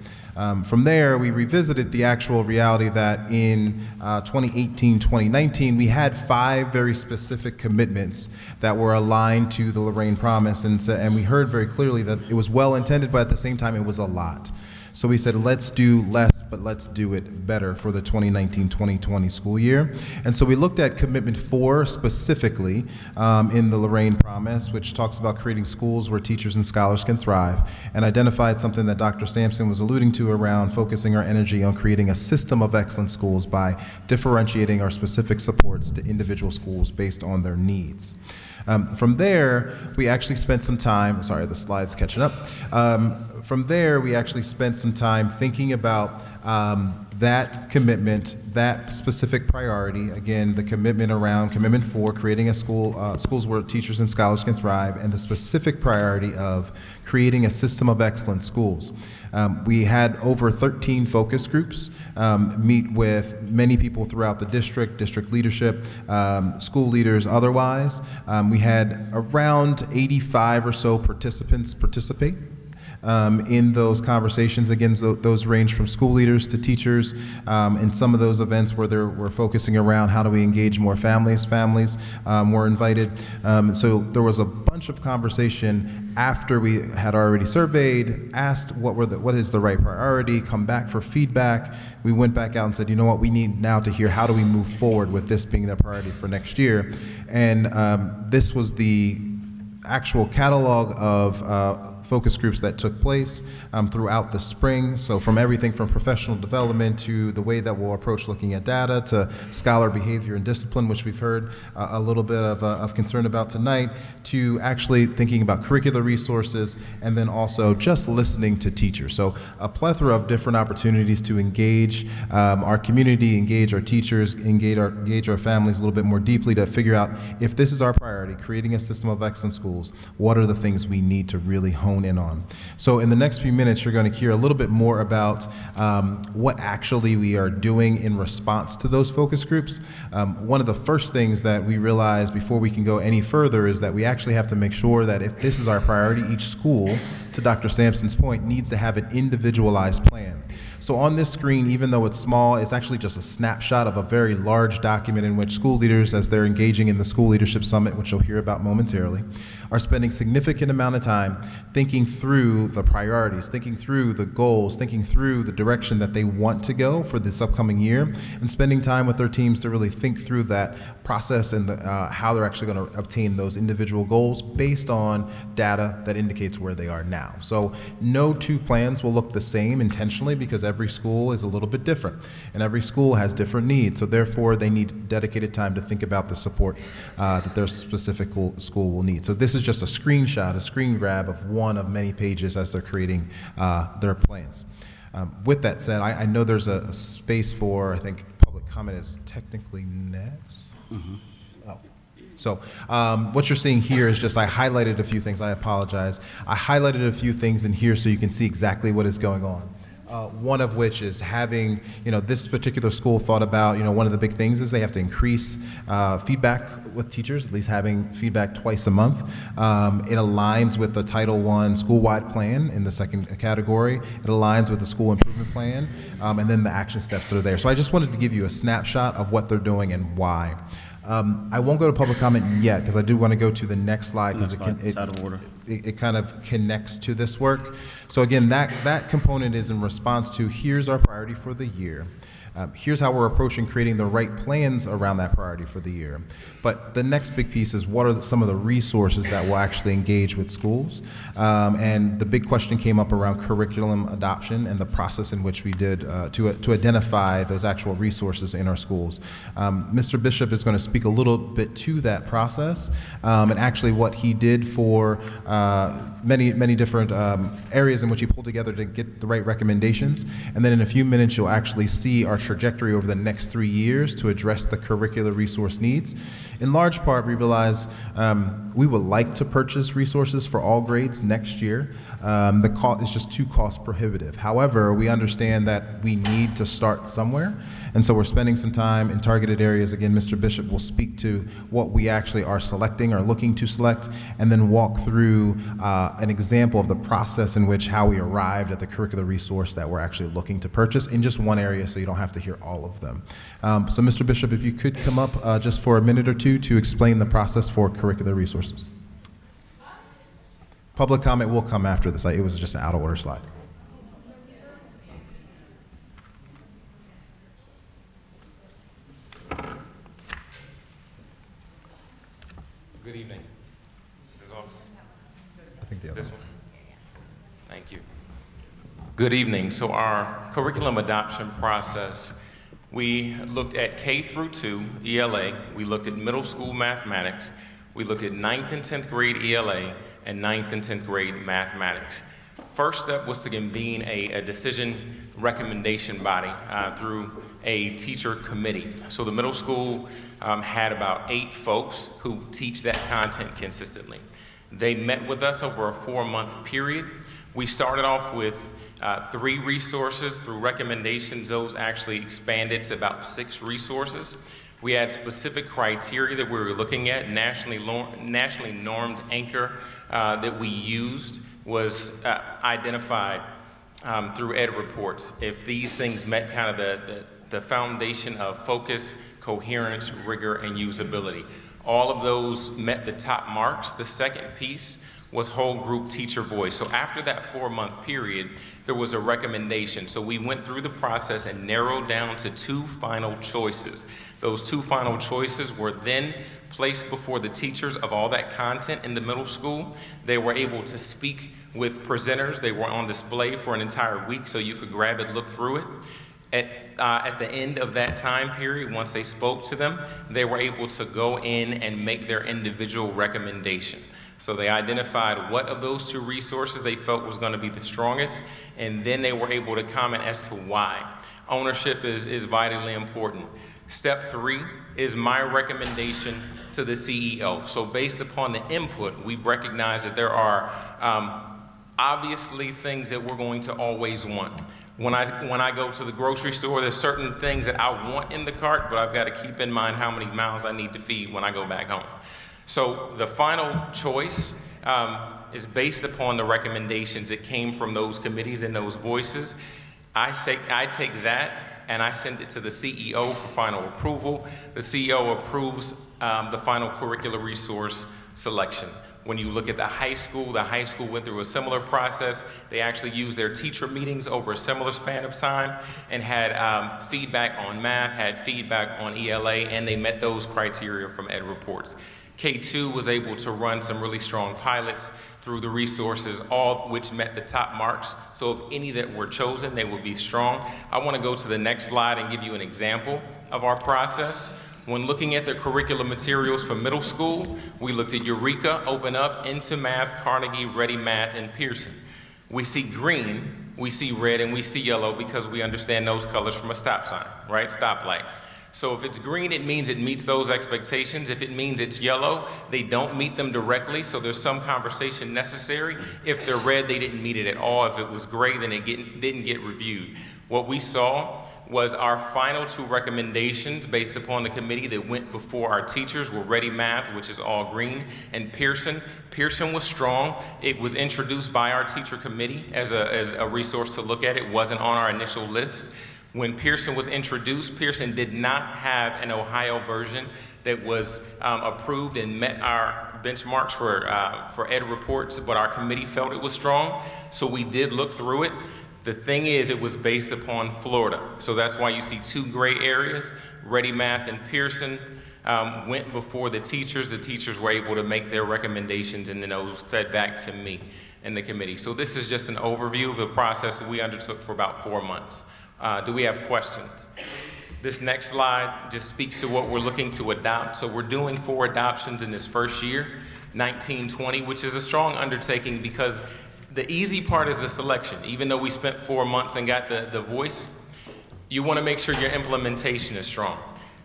From there, we revisited the actual reality that in 2018-2019, we had 5 very specific commitments that were aligned to the Lorain Promise, and we heard very clearly that it was well-intended, but at the same time, it was a lot. So we said, let's do less, but let's do it better for the 2019-2020 school year. And so we looked at commitment 4 specifically in the Lorain Promise, which talks about creating schools where teachers and scholars can thrive, and identified something that Dr. Sampson was alluding to around focusing our energy on creating a system of excellent schools by differentiating our specific supports to individual schools based on their needs. From there, we actually spent some time, sorry, the slide's catching up. From there, we actually spent some time thinking about that commitment, that specific priority. Again, the commitment around commitment 4, creating a schools where teachers and scholars can thrive, and the specific priority of creating a system of excellent schools. We had over 13 focus groups meet with many people throughout the district leadership, school leaders otherwise. We had around 85 or so participants participate in those conversations. Again, those range from school leaders to teachers. In some of those events where we're focusing around how do we engage more families were invited. So there was a bunch of conversation after we had already surveyed, asked what is the right priority, come back for feedback. We went back out and said, you know what, we need now to hear how do we move forward with this being the priority for next year. And this was the actual catalog of focus groups that took place throughout the spring. So from everything from professional development to the way that we'll approach looking at data to scholar behavior and discipline, which we've heard a little bit of concern about tonight, to actually thinking about curricular resources, and then also just listening to teachers. So a plethora of different opportunities to engage our community, engage our teachers, engage our families a little bit more deeply to figure out if this is our priority, creating a system of excellent schools, what are the things we need to really hone in on. So in the next few minutes, you're going to hear a little bit more about what actually we are doing in response to those focus groups. One of the first things that we realized before we can go any further is that we actually have to make sure that if this is our priority, each school, to Dr. Sampson's point, needs to have an individualized plan. So on this screen, even though it's small, it's actually just a snapshot of a very large document in which school leaders, as they're engaging in the School Leadership Summit, which you'll hear about momentarily, are spending significant amount of time thinking through the priorities, thinking through the goals, thinking through the direction that they want to go for this upcoming year, and spending time with their teams to really think through that process and how they're actually going to obtain those individual goals based on data that indicates where they are now. So no 2 plans will look the same intentionally, because every school is a little bit different, and every school has different needs. So therefore, they need dedicated time to think about the supports that their specific school will need. So this is just a screenshot, a screen grab of one of many pages as they're creating their plans. With that said, I know there's a space for, I think, public comment is technically next. Mm-hmm. Oh. So what you're seeing here is just, I highlighted a few things. I apologize. I highlighted a few things in here so you can see exactly what is going on. One of which is having, this particular school thought about, one of the big things is they have to increase feedback with teachers, at least having feedback twice a month. It aligns with the Title I school-wide plan in the second category. It aligns with the school improvement plan, and then the action steps that are there. So I just wanted to give you a snapshot of what they're doing and why. I won't go to public comment yet, because I do want to go to the next slide, because it kind of connects to this work. So again, that component is in response to, here's our priority for the year. Here's how we're approaching creating the right plans around that priority for the year. But the next big piece is, what are some of the resources that will actually engage with schools? And the big question came up around curriculum adoption and the process in which we did to identify those actual resources in our schools. Mr. Bishop is going to speak a little bit to that process, and actually what he did for many different areas in which he pulled together to get the right recommendations. And then in a few minutes, you'll actually see our trajectory over the next 3 years to address the curricular resource needs. In large part, we realize we would like to purchase resources for all grades next year. The cost is just too cost prohibitive. However, we understand that we need to start somewhere, and so we're spending some time in targeted areas. Again, Mr. Bishop will speak to what we actually are selecting or looking to select, and then walk through an example of the process in which how we arrived at the curricular resource that we're actually looking to purchase in just one area, so you don't have to hear all of them. So Mr. Bishop, if you could come up just for a minute or two to explain the process for curricular resources. Public comment will come after this. It was just an out of order slide. Good evening. Is this on? I think the other This one. Thank you. Good evening. So our curriculum adoption process, we looked at K through 2 ELA, we looked at middle school mathematics, we looked at 9th and 10th grade ELA, and 9th and 10th grade mathematics. First step was to convene a decision recommendation body through a teacher committee. So the middle school had about 8 folks who teach that content consistently. They met with us over a 4-month period. We started off with 3 resources. Through recommendations, those actually expanded to about 6 resources. We had specific criteria that we were looking at. Nationally normed anchor that we used was identified through ed reports. If these things met kind of the foundation of focus, coherence, rigor, and usability. All of those met the top marks. The second piece was whole group teacher voice. So after that 4-month period, there was a recommendation. So we went through the process and narrowed down to 2 final choices. Those 2 final choices were then placed before the teachers of all that content in the middle school. They were able to speak with presenters. They were on display for an entire week, so you could grab it, look through it. At the end of that time period, once they spoke to them, they were able to go in and make their individual recommendation. So they identified what of those 2 resources they felt was going to be the strongest, and then they were able to comment as to why. Ownership is vitally important. Step 3 is my recommendation to the CEO. So based upon the input, we've recognized that there are obviously things that we're going to always want. When I go to the grocery store, there's certain things that I want in the cart, but I've got to keep in mind how many mouths I need to feed when I go back home. So the final choice is based upon the recommendations that came from those committees and those voices. I take that and I send it to the CEO for final approval. The CEO approves the final curricular resource selection. When you look at the high school went through a similar process. They actually used their teacher meetings over a similar span of time and had feedback on math, had feedback on ELA, and they met those criteria from ed reports. K2 was able to run some really strong pilots through the resources, all which met the top marks. So if any that were chosen, they would be strong. I want to go to the next slide and give you an example of our process. When looking at the curriculum materials for middle school, we looked at Eureka, Open Up, Into Math, Carnegie, Ready Math, and Pearson. We see green, we see red, and we see yellow because we understand those colors from a stop sign, right? Stoplight. So if it's green, it means it meets those expectations. If it means it's yellow, they don't meet them directly, so there's some conversation necessary. If they're red, they didn't meet it at all. If it was gray, then it didn't get reviewed. What we saw was our final 2 recommendations based upon the committee that went before our teachers were Ready Math, which is all green, and Pearson. Pearson was strong. It was introduced by our teacher committee as a resource to look at. It wasn't on our initial list. When Pearson was introduced, Pearson did not have an Ohio version that was approved and met our benchmarks for ed reports, but our committee felt it was strong, so we did look through it. The thing is, it was based upon Florida, so that's why you see 2 gray areas. Ready Math and Pearson went before the teachers. The teachers were able to make their recommendations, and then those fed back to me and the committee. So this is just an overview of the process that we undertook for about 4 months. Do we have questions? This next slide just speaks to what we're looking to adopt. So we're doing 4 adoptions in this first year, 1920, which is a strong undertaking because the easy part is the selection. Even though we spent 4 months and got the voice, you want to make sure your implementation is strong.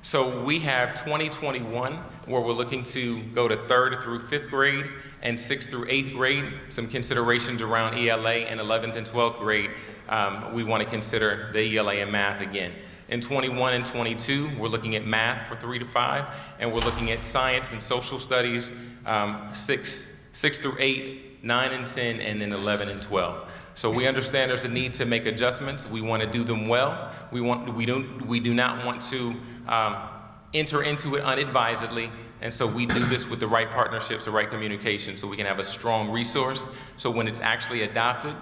So we have 2021, where we're looking to go to 3rd through 5th grade and 6th through 8th grade. Some considerations around ELA, and 11th and 12th grade, we want to consider the ELA and math again. In 21 and 22, we're looking at math for 3 to 5, and we're looking at science and social studies, 6 through 8, 9 and 10, and then 11 and 12. So we understand there's a need to make adjustments. We want to do them well. We do not want to enter into it unadvisedly, and so we do this with the right partnerships, the right communication, so we can have a strong resource. So when it's actually adopted,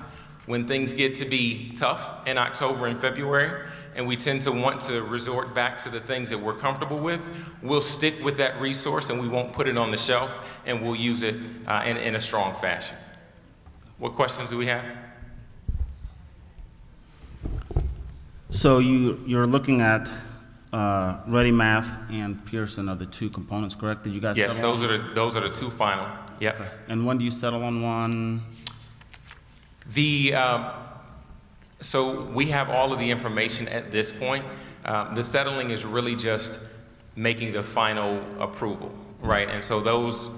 when things get to be tough in October and February, and we tend to want to resort back to the things that we're comfortable with, we'll stick with that resource and we won't put it on the shelf, and we'll use it in a strong fashion. What questions do we have? So you're looking at Ready Math and Pearson are the 2 components, correct? Did you guys Yes, settle on? those are the 2 final. Yep. Okay. And when do you settle on one? So we have all of the information at this point. The settling is really just making the final approval, right? And so those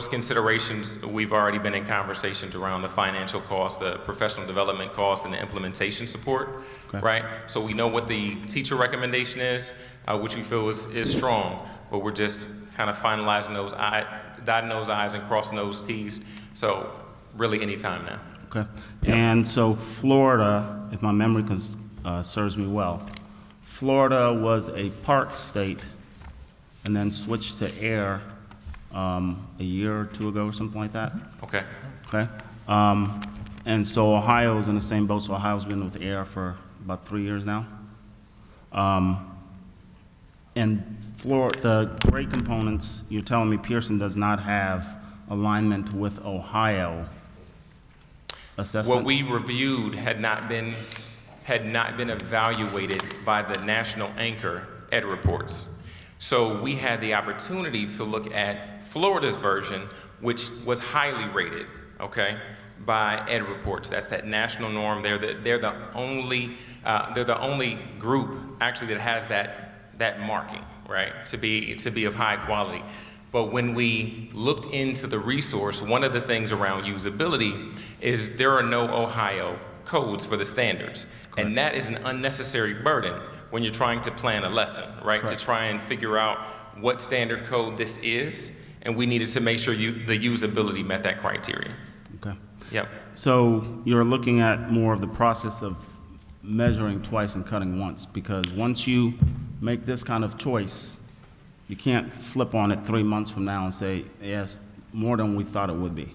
considerations, we've already been in conversations around the financial cost, the professional development cost, and the implementation support, right? So we know what the teacher recommendation is, which we feel is strong, but we're just kind of finalizing those dotting those I's and crossing those T's. So really any time now. Okay. Yep. And so Florida, if my memory serves me well, Florida was a park state and then switched to air a year or 2 ago or something like that. Okay. Okay. And so Ohio's in the same boat. So Ohio's been with air for about 3 years now. And Florida, the grade components, you're telling me Pearson does not have alignment with Ohio assessments? What we reviewed had not been evaluated by the national anchor ed reports. So we had the opportunity to look at Florida's version, which was highly rated, okay, by ed reports. That's that national norm. They're the only group actually that has that marking, right, to be of high quality. But when we looked into the resource, one of the things around usability is there are no Ohio codes for the standards. Correct. And that is an unnecessary burden when you're trying to plan a lesson, right? Correct. To try and figure out what standard code this is, and we needed to make sure the usability met that criteria. Okay. Yep. So you're looking at more of the process of measuring twice and cutting once, because once you make this kind of choice, you can't flip on it 3 months from now and say, yes, more than we thought it would be,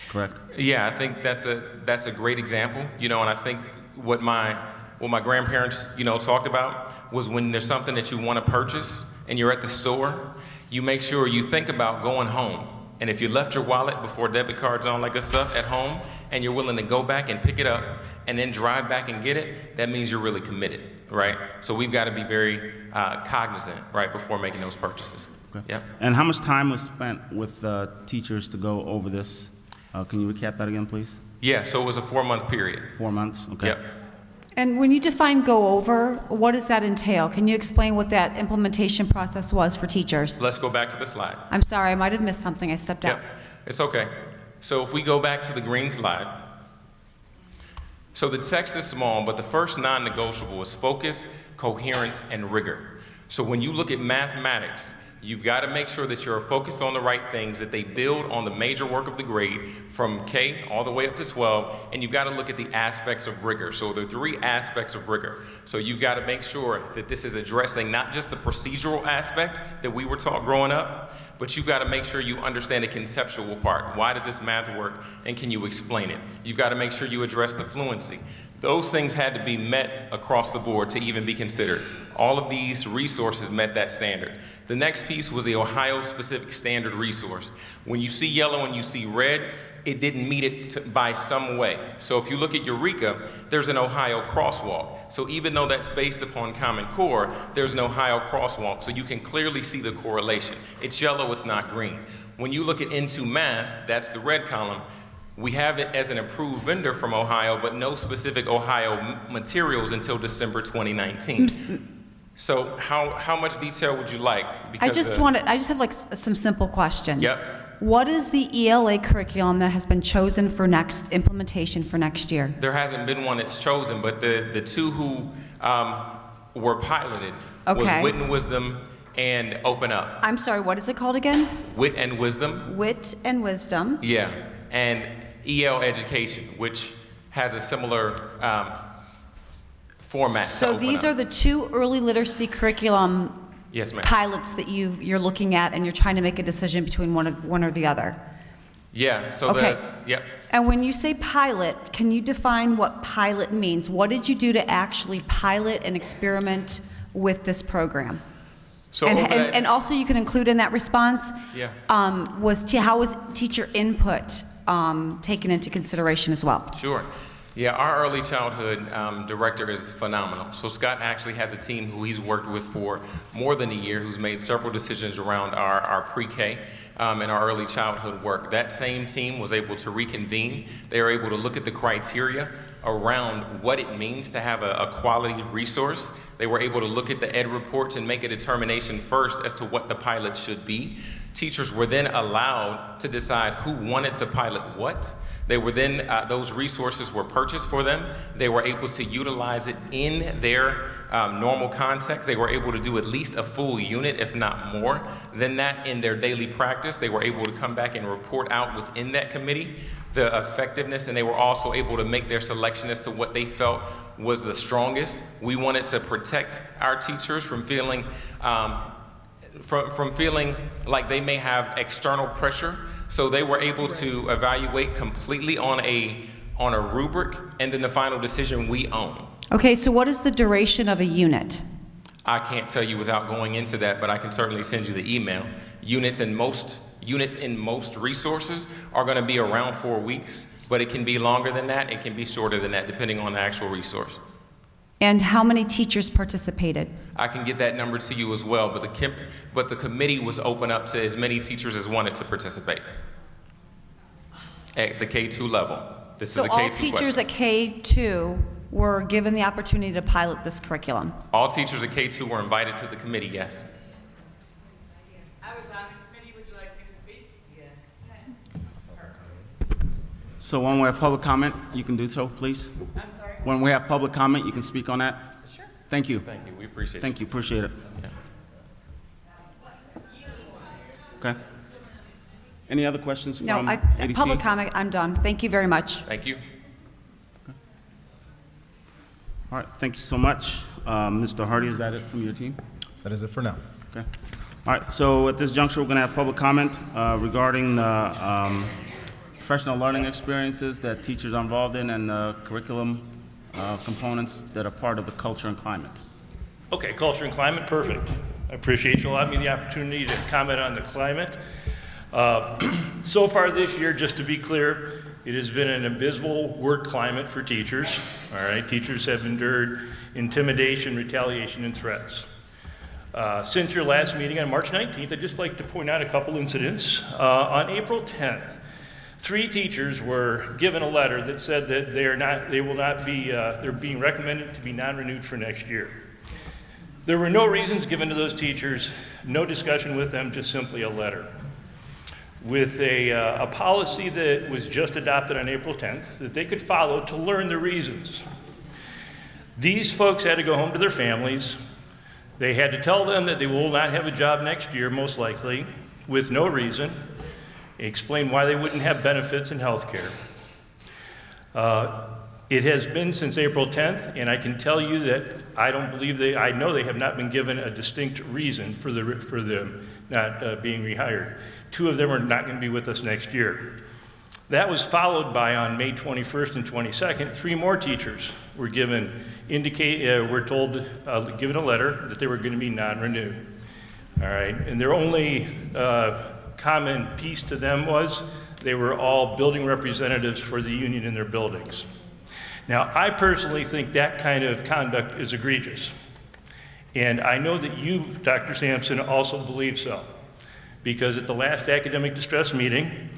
correct? Yeah, I think that's a great example, and I think what my grandparents, talked about was when there's something that you want to purchase and you're at the store, you make sure you think about going home. And if you left your wallet before debit cards on like good stuff at home, and you're willing to go back and pick it up and then drive back and get it, that means you're really committed, right? So we've got to be very cognizant, right, before making those purchases. Okay. Yep. And how much time was spent with teachers to go over this? Can you recap that again, please? Yeah, so it was a 4-month period. 4 months, okay. Yep. And when you define go over, what does that entail? Can you explain what that implementation process was for teachers? Let's go back to the slide. I'm sorry, I might have missed something. I stepped out. Yep, it's okay. So if we go back to the green slide, so the text is small, but the first non-negotiable is focus, coherence, and rigor. So when you look at mathematics, you've got to make sure that you're focused on the right things, that they build on the major work of the grade from K all the way up to 12, and you've got to look at the aspects of rigor. So there are 3 aspects of rigor. So you've got to make sure that this is addressing not just the procedural aspect that we were taught growing up, but you've got to make sure you understand the conceptual part. Why does this math work, and can you explain it? You've got to make sure you address the fluency. Those things had to be met across the board to even be considered. All of these resources met that standard. The next piece was the Ohio-specific standard resource. When you see yellow and you see red, it didn't meet it by some way. So if you look at Eureka, there's an Ohio crosswalk. So even though that's based upon Common Core, there's an Ohio crosswalk. So you can clearly see the correlation. It's yellow, it's not green. When you look at Into Math, that's the red column. We have it as an approved vendor from Ohio, but no specific Ohio materials until December 2019. So how much detail would you like? I just have like some simple questions. Yep. What is the ELA curriculum that has been chosen for implementation for next year? There hasn't been one that's chosen, but the two who were piloted was Okay. Wit and Wisdom and Open Up. I'm sorry, what is it called again? Wit and Wisdom. Wit and Wisdom. Yeah, and EL Education, which has a similar format. to So Open these Up. are the two early literacy curriculum Yes, ma'am. pilots that you're looking at, and you're trying to make a decision between one or the other. Yeah. So Okay. Yep. And when you say pilot, can you define what pilot means? What did you do to actually pilot and experiment with this program? So and, over and, that- and also you can include in that response, Yeah. how was teacher input taken into consideration as well? Sure. Yeah, our early childhood director is phenomenal. So Scott actually has a team who he's worked with for more than a year, who's made several decisions around our pre-K and our early childhood work. That same team was able to reconvene. They were able to look at the criteria around what it means to have a quality resource. They were able to look at the ed reports and make a determination first as to what the pilot should be. Teachers were then allowed to decide who wanted to pilot what. They were then, those resources were purchased for them. They were able to utilize it in their normal context. They were able to do at least a full unit, if not more than that, in their daily practice. They were able to come back and report out within that committee the effectiveness, and they were also able to make their selection as to what they felt was the strongest. We wanted to protect our teachers from feeling from feeling like they may have external pressure. So they were able to evaluate completely on a rubric, and then the final decision we own. Okay, so what is the duration of a unit? I can't tell you without going into that, but I can certainly send you the email. Units in most resources are going to be around 4 weeks, but it can be longer than that, it can be shorter than that, depending on the actual resource. And how many teachers participated? I can get that number to you as well, but the committee was open up to as many teachers as wanted to participate at the K2 level. This So is a all K2 teachers question. at K2 were given the opportunity to pilot this curriculum? All teachers at K2 were invited to the committee, yes. I was on the committee. Would you like me to speak? Yes. So when we have public comment, you can do so, please. I'm sorry? When we have public comment, you can speak on that. Sure. Thank you. Thank you, we appreciate it. Thank you, appreciate it. Okay. Any other questions from No, ADC? public comment, I'm done. Thank you very much. Thank you. All right, thank you so much. Mr. Hardy, is that it from your team? That is it for now. Okay. All right, so at this juncture, we're going to have public comment regarding the professional learning experiences that teachers are involved in and curriculum components that are part of the culture and climate. Okay, culture and climate, perfect. I appreciate you allowing me the opportunity to comment on the climate. So far this year, just to be clear, it has been an abysmal work climate for teachers. All right, teachers have endured intimidation, retaliation, and threats. Since your last meeting on March 19th, I'd just like to point out a couple incidents. On April 10th, 3 teachers were given a letter that said that they're being recommended to be non-renewed for next year. There were no reasons given to those teachers, no discussion with them, just simply a letter. With a policy that was just adopted on April 10th that they could follow to learn the reasons. These folks had to go home to their families. They had to tell them that they will not have a job next year, most likely, with no reason. Explain why they wouldn't have benefits and health care. It has been since April 10th, and I can tell you that I know they have not been given a distinct reason for them not being rehired. 2 of them are not going to be with us next year. That was followed by, on May 21st and 22nd, 3 more teachers were given given a letter that they were going to be non-renewed. All right, and their only common piece to them was they were all building representatives for the union in their buildings. Now, I personally think that kind of conduct is egregious. And I know that you, Dr. Sampson, also believe so. Because at the last academic distress meeting,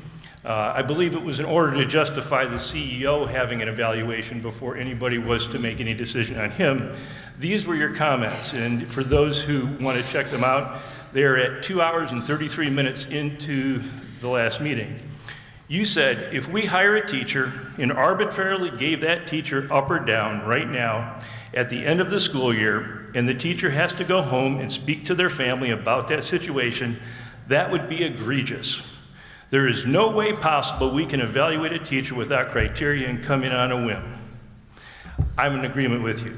I believe it was in order to justify the CEO having an evaluation before anybody was to make any decision on him. These were your comments, and for those who want to check them out, they're at 2 hours and 33 minutes into the last meeting. You said, if we hire a teacher and arbitrarily gave that teacher up or down right now at the end of the school year, and the teacher has to go home and speak to their family about that situation, that would be egregious. There is no way possible we can evaluate a teacher without criteria and come in on a whim. I'm in agreement with you.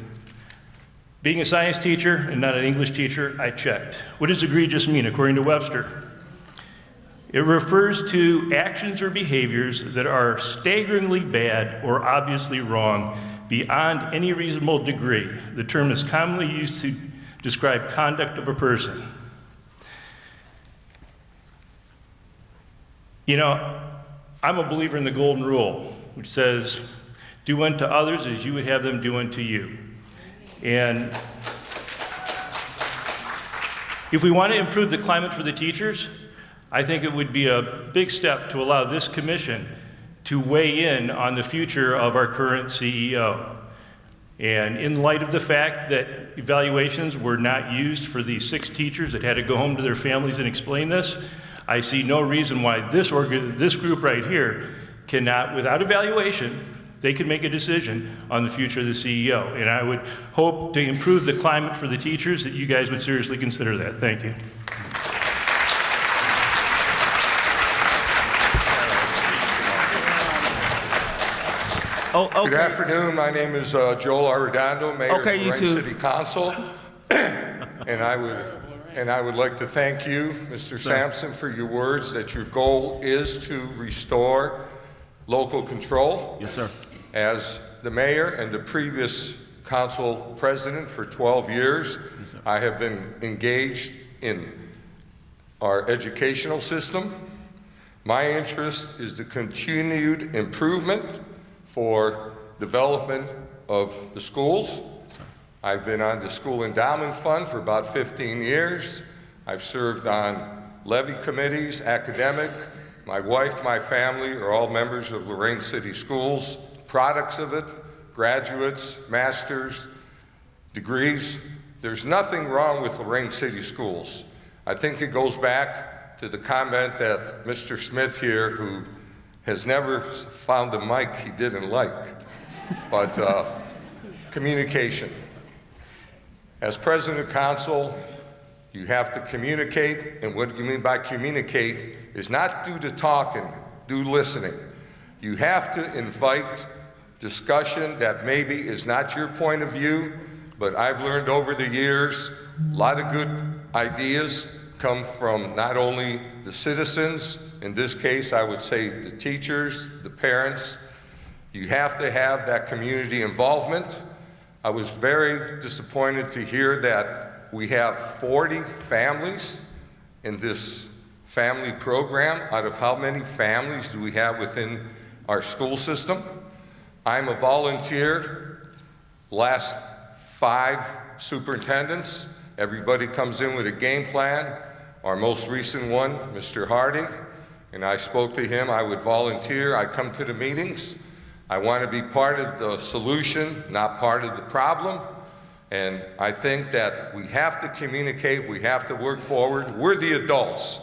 Being a science teacher and not an English teacher, I checked. What does egregious mean according to Webster? It refers to actions or behaviors that are staggeringly bad or obviously wrong beyond any reasonable degree. The term is commonly used to describe conduct of a person. You know, I'm a believer in the golden rule, which says, do unto others as you would have them do unto you. And if we want to improve the climate for the teachers, I think it would be a big step to allow this commission to weigh in on the future of our current CEO. And in light of the fact that evaluations were not used for these 6 teachers that had to go home to their families and explain this, I see no reason why this group right here cannot, without evaluation, they can make a decision on the future of the CEO. And I would hope to improve the climate for the teachers that you guys would seriously consider that. Thank you. Good afternoon. My name is Joel Arredondo, Mayor of Lorain City Council. and I would like to thank you, Mr. Sampson, for your words that your goal is to restore local control. Yes, sir. As the mayor and the previous council president for 12 years, yes, I have been engaged in our educational system. My interest is the continued improvement for development of the schools. I've been on the School Endowment Fund for about 15 years. I've served on levy committees, academic. My wife, my family are all members of Lorain City Schools, products of it, graduates, masters, degrees. There's nothing wrong with Lorain City Schools. I think it goes back to the comment that Mr. Smith here, who has never found a mic he didn't like, but communication. As president of council, you have to communicate, and what you mean by communicate is not do the talking, do listening. You have to invite discussion that maybe is not your point of view, but I've learned over the years, a lot of good ideas come from not only the citizens, in this case I would say the teachers, the parents. You have to have that community involvement. I was very disappointed to hear that we have 40 families in this family program. Out of how many families do we have within our school system? I'm a volunteer. Last 5 superintendents, everybody comes in with a game plan. Our most recent one, Mr. Hardy, and I spoke to him. I would volunteer. I come to the meetings. I want to be part of the solution, not part of the problem. And I think that we have to communicate. We have to work forward. We're the adults.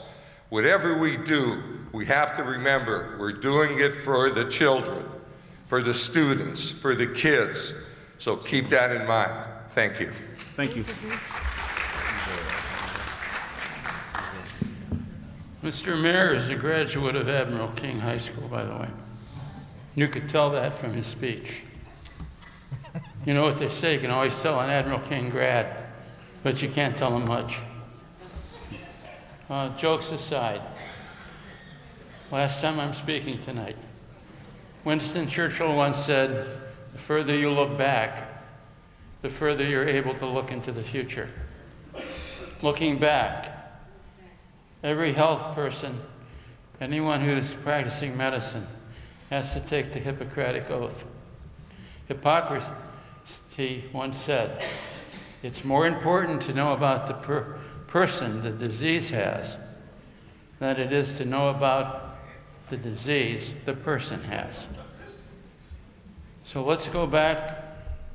Whatever we do, we have to remember we're doing it for the children, for the students, for the kids. So keep that in mind. Thank you. Thank you. Mr. Mayor is a graduate of Admiral King High School, by the way. You could tell that from his speech. You know what they say, you can always tell an Admiral King grad, but you can't tell him much. Jokes aside, last time I'm speaking tonight, Winston Churchill once said, the further you look back, the further you're able to look into the future. Looking back, every health person, anyone who's practicing medicine, has to take the Hippocratic Oath. Hippocrates once said, it's more important to know about the person the disease has than it is to know about the disease the person has. So let's go back,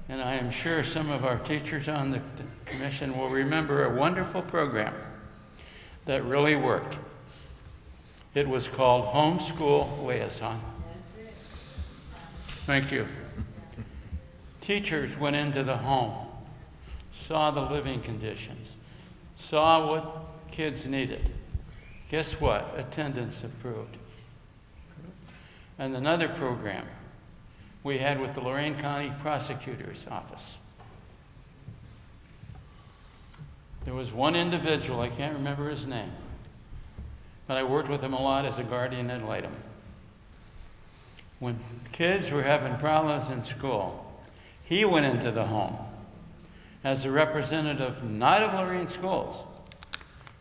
and I am sure some of our teachers on the commission will remember a wonderful program that really worked. It was called Homeschool Liaison. Thank you. Teachers went into the home, saw the living conditions, saw what kids needed. Guess what? Attendance improved. And another program we had with the Lorain County Prosecutor's Office. There was one individual, I can't remember his name, but I worked with him a lot as a guardian ad litem. When kids were having problems in school, he went into the home as a representative, not of Lorain schools,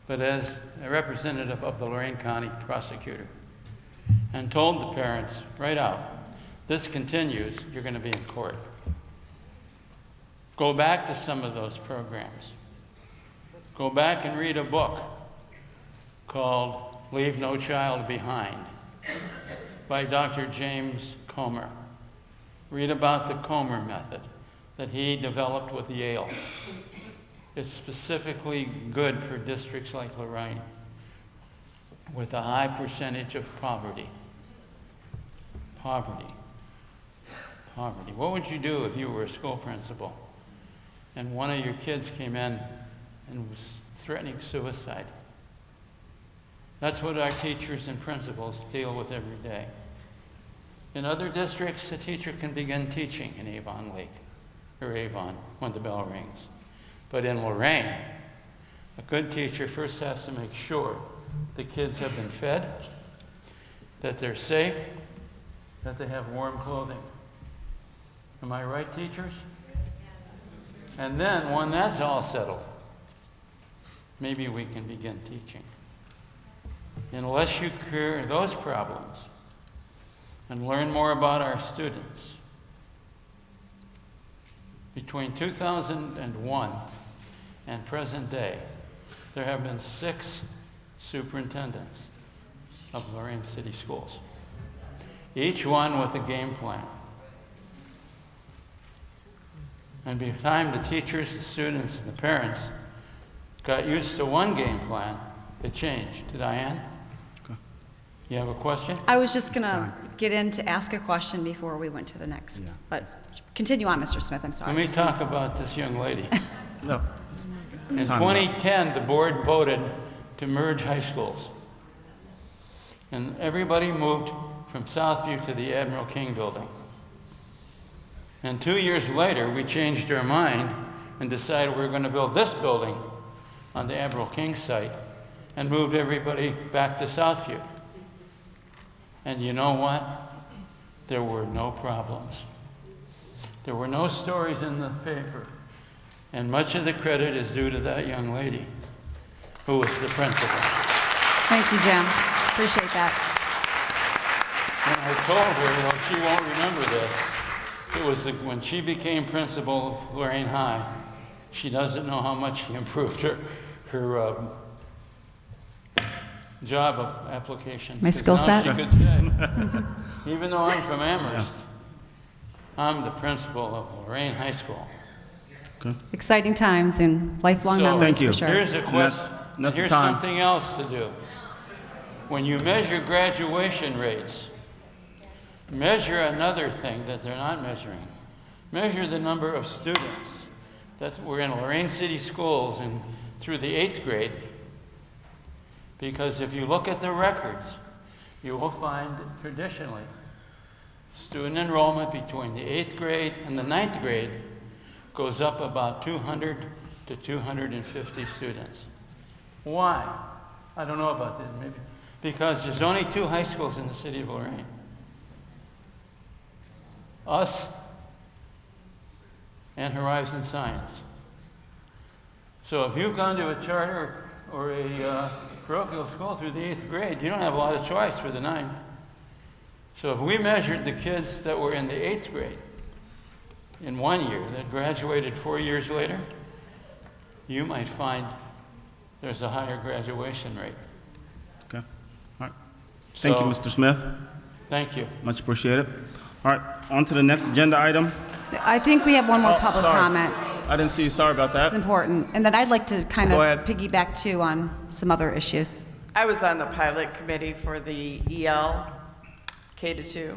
but as a representative of the Lorain County prosecutor, and told the parents right out, this continues, you're going to be in court. Go back to some of those programs. Go back and read a book called Leave No Child Behind by Dr. James Comer. Read about the Comer method that he developed with Yale. It's specifically good for districts like Lorain with a high percentage of poverty. Poverty. Poverty. What would you do if you were a school principal and one of your kids came in and was threatening suicide? That's what our teachers and principals deal with every day. In other districts, a teacher can begin teaching in Avon Lake, or Avon, when the bell rings. But in Lorain, a good teacher first has to make sure the kids have been fed, that they're safe, that they have warm clothing. Am I right, teachers? And then, when that's all settled, maybe we can begin teaching. Unless you cure those problems and learn more about our students, between 2001 and present day, there have been 6 superintendents of Lorain City Schools, each one with a game plan. And by the time the teachers, the students, and the parents got used to one game plan, it changed. Diane? You have a question? I was just going to get in to ask a question before we went to the next. But continue on, Mr. Smith. I'm sorry. Let me talk about this young lady. No. In 2010, the board voted to merge high schools. And everybody moved from Southview to the Admiral King building. And 2 years later, we changed our mind and decided we were going to build this building on the Admiral King site and moved everybody back to Southview. And you know what? There were no problems. There were no stories in the paper. And much of the credit is due to that young lady who was the principal. Thank you, Jim. Appreciate that. And I told her, well, she won't remember this. It was when she became principal of Lorain High. She doesn't know how much she improved her job application. My skill set? Now she could say, even though I'm from Amherst, I'm the principal of Lorain High School. Exciting times and lifelong So, memories for sure. Here's a question. That's the Here's time. something else to do. When you measure graduation rates, measure another thing that they're not measuring. Measure the number of students that were in Lorain City Schools and through the 8th grade. Because if you look at the records, you will find that traditionally, student enrollment between the 8th grade and the 9th grade goes up about 200 to 250 students. Why? I don't know about this. Maybe because there's only 2 high schools in the city of Lorain. Us and Horizon Science. So if you've gone to a charter or a parochial school through the 8th grade, you don't have a lot of choice for the 9th. So if we measured the kids that were in the 8th grade in 1 year that graduated 4 years later, you might find there's a higher graduation rate. Okay. All right. Thank you, So, Mr. Smith. Thank you. Much appreciated. All right, on to the next agenda item. I think we have one more Oh, public sorry. comment. I didn't see you. Sorry about It's that. important. And then I'd like to kind Go of ahead. piggyback too on some other issues. I was on the pilot committee for the EL K-2.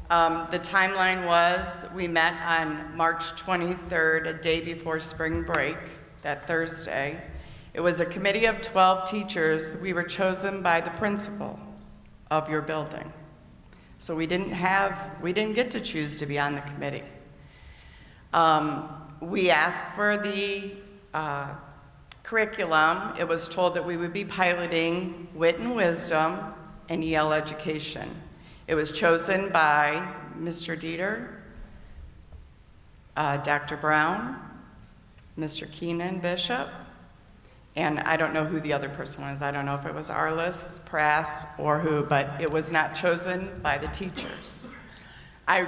The timeline was, we met on March 23rd, a day before spring break, that Thursday. It was a committee of 12 teachers. We were chosen by the principal of your building. So we didn't get to choose to be on the committee. We asked for the curriculum. It was told that we would be piloting Wit and Wisdom and EL education. It was chosen by Mr. Dieter, Dr. Brown, Mr. Keenan Bishop, and I don't know who the other person was. I don't know if it was Arliss, Prass, or who, but it was not chosen by the teachers. I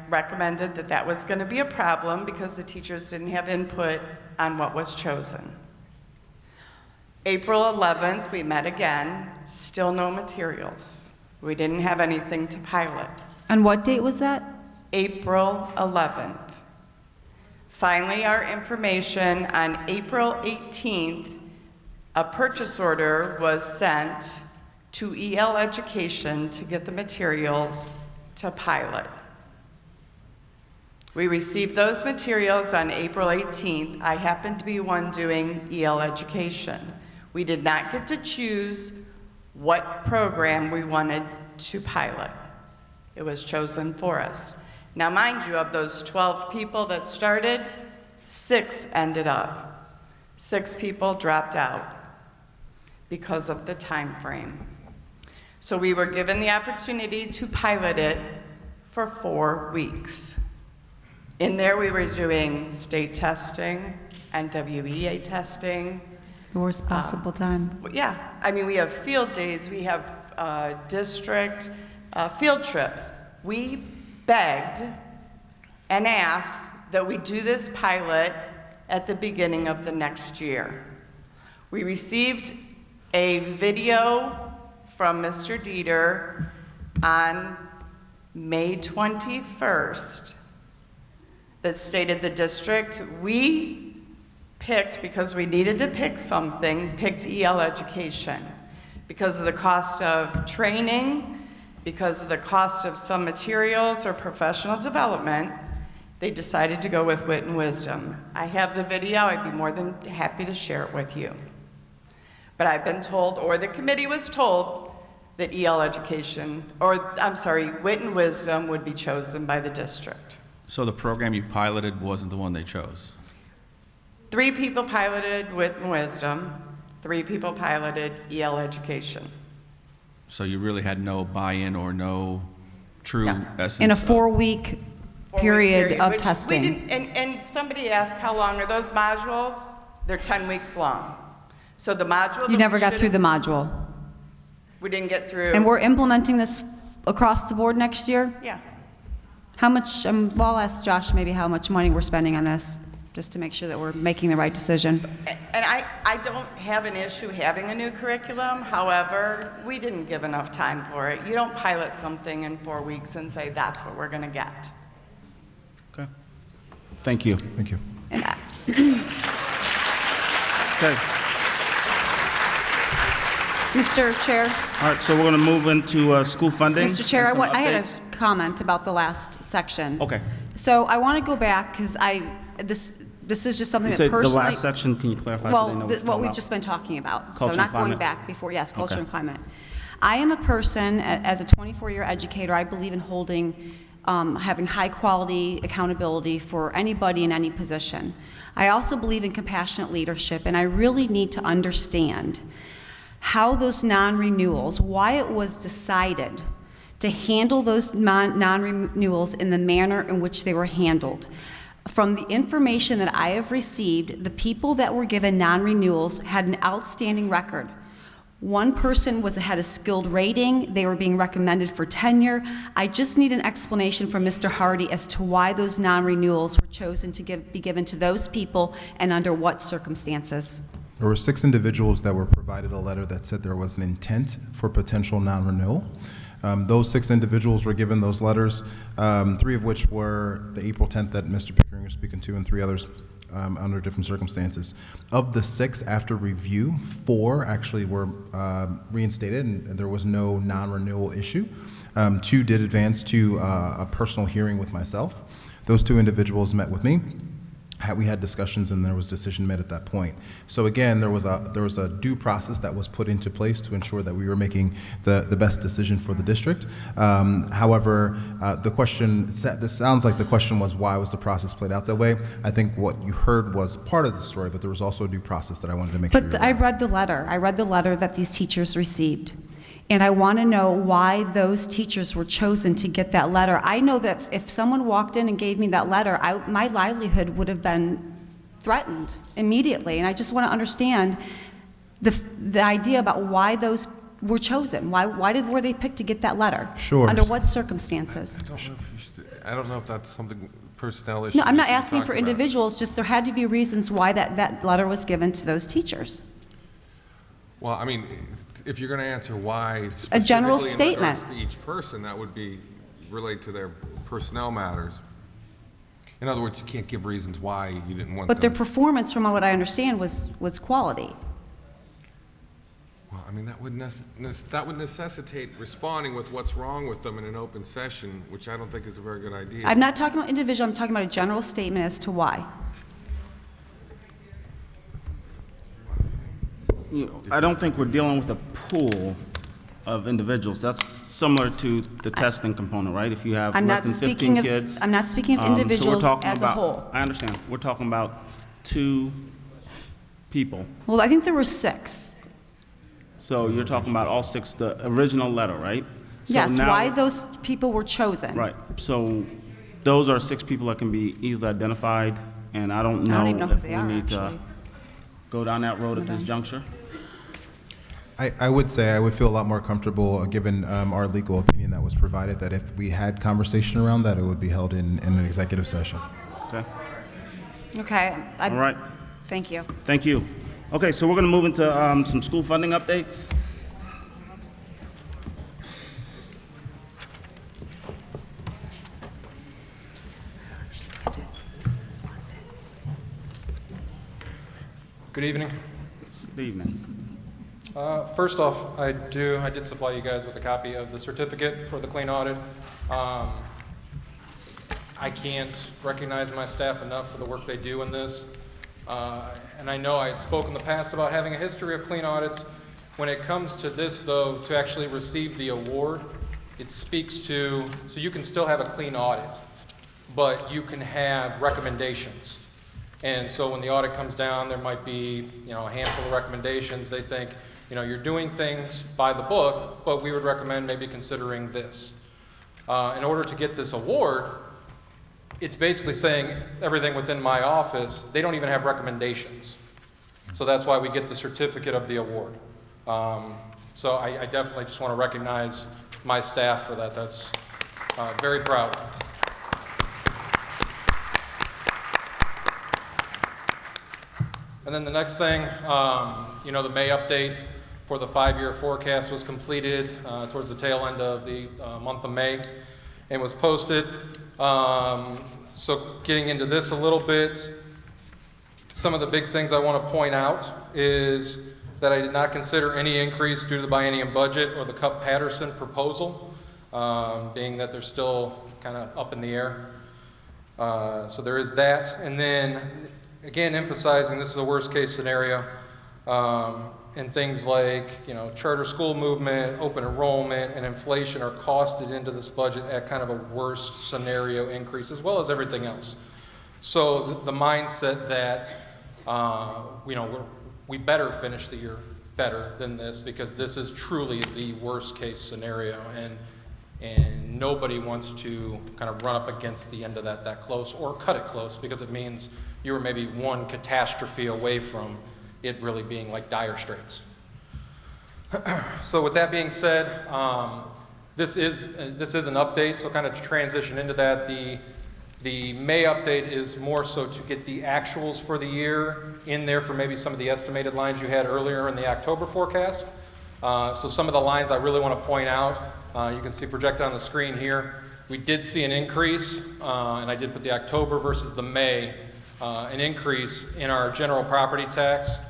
recommended that that was going to be a problem because the teachers didn't have input on what was chosen. April 11th, we met again, still no materials. We didn't have anything to pilot. And what date was that? April 11th. Finally, our information on April 18th, a purchase order was sent to EL Education to get the materials to pilot. We received those materials on April 18th. I happened to be one doing EL Education. We did not get to choose what program we wanted to pilot. It was chosen for us. Now, mind you, of those 12 people that started, 6 ended up. 6 people dropped out because of the time frame. So we were given the opportunity to pilot it for 4 weeks. In there, we were doing state testing, NWEA testing. The worst possible time. Yeah, I mean, we have field days, we have district field trips. We begged and asked that we do this pilot at the beginning of the next year. We received a video from Mr. Dieter on May 21st that stated the district, we picked, because we needed to pick something, picked EL education because of the cost of training, because of the cost of some materials or professional development. They decided to go with Wit and Wisdom. I have the video. I'd be more than happy to share it with you. But I've been told, or the committee was told, that EL education, or I'm sorry, Wit and Wisdom would be chosen by the district. So the program you piloted wasn't the one they chose? 3 people piloted Wit and Wisdom. 3 people piloted EL education. So you really had no buy-in or no true essence? In a of- 4-week period of which testing. We didn't, and somebody asked how long are those modules? They're 10 weeks long. So the module. You never got through the module. We didn't get through. And we're implementing this across the board next year? Yeah. How much, well, I'll ask Josh maybe how much money we're spending on this, just to make sure that we're making the right decision. And I don't have an issue having a new curriculum. However, we didn't give enough time for it. You don't pilot something in 4 weeks and say that's what we're going to get. Okay. Thank you. Thank you. Okay. Mr. Chair? All right, so we're going to move into school funding. Mr. Chair, and some I had updates. a comment about the last section. Okay. So I want to go back, because this is just something You that said personally. the last section, can you clarify? so they know Well, you're what talking we've about? just been talking about. Culture So and not going climate? back before, yes, culture Okay. and climate. I am a person, as a 24-year educator, I believe in holding, having high-quality accountability for anybody in any position. I also believe in compassionate leadership, and I really need to understand how those non-renewals, why it was decided to handle those non-renewals in the manner in which they were handled. From the information that I have received, the people that were given non-renewals had an outstanding record. One person had a skilled rating, they were being recommended for tenure. I just need an explanation from Mr. Hardy as to why those non-renewals were chosen to be given to those people and under what circumstances. There were 6 individuals that were provided a letter that said there was an intent for potential non-renewal. Those 6 individuals were given those letters, 3 of which were the April 10th that Mr. Pickering was speaking to, and 3 others under different circumstances. Of the 6, after review, 4 actually were reinstated, and there was no non-renewal issue. 2 did advance to a personal hearing with myself. Those 2 individuals met with me. We had discussions, and there was decision made at that point. So again, there was a due process that was put into place to ensure that we were making the best decision for the district. However, the question, this sounds like the question was, why was the process played out that way? I think what you heard was part of the story, but there was also a due process that I wanted to make sure you were But I read the letter. I read the letter that these teachers received. And I want to know why those teachers were chosen to get that letter. I know that if someone walked in and gave me that letter, my livelihood would have been threatened immediately. And I just want to understand the idea about why those were chosen. Were they picked to get that letter? Sure. Under what circumstances? I don't know if that's something personnel issue. No, I'm not asking for individuals, just there had to be reasons why that letter was given to those teachers. Well, I mean, if you're going to answer why A general specifically in regards statement. to each person, that would be relate to their personnel matters. In other words, you can't give reasons why you didn't want But their them. performance, from what I understand, was quality. Well, I mean, that would necessitate responding with what's wrong with them in an open session, which I don't think is a very good idea. I'm not talking about individual, I'm talking about a general statement as to why. I don't think we're dealing with a pool of individuals. That's similar to the testing component, right? If you have I'm less not than 15 speaking of- kids. I'm not speaking of so we're individuals talking as a about- whole. I understand. We're talking about 2 people. Well, I think there were 6. So you're talking about all 6, the original letter, right? So Yes, now- why those people were chosen. Right. So those are 6 people that can be easily identified, and I don't know even know who if they we are, need to actually. go down that road at this juncture. I would say I would feel a lot more comfortable, given our legal opinion that was provided, that if we had conversation around that, it would be held in an executive session. Okay. Okay. All right. Thank you. Thank you. Okay, so we're going to move into some school funding updates. Good evening. Good evening. First off, I did supply you guys with a copy of the certificate for the clean audit. I can't recognize my staff enough for the work they do in this. And I know I had spoken in the past about having a history of clean audits. When it comes to this, though, to actually receive the award, it speaks to, so you can still have a clean audit, but you can have recommendations. And so when the audit comes down, there might be, a handful of recommendations. They think, you're doing things by the book, but we would recommend maybe considering this. In order to get this award, it's basically saying everything within my office, they don't even have recommendations. So that's why we get the certificate of the award. So I definitely just want to recognize my staff for that. That's very proud. And then the next thing, the May update for the 5-year forecast was completed towards the tail end of the month of May and was posted. So getting into this a little bit, some of the big things I want to point out is that I did not consider any increase due to the biennium budget or the Cup-Patterson proposal, being that they're still kind of up in the air. So there is that. And then, again, emphasizing this is a worst-case scenario, and things like, charter school movement, open enrollment, and inflation are costed into this budget at kind of a worst scenario increase, as well as everything else. So the mindset that, we better finish the year better than this, because this is truly the worst-case scenario, and nobody wants to kind of run up against the end of that close, or cut it close, because it means you were maybe one catastrophe away from it really being like dire straits. So with that being said, this is an update, so kind of to transition into that, the The May update is more so to get the actuals for the year in there for maybe some of the estimated lines you had earlier in the October forecast. So some of the lines I really want to point out, you can see projected on the screen here. We did see an increase, and I did put the October versus the May, an increase in our general property tax.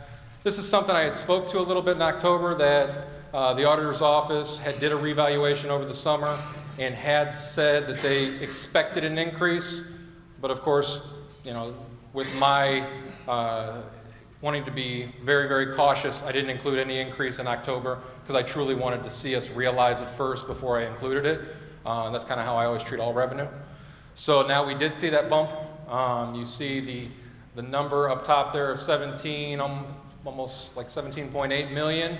This is something I had spoke to a little bit in October, that the auditor's office did a revaluation over the summer and had said that they expected an increase. But of course, you know, with my wanting to be very, very cautious, I didn't include any increase in October because I truly wanted to see us realize it first before I included it. That's kind of how I always treat all revenue. So now we did see that bump. You see the number up top there of 17, almost like 17.8 million,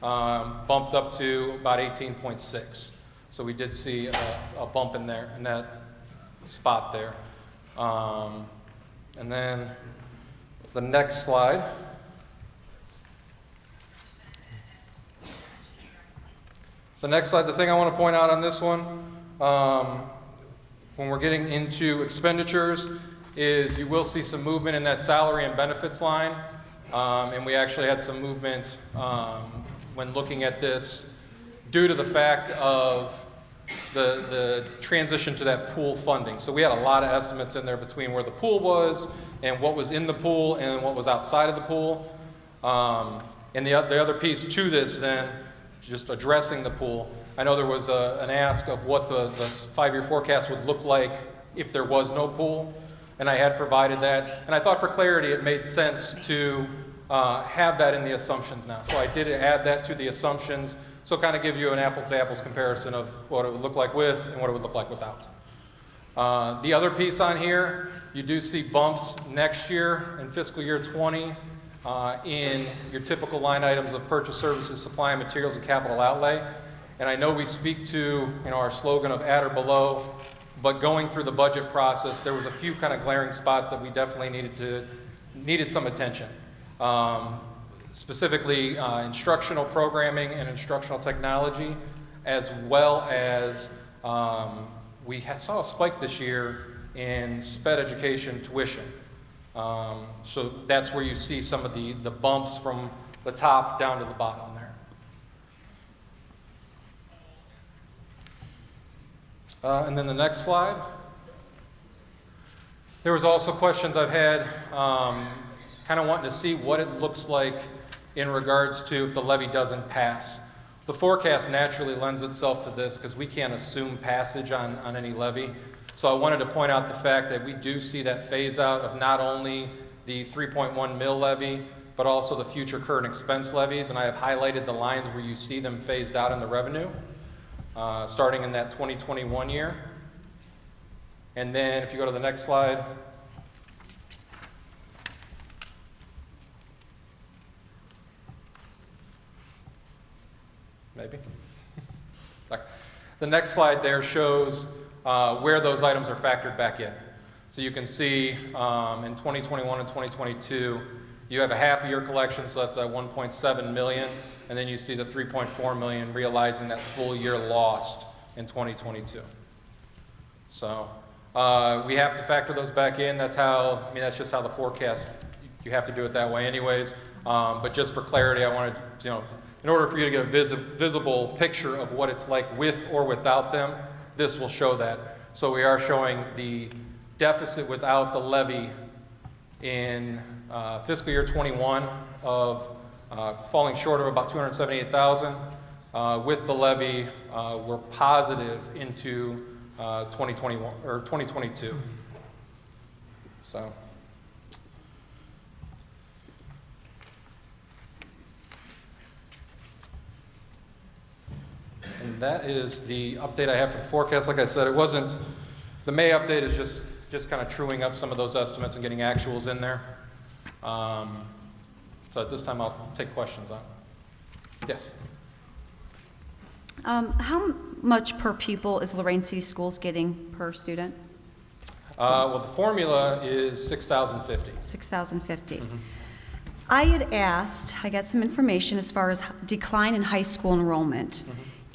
bumped up to about 18.6. So we did see a bump in there, in that spot there. And then the next slide. The next slide, the thing I want to point out on this one, when we're getting into expenditures, is you will see some movement in that salary and benefits line. And we actually had some movement when looking at this due to the fact of the transition to that pool funding. So we had a lot of estimates in there between where the pool was and what was in the pool and what was outside of the pool. And the other piece to this then, just addressing the pool, I know there was an ask of what the 5-year forecast would look like if there was no pool, and I had provided that. And I thought for clarity it made sense to have that in the assumptions now. So I did add that to the assumptions, so kind of give you an apples-to-apples comparison of what it would look like with and what it would look like without. The other piece on here, you do see bumps next year in fiscal year 20 in your typical line items of purchase services, supply and materials, and capital outlay. And I know we speak to our slogan of at or below, but going through the budget process, there was a few kind of glaring spots that we definitely needed some attention. Specifically instructional programming and instructional technology, as well as we saw a spike this year in SPED education tuition. So that's where you see some of the bumps from the top down to the bottom there. And then the next slide. There was also questions I've had kind of wanting to see what it looks like in regards to if the levy doesn't pass. The forecast naturally lends itself to this because we can't assume passage on any levy. So I wanted to point out the fact that we do see that phase out of not only the 3.1 mil levy, but also the future current expense levies. And I have highlighted the lines where you see them phased out in the revenue, starting in that 2021 year. And then if you go to the next slide, maybe. The next slide there shows where those items are factored back in. So you can see in 2021 and 2022, you have a half-year collection, so that's that 1.7 million, and then you see the 3.4 million realizing that full year lost in 2022. So we have to factor those back in. That's that's just how the forecast, you have to do it that way anyways. But just for clarity, I wanted to, in order for you to get a visible picture of what it's like with or without them, this will show that. So we are showing the deficit without the levy in fiscal year 21 of falling short of about 278,000. With the levy, we're positive into 2021 or 2022. So. And that is the update I have for the forecast. Like I said, it wasn't, the May update is just kind of truing up some of those estimates and getting actuals in there. So at this time, I'll take questions on it. Yes? How much per pupil is Lorain City Schools getting per student? Well, the formula is 6,050. 6,050. I had asked, I got some information as far as decline in high school enrollment.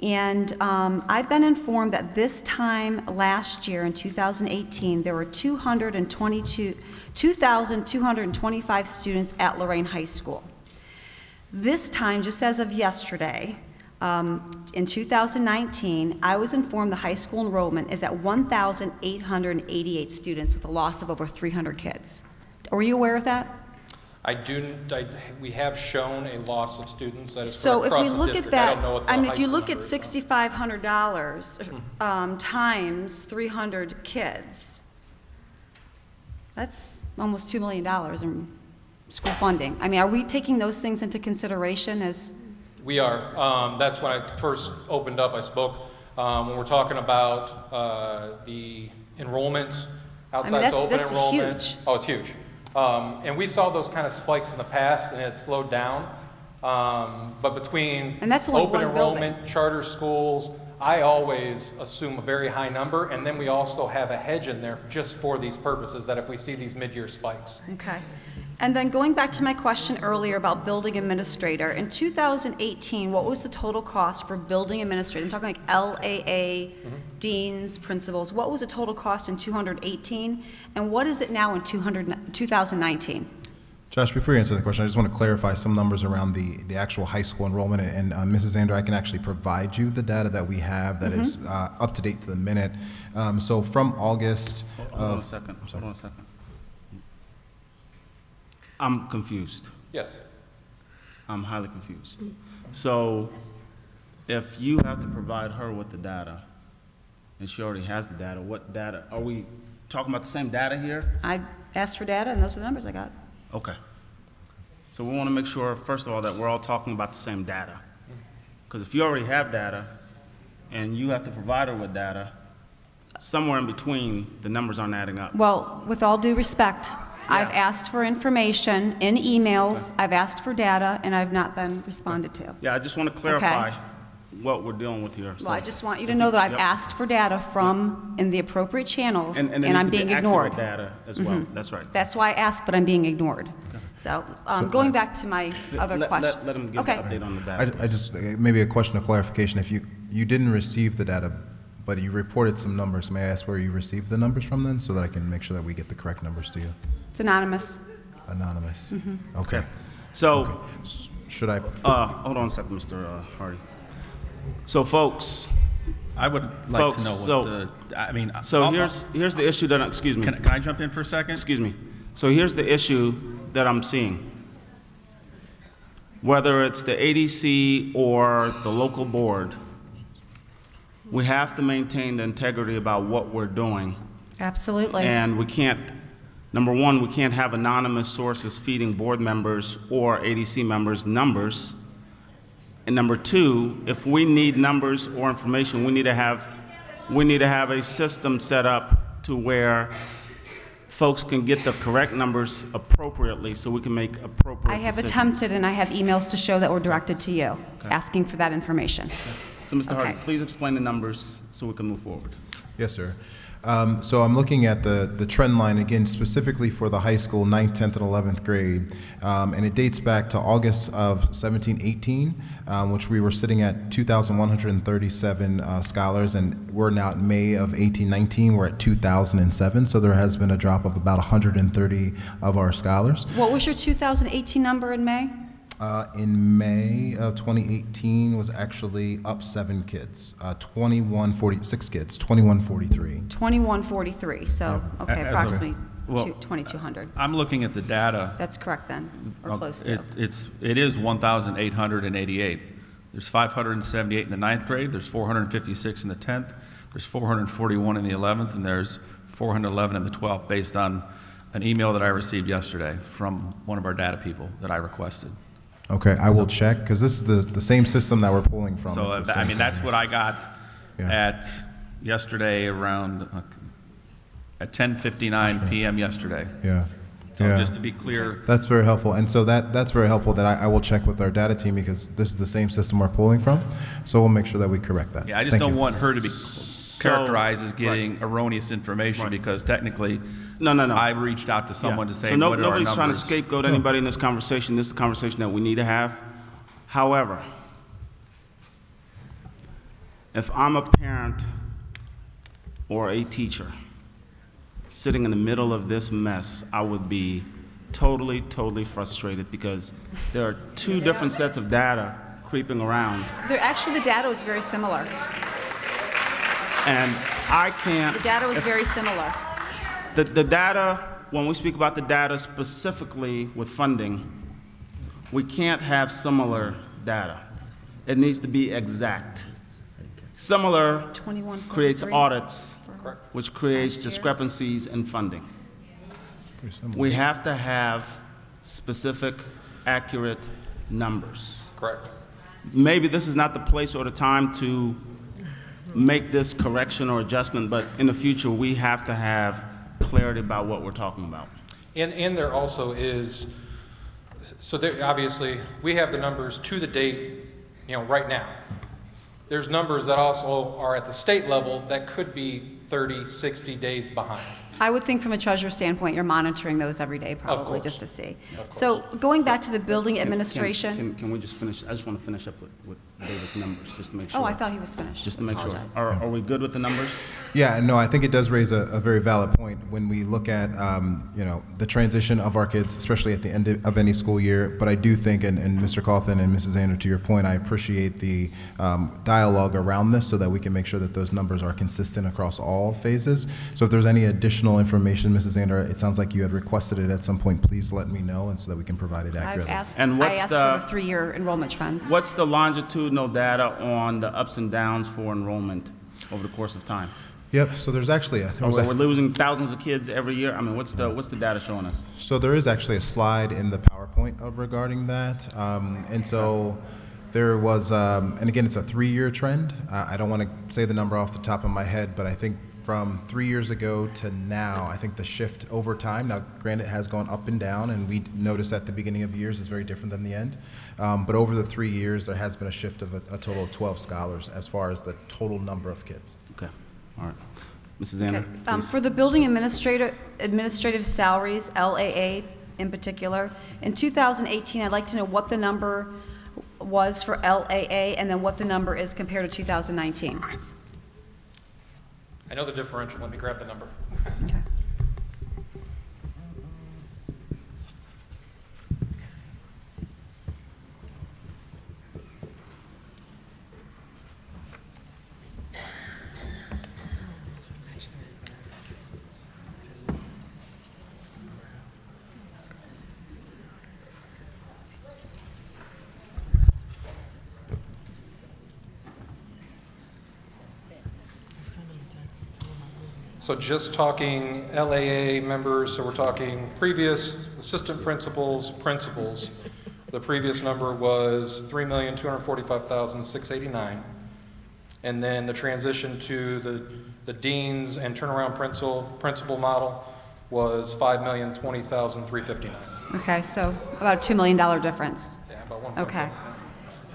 And I've been informed that this time last year, in 2018, there were 2,225 students at Lorain High School. This time, just as of yesterday, in 2019, I was informed the high school enrollment is at 1,888 students with a loss of over 300 kids. Were you aware of that? We have shown a loss of students, that is So correct, if across we the look at district. I that, don't know what the I mean, high if you school look at number is, though. $6,500 times 300 kids, that's almost $2 million in school funding. I mean, are we taking those things into consideration as? We are. That's when I first opened up, I spoke, when we're talking about the enrollments, outside to open that's enrollment. huge. Oh, it's huge. And we saw those kind of spikes in the past, and it slowed down. But between And that's only open one enrollment, building. charter schools, I always assume a very high number, and then we also have a hedge in there just for these purposes, that if we see these mid-year spikes. Okay. And then going back to my question earlier about building administrator, in 2018, what was the total cost for building administrator? I'm talking like LAA, deans, principals. What was the total cost in 218? And what is it now in 2019? Josh, before you answer the question, I just want to clarify some numbers around the actual high school enrollment. And Mrs. Zander, I can actually provide you the data that we have that is up to date to the minute. So from August Hold on a second. Hold on a second. I'm confused. Yes. I'm highly confused. So if you have to provide her with the data, and she already has the data, what data? Are we talking about the same data here? I asked for data, and those are the numbers I got. Okay. So we want to make sure, first of all, that we're all talking about the same data. Because if you already have data, and you have to provide her with data, somewhere in between, the numbers aren't adding up. Well, with all due respect, I've asked for information in emails, I've asked for data, and I've not been responded to. Yeah, I just want to clarify what we're dealing with here. Well, I just want you to know that I've asked for data from, in the appropriate channels, and I'm being ignored. Data as well. That's right. That's why I asked, but I'm being ignored. So, going back to my other question. Let him give the update on the data. I just, maybe a question of clarification. If you didn't receive the data, but you reported some numbers, may I ask where you received the numbers from then, so that I can make sure that we get the correct numbers to you? It's anonymous. Anonymous. Mm-hmm. Okay. So, should I? Hold on a second, Mr. Hardy. So, folks, I would like to know what here's the issue that, excuse me. Can I jump in for a second? Excuse me. So here's the issue that I'm seeing. Whether it's the ADC or the local board, we have to maintain the integrity about what we're doing. Absolutely. And we can't, number one, we can't have anonymous sources feeding board members or ADC members numbers. And number two, if we need numbers or information, we need to have a system set up to where folks can get the correct numbers appropriately so we can make appropriate I have decisions. attempted, and I have emails to show that were directed to you, asking for that information. So, Mr. Hardy, please explain the numbers so we can move forward. Yes, sir. So I'm looking at the trend line again, specifically for the high school 9th, 10th, and 11th grade, and it dates back to August of 17-18, which we were sitting at 2,137 scholars, and we're now at May of 18-19, we're at 2,007, so there has been a drop of about 130 of our scholars. What was your 2018 number in May? In May of 2018 was actually up 7 kids, 2146 kids, 2143. 2143, so, okay, approximately Well, 2,200. I'm looking at the data. That's correct then, or close to. It is 1,888. There's 578 in the 9th grade, there's 456 in the 10th, there's 441 in the 11th, and there's 411 in the 12th, based on an email that I received yesterday from one of our data people that I requested. Okay, I will check, because this is the same system that we're pulling from. So, It's the I same mean, that's what I got at yesterday around, at 10:59 PM yesterday. Yeah. So Yeah. just to be clear. That's very helpful, and so that's very helpful that I will check with our data team, because this is the same system we're pulling from, so we'll make sure that we correct that. Yeah, I just Thank don't you. want her to be characterized as getting erroneous information, because technically, No. I reached out to someone to say, So what are our nobody's trying to numbers? scapegoat anybody in this conversation. This is a conversation that we need to have. However, If I'm a parent or a teacher sitting in the middle of this mess, I would be totally frustrated because there are two different sets of data creeping around. Actually, the data was very similar. And I can't. The data was very similar. The data, when we speak about the data specifically with funding, we can't have similar data. It needs to be exact. Similar creates audits, which creates discrepancies in funding. We have to have specific, accurate numbers. Correct. Maybe this is not the place or the time to make this correction or adjustment, but in the future, we have to have clarity about what we're talking about. And there also is, so there, obviously, we have the numbers to the date, right now. There's numbers that also are at the state level that could be 30, 60 days behind. I would think from a treasurer standpoint, you're monitoring those every day probably just to see. So going back to the building administration. Can we just finish? I just want to finish up with David's numbers, just to make sure. Oh, I thought he was finished. Just to make sure. Apologize. Are we good with the numbers? Yeah, no, I think it does raise a very valid point when we look at, the transition of our kids, especially at the end of any school year. But I do think, and Mr. Cawthon and Mrs. Ander, to your point, I appreciate the dialogue around this so that we can make sure that those numbers are consistent across all phases. So if there's any additional information, Mrs. Ander, it sounds like you had requested it at some point. Please let me know, and so that we can provide it accurately. I asked for the 3-year enrollment trends. What's the longitudinal data on the ups and downs for enrollment over the course of time? Yep. So there's actually we're losing thousands of kids every year. I mean, what's the data showing us? So there is actually a slide in the PowerPoint regarding that, and so there was, and again, it's a 3-year trend. I don't want to say the number off the top of my head, but I think from 3 years ago to now, I think the shift over time, now granted it has gone up and down, and we noticed at the beginning of years is very different than the end. But over the 3 years, there has been a shift of a total of 12 scholars as far as the total number of kids. Okay, all right. Mrs. Ander, please. For the building administrative salaries, LAA in particular, in 2018, I'd like to know what the number was for LAA and then what the number is compared to 2019. I know the differential. Let me grab the number. Okay. So just talking LAA members, so we're talking previous assistant principals, the previous number was $3,245,689. And then the transition to the deans and turnaround principal model was $5,020,359. Okay, so about a $2 million difference. Yeah, about 1.7. Okay.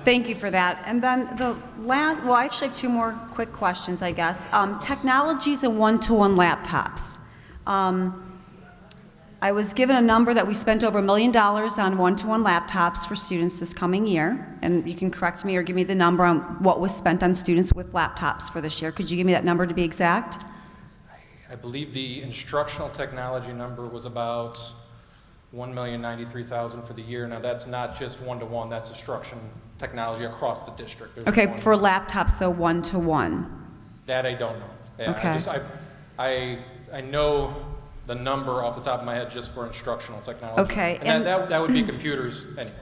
Thank you for that. And then the last, well, I actually have 2 more quick questions, I guess. Technologies and one-to-one laptops. I was given a number that we spent over $1 million on one-to-one laptops for students this coming year, and you can correct me or give me the number on what was spent on students with laptops for this year. Could you give me that number to be exact? I believe the instructional technology number was about $1,093,000 for the year. Now, that's not just one-to-one, that's instruction technology across the district. There's Okay, for laptops, though, one-to-one. That I don't know. Yeah, Okay. I know the number off the top of my head just for instructional technology. Okay, And that would be computers anyway.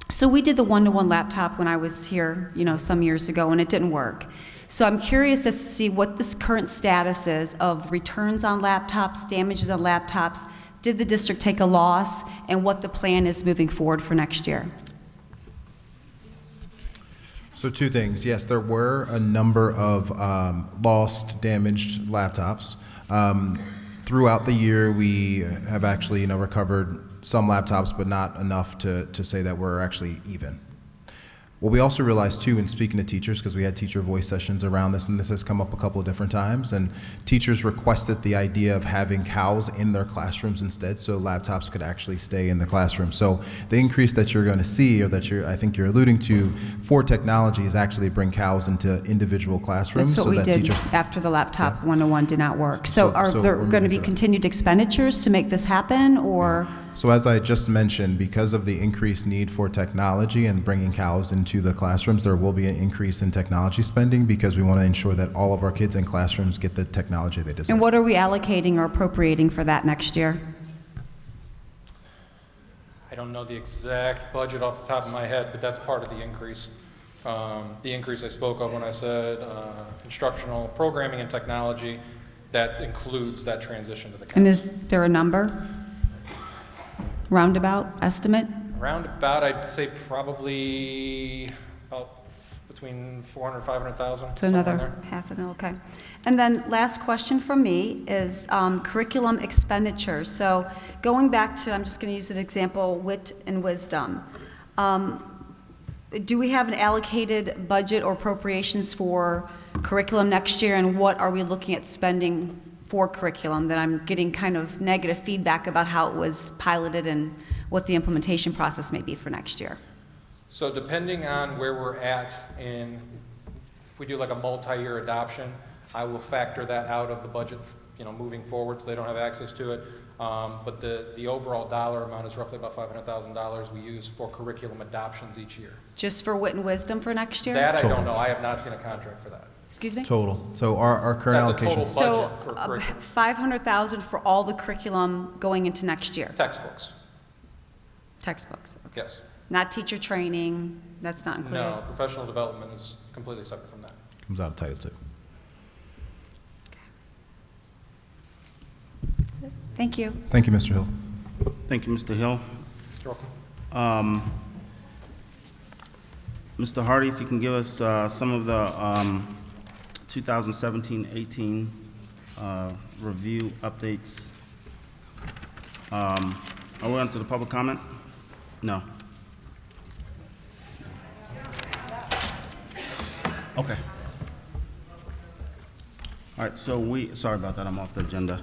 So we did the one-to-one laptop when I was here, some years ago, and it didn't work. So I'm curious as to see what this current status is of returns on laptops, damages on laptops. Did the district take a loss, and what the plan is moving forward for next year? So 2 things. Yes, there were a number of lost, damaged laptops. Throughout the year, we have actually, recovered some laptops, but not enough to say that we're actually even. What we also realized too, in speaking to teachers, because we had teacher voice sessions around this, and this has come up a couple of different times, and teachers requested the idea of having cows in their classrooms instead, so laptops could actually stay in the classroom. So the increase that you're going to see, or that I think you're alluding to, for technology is actually bring cows into individual classrooms. That's what we did after the laptop 101 did not work. So are there going to be continued expenditures to make this happen, or? So as I just mentioned, because of the increased need for technology and bringing cows into the classrooms, there will be an increase in technology spending because we want to ensure that all of our kids in classrooms get the technology they deserve. And what are we allocating or appropriating for that next year? I don't know the exact budget off the top of my head, but that's part of the increase. The increase I spoke of when I said instructional programming and technology, that includes that transition to the And is there a number? Roundabout estimate? Roundabout, I'd say probably about between 400 and 500,000. So another half a mil, okay. And then last question from me is curriculum expenditures. So going back to, I'm just going to use an example, wit and wisdom. Do we have an allocated budget or appropriations for curriculum next year, and what are we looking at spending for curriculum? That I'm getting kind of negative feedback about how it was piloted and what the implementation process may be for next year. So depending on where we're at in, if we do like a multi-year adoption, I will factor that out of the budget, moving forward, so they don't have access to it. But the overall dollar amount is roughly about $500,000 we use for curriculum adoptions each year. Just for wit and wisdom for next year? That I don't know. I have not seen a contract for that. Excuse me? Total. So our current allocation. So 500,000 for all the curriculum going into next year? Textbooks. Textbooks, okay. Yes. Not teacher training, that's not included? No, professional development is completely separate from that. Comes out of Title II. That's it. Thank you. Thank you, Mr. Hill. Thank you, Mr. Hill. You're welcome. Mr. Hardy, if you can give us some of the 2017-18 review updates. Are we on to the public comment? No. Okay. All right, so sorry about that, I'm off the agenda.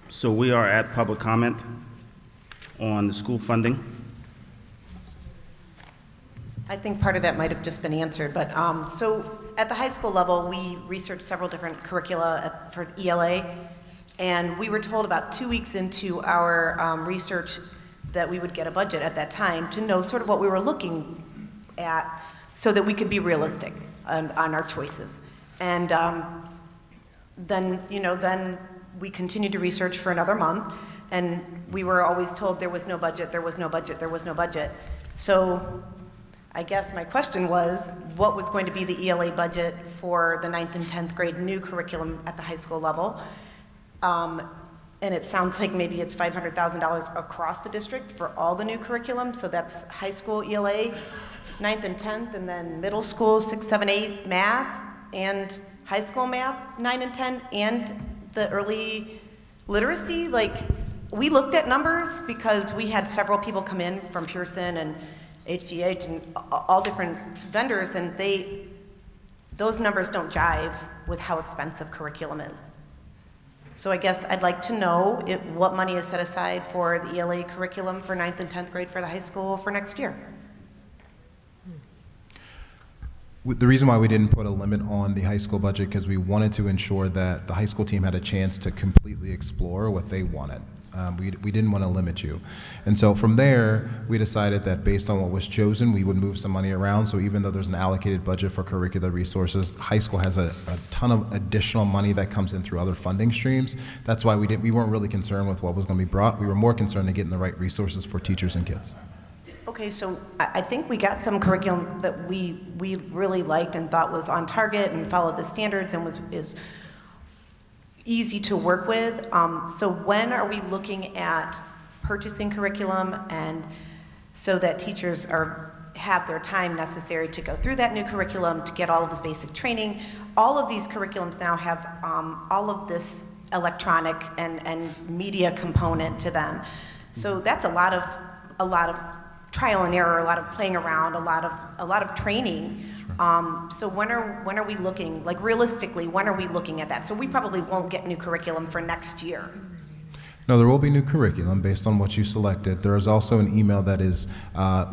So we are at public comment on the school funding. I think part of that might have just been answered, but so at the high school level, we researched several different curricula for ELA, and we were told about 2 weeks into our research that we would get a budget at that time to know sort of what we were looking at so that we could be realistic on our choices. And then we continued to research for another month, and we were always told there was no budget, there was no budget, there was no budget. So I guess my question was, what was going to be the ELA budget for the 9th and 10th grade new curriculum at the high school level? And it sounds like maybe it's $500,000 across the district for all the new curriculum, so that's high school ELA, 9th and 10th, and then middle school 6, 7, 8 math, and high school math 9 and 10, and the early literacy. Like, we looked at numbers because we had several people come in from Pearson and HGH and all different vendors, and those numbers don't jive with how expensive curriculum is. So I guess I'd like to know what money is set aside for the ELA curriculum for 9th and 10th grade for the high school for next year. The reason why we didn't put a limit on the high school budget because we wanted to ensure that the high school team had a chance to completely explore what they wanted. We didn't want to limit you. And so from there, we decided that based on what was chosen, we would move some money around. So even though there's an allocated budget for curricular resources, high school has a ton of additional money that comes in through other funding streams. That's why we weren't really concerned with what was going to be brought. We were more concerned in getting the right resources for teachers and kids. Okay, so I think we got some curriculum that we really liked and thought was on target and followed the standards and is easy to work with. So when are we looking at purchasing curriculum, and so that teachers have their time necessary to go through that new curriculum, to get all of this basic training? All of these curriculums now have all of this electronic and media component to them. So that's a lot of trial and error, a lot of playing around, a lot of training. So when are we looking, like realistically, when are we looking at that? So we probably won't get new curriculum for next year. No, there will be new curriculum based on what you selected. There is also an email that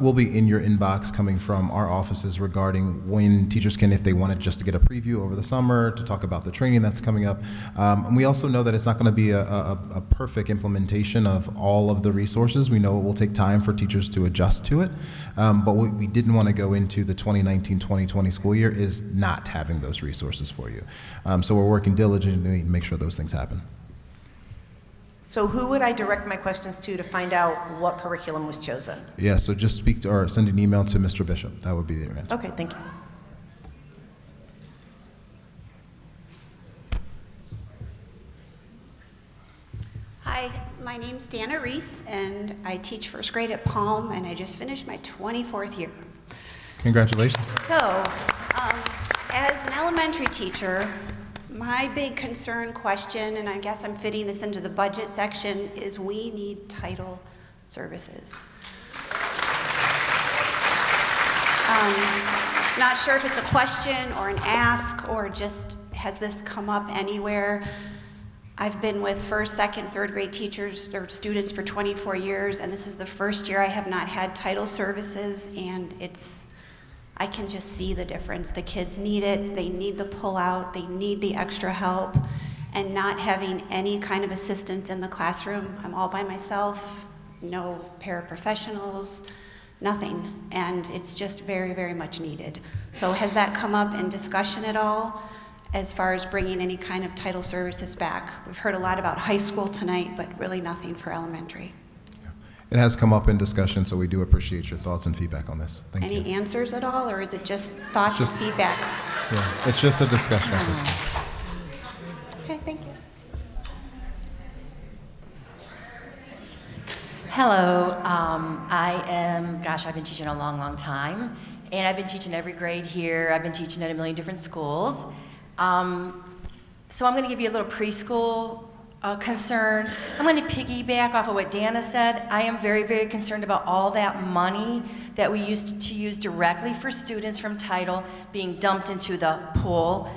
will be in your inbox coming from our offices regarding when teachers can, if they wanted just to get a preview over the summer, to talk about the training that's coming up. And we also know that it's not going to be a perfect implementation of all of the resources. We know it will take time for teachers to adjust to it. But what we didn't want to go into the 2019-2020 school year is not having those resources for you. So we're working diligently to make sure those things happen. So who would I direct my questions to find out what curriculum was chosen? Yeah, so just speak to, or send an email to Mr. Bishop. That would be the answer. Okay, thank you. Hi, my name's Dana Reese, and I teach first grade at Palm, and I just finished my 24th year. Congratulations. So, as an elementary teacher, my big concern question, and I guess I'm fitting this into the budget section, is we need title services. Not sure if it's a question or an ask, or just has this come up anywhere. I've been with first, second, third grade teachers or students for 24 years, and this is the first year I have not had title services, and I can just see the difference. The kids need it, they need the pull-out, they need the extra help, and not having any kind of assistance in the classroom. I'm all by myself, no paraprofessionals, nothing, and it's just very, very much needed. So has that come up in discussion at all, as far as bringing any kind of title services back? We've heard a lot about high school tonight, but really nothing for elementary. It has come up in discussion, so we do appreciate your thoughts and feedback on this. Thank you. Any answers at all, or is it just thoughts and feedbacks? Yeah, it's just a discussion at this point. Okay, thank you. Hello, I've been teaching a long, long time, and I've been teaching every grade here. I've been teaching at a million different schools. So I'm going to give you a little preschool concerns. I'm going to piggyback off of what Dana said. I am very, very concerned about all that money that we used to use directly for students from Title being dumped into the pool.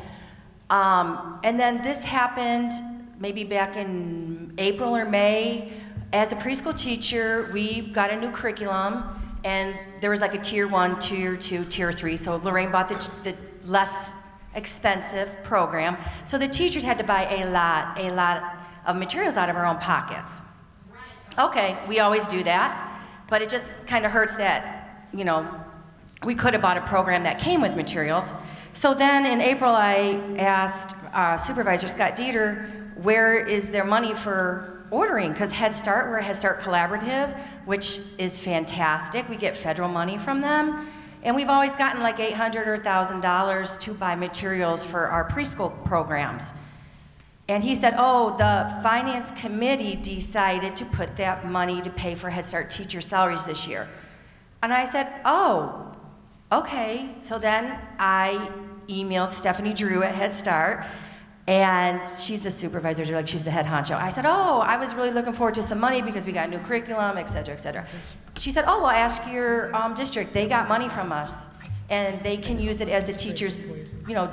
And then this happened maybe back in April or May. As a preschool teacher, we got a new curriculum, and there was like a tier 1, tier 2, tier 3. So Lorain bought the less expensive program. So the teachers had to buy a lot of materials out of our own pockets. Okay, we always do that, but it just kind of hurts that, we could have bought a program that came with materials. So then in April, I asked Supervisor Scott Dieter, where is their money for ordering? Because Head Start, we're a Head Start collaborative, which is fantastic. We get federal money from them. And we've always gotten like $800 or $1,000 to buy materials for our preschool programs. And he said, oh, the finance committee decided to put that money to pay for Head Start teacher salaries this year. And I said, oh, okay. So then I emailed Stephanie Drew at Head Start, and she's the supervisor, like she's the head honcho. I said, oh, I was really looking forward to some money because we got new curriculum, et cetera, et cetera. She said, oh, well, ask your district. They got money from us, and they can use it as the teachers,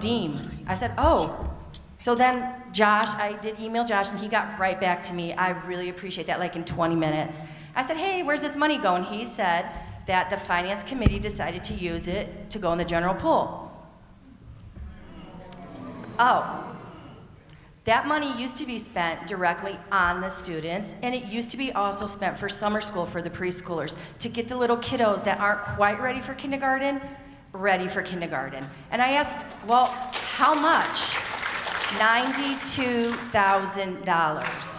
deem. I said, oh. So then Josh, I did email Josh, and he got right back to me. I really appreciate that, like in 20 minutes. I said, hey, where's this money going? He said that the finance committee decided to use it to go in the general pool. Oh. That money used to be spent directly on the students, and it used to be also spent for summer school for the preschoolers to get the little kiddos that aren't quite ready for kindergarten, ready for kindergarten. And I asked, well, how much? $92,000.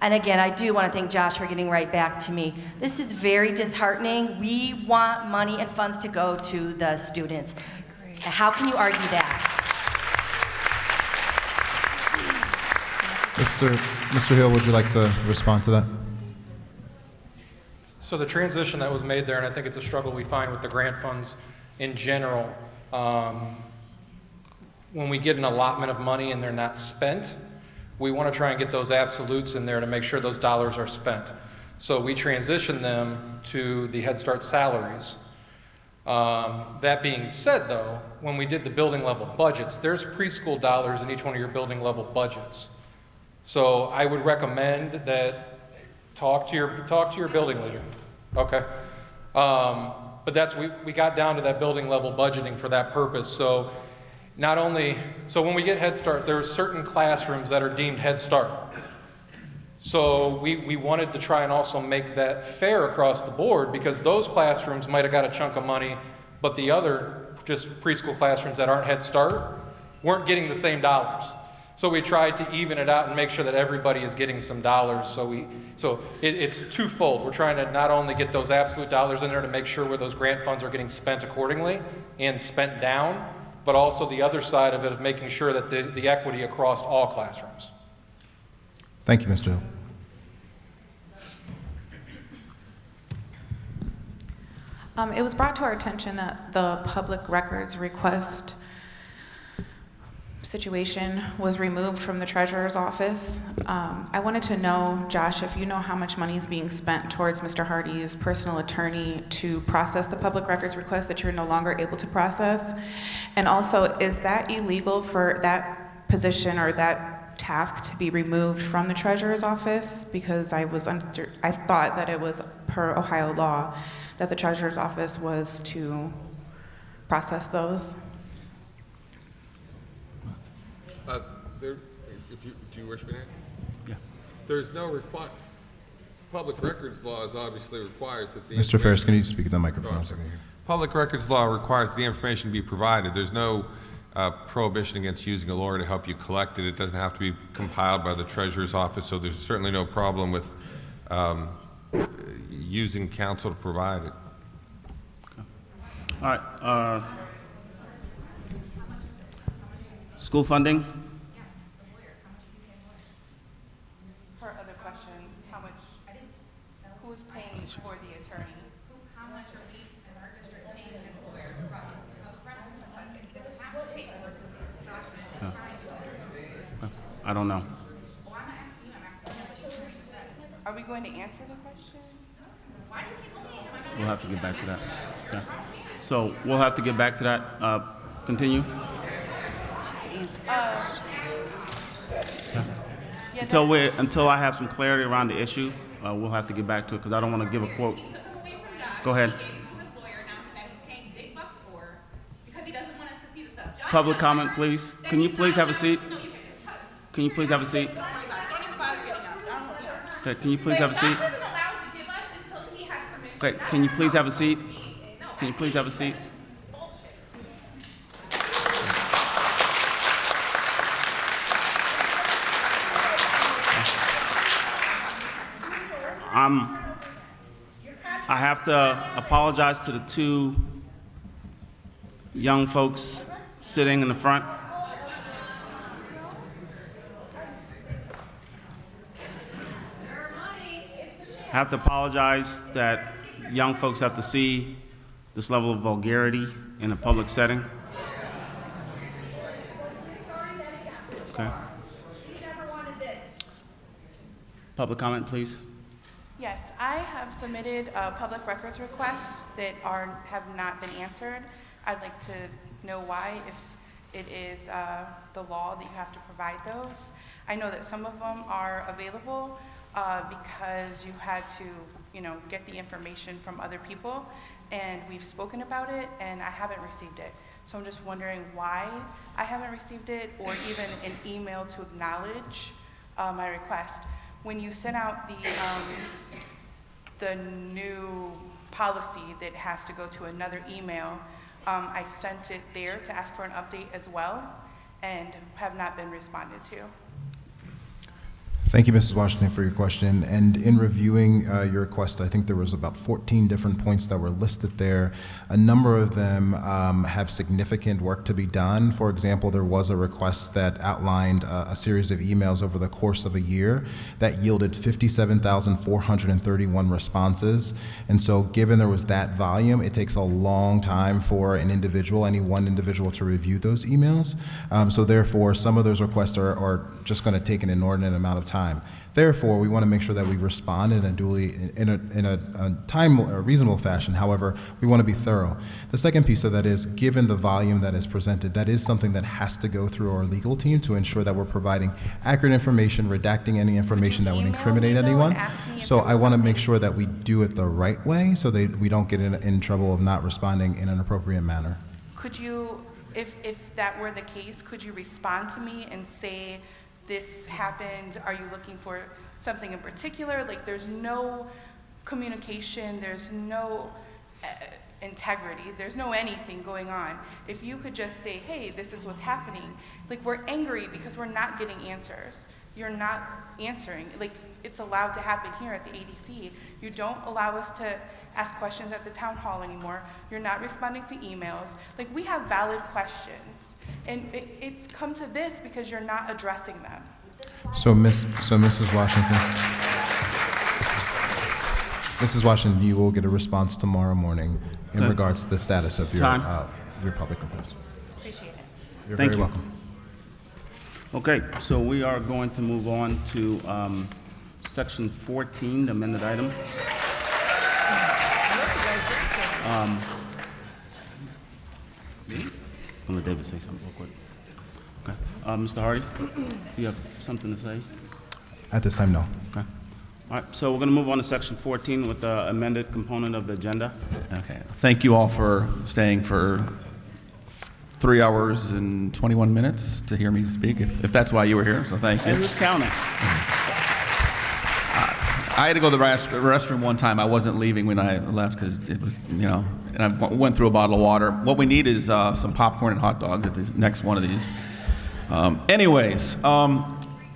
And again, I do want to thank Josh for getting right back to me. This is very disheartening. We want money and funds to go to the students. How can you argue that? Mr. Hill, would you like to respond to that? So the transition that was made there, and I think it's a struggle we find with the grant funds in general, when we get an allotment of money and they're not spent, we want to try and get those absolutes in there to make sure those dollars are spent. So we transition them to the Head Start salaries. That being said, though, when we did the building level budgets, there's preschool dollars in each one of your building level budgets. So I would recommend that talk to your building leader. Okay. But that's, we got down to that building level budgeting for that purpose. So not only, so when we get Head Starts, there are certain classrooms that are deemed Head Start. So we wanted to try and also make that fair across the board, because those classrooms might have got a chunk of money, but the other just preschool classrooms that aren't Head Start weren't getting the same dollars. So we tried to even it out and make sure that everybody is getting some dollars. So it's twofold. We're trying to not only get those absolute dollars in there to make sure where those grant funds are getting spent accordingly and spent down, but also the other side of it of making sure that the equity across all classrooms. Thank you, Mr. Hill. It was brought to our attention that the public records request situation was removed from the treasurer's office. I wanted to know, Josh, if you know how much money is being spent towards Mr. Hardy's personal attorney to process the public records request that you're no longer able to process? And also, is that illegal for that position or that task to be removed from the treasurer's office? Because I thought that it was per Ohio law that the treasurer's office was to process those. Do you wish me to answer? Yeah. There's no public records laws obviously requires that the Mr. Ferris, can you speak to the microphone? Public records law requires the information be provided. There's no prohibition against using a lawyer to help you collect it. It doesn't have to be compiled by the treasurer's office, so there's certainly no problem with using counsel to provide it. All right. School funding? Her other question, how much, who's paying for the attorney? How much are we, as our district, paying his lawyer to process the public records request? They don't have to pay for it. I don't know. Well, I'm not asking you, I'm asking you. Are we going to answer the question? Why do you keep looking at him? We'll have to get back to that. Okay. So we'll have to get back to that. Continue. Until I have some clarity around the issue, we'll have to get back to it because I don't want to give a quote. Go ahead. Public comment, please. Can you please have a seat? Can you please have a seat? Okay, can you please have a seat? Okay, can you please have a seat? Can you please have a seat? I have to apologize to the two young folks sitting in the front. I have to apologize that young folks have to see this level of vulgarity in a public setting. Okay. Public comment, please. Yes, I have submitted public records requests that have not been answered. I'd like to know why, if it is the law that you have to provide those. I know that some of them are available because you had to, get the information from other people, and we've spoken about it, and I haven't received it. So I'm just wondering why I haven't received it, or even an email to acknowledge my request. When you sent out the new policy that has to go to another email, I sent it there to ask for an update as well, and have not been responded to. Thank you, Mrs. Washington, for your question. And in reviewing your request, I think there was about 14 different points that were listed there. A number of them have significant work to be done. For example, there was a request that outlined a series of emails over the course of a year that yielded 57,431 responses. And so given there was that volume, it takes a long time for an individual, any one individual, to review those emails. So therefore, some of those requests are just going to take an inordinate amount of time. Therefore, we want to make sure that we respond in a reasonable fashion. However, we want to be thorough. The second piece of that is, given the volume that is presented, that is something that has to go through our legal team to ensure that we're providing accurate information, redacting any information that would incriminate anyone. So I want to make sure that we do it the right way so that we don't get in trouble of not responding in an appropriate manner. Could you, if that were the case, could you respond to me and say, this happened, are you looking for something in particular? Like, there's no communication, there's no integrity, there's no anything going on. If you could just say, hey, this is what's happening. Like, we're angry because we're not getting answers. You're not answering. Like, it's allowed to happen here at the ADC. You don't allow us to ask questions at the town hall anymore. You're not responding to emails. Like, we have valid questions. And it's come to this because you're not addressing them. So Mrs. Washington. Mrs. Washington, you will get a response tomorrow morning in regards to the status of your public request. Appreciate it. You're Thank very you. welcome. Okay, so we are going to move on to section 14, the amended item. I'm gonna let David say something real quick. Okay, Mr. Hardy, do you have something to say? At this time, no. Okay. All right, so we're gonna move on to section 14 with the amended component of the agenda. Okay. Thank you all for staying for 3 hours and 21 minutes to hear me speak, if that's why you were here, so thank you. And who's counting? I had to go to the restroom one time. I wasn't leaving when I left because it was, and I went through a bottle of water. What we need is some popcorn and hot dogs at the next one of these.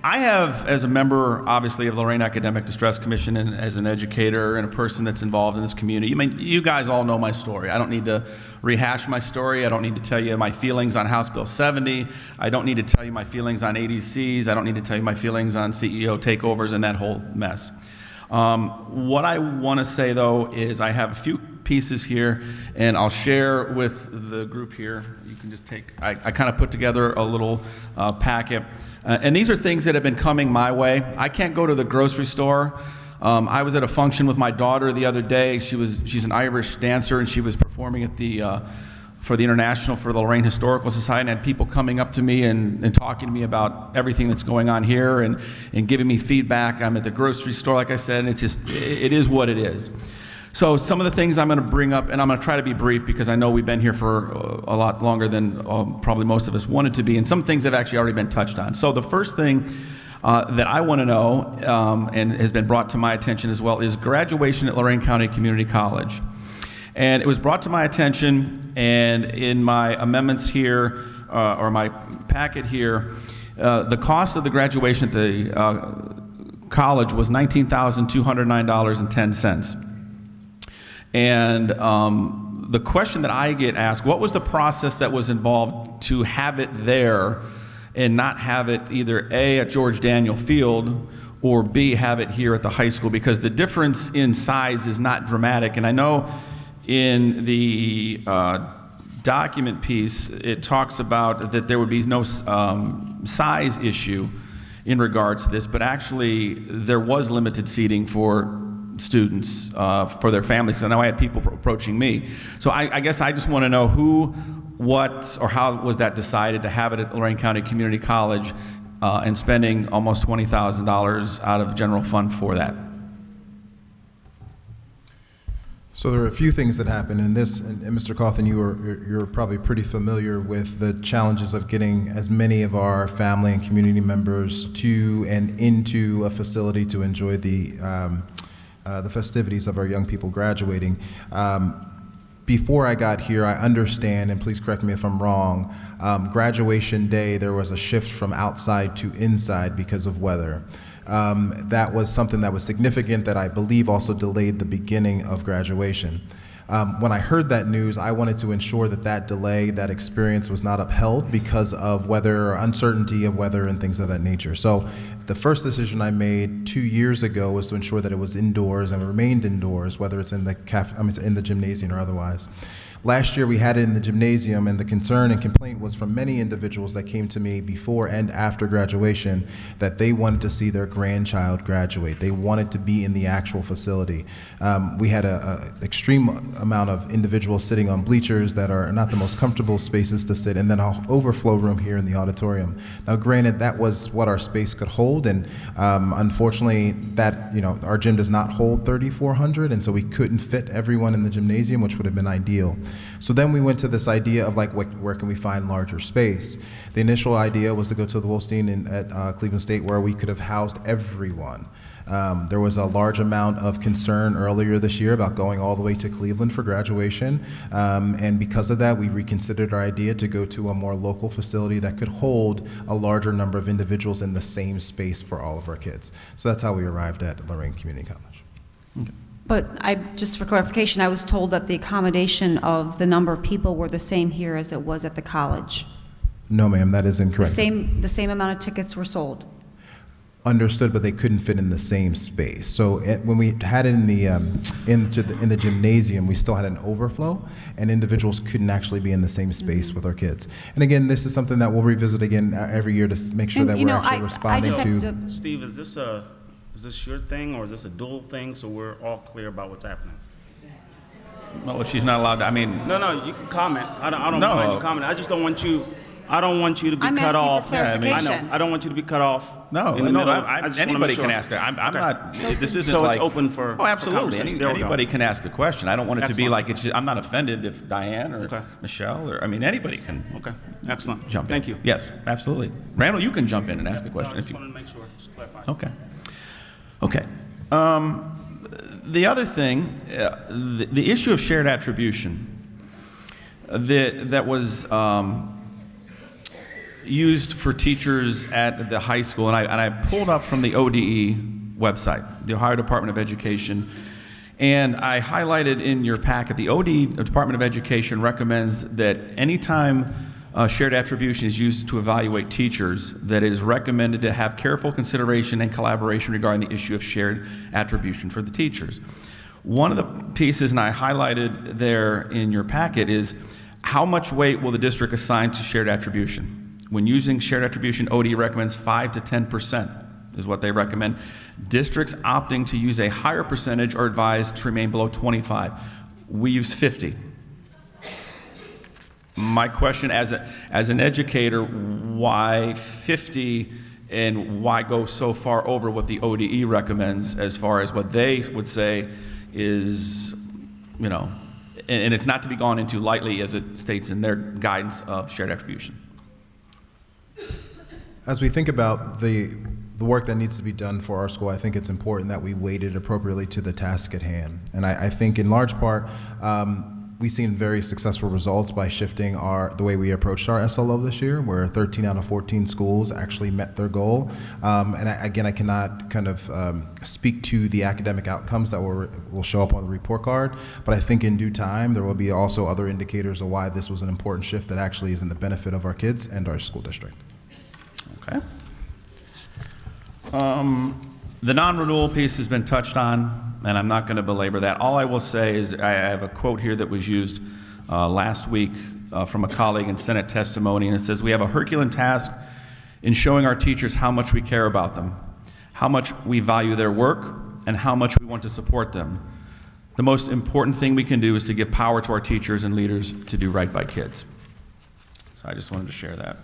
I have, as a member, obviously, of the Lorain Academic Distress Commission and as an educator and a person that's involved in this community, you guys all know my story. I don't need to rehash my story. I don't need to tell you my feelings on House Bill 70. I don't need to tell you my feelings on ADCs. I don't need to tell you my feelings on CEO takeovers and that whole mess. What I want to say, though, is I have a few pieces here, and I'll share with the group here. You can just take, I kind of put together a little packet. And these are things that have been coming my way. I can't go to the grocery store. I was at a function with my daughter the other day. She's an Irish dancer, and she was performing at for the International for the Lorain Historical Society, and had people coming up to me and talking to me about everything that's going on here and giving me feedback. I'm at the grocery store, like I said, and it is what it is. So some of the things I'm going to bring up, and I'm going to try to be brief because I know we've been here for a lot longer than probably most of us wanted to be, and some things have actually already been touched on. So the first thing that I want to know, and has been brought to my attention as well, is graduation at Lorain County Community College. And it was brought to my attention, and in my amendments here, or my packet here, the cost of the graduation at the college was $19,209.10. And the question that I get asked, what was the process that was involved to have it there and not have it either A, at George Daniel Field, or B, have it here at the high school? Because the difference in size is not dramatic. And I know in the document piece, it talks about that there would be no size issue in regards to this, but actually there was limited seating for students, for their families. So now I had people approaching me. So I guess I just want to know who, what, or how was that decided to have it at Lorain County Community College and spending almost $20,000 out of general fund for that? So there are a few things that happen in this, and Mr. Cawthon, you're probably pretty familiar with the challenges of getting as many of our family and community members to and into a facility to enjoy the festivities of our young people graduating. Before I got here, I understand, and please correct me if I'm wrong, graduation day there was a shift from outside to inside because of weather. That was something that was significant that I believe also delayed the beginning of graduation. When I heard that news, I wanted to ensure that that delay, that experience was not upheld because of weather or uncertainty of weather and things of that nature. So the first decision I made 2 years ago was to ensure that it was indoors and remained indoors, whether it's in the in the gymnasium or otherwise. Last year, we had it in the gymnasium, and the concern and complaint was from many individuals that came to me before and after graduation that they wanted to see their grandchild graduate. They wanted to be in the actual facility. We had an extreme amount of individuals sitting on bleachers that are not the most comfortable spaces to sit, and then an overflow room here in the auditorium. Now, granted, that was what our space could hold, and unfortunately, that, you know, our gym does not hold 3,400, and so we couldn't fit everyone in the gymnasium, which would have been ideal. So then we went to this idea of like, where can we find larger space? The initial idea was to go to the Wolstein at Cleveland State, where we could have housed everyone. There was a large amount of concern earlier this year about going all the way to Cleveland for graduation, and because of that, we reconsidered our idea to go to a more local facility that could hold a larger number of individuals in the same space for all of our kids. So that's how we arrived at Lorain Community College. Okay. But just for clarification, I was told that the accommodation of the number of people were the same here as it was at the college. No, ma'am, that is incorrect. The same amount of tickets were sold. Understood, but they couldn't fit in the same space. So when we had it in the gymnasium, we still had an overflow, and individuals couldn't actually be in the same space with our kids. And again, this is something that we'll revisit again every year to make sure that we're actually responding to. Steve, is this your thing, or is this a dual thing, so we're all clear about what's happening? No, she's not allowed to, I mean. No, you can comment. I don't mind you commenting. I just don't want you. I don't want you to be cut off. Yeah, I know. I don't want you to be cut off. No, in the middle of, anybody can ask it. I'm not. This isn't so like. it's open for. Oh, absolutely. For Anybody can ask a question. I don't want it to be Excellent. like it's. I'm not offended if Diane or Michelle or anybody can. Okay. Excellent. Jump in. Thank you. Yes, absolutely. Randall, you can jump in and ask a question I if just you. wanted to make sure. Just clarify. Okay. Okay. The other thing, the issue of shared attribution that was used for teachers at the high school, and I pulled up from the ODE website, the Ohio Department of Education, and I highlighted in your packet, the ODE Department of Education recommends that anytime shared attribution is used to evaluate teachers, that it is recommended to have careful consideration and collaboration regarding the issue of shared attribution for the teachers. One of the pieces, and I highlighted there in your packet, is how much weight will the district assign to shared attribution? When using shared attribution, ODE recommends 5 to 10% is what they recommend. Districts opting to use a higher percentage are advised to remain below 25. We use 50. My question as an educator, why 50 and why go so far over what the ODE recommends as far as what they would say is, you know, and it's not to be gone into lightly as it states in their guidance of shared attribution. As we think about the work that needs to be done for our school, I think it's important that we weight it appropriately to the task at hand. And I think in large part, we've seen very successful results by shifting the way we approached our SLO this year, where 13 out of 14 schools actually met their goal. And I cannot kind of speak to the academic outcomes that will show up on the report card, but I think in due time, there will be also other indicators of why this was an important shift that actually is in the benefit of our kids and our school district. Okay. The non-renewal piece has been touched on, and I'm not going to belabor that. All I will say is I have a quote here that was used last week from a colleague in Senate testimony, and it says, "We have a Herculean task in showing our teachers how much we care about them, how much we value their work, and how much we want to support them. The most important thing we can do is to give power to our teachers and leaders to do right by kids." So I just wanted to share that.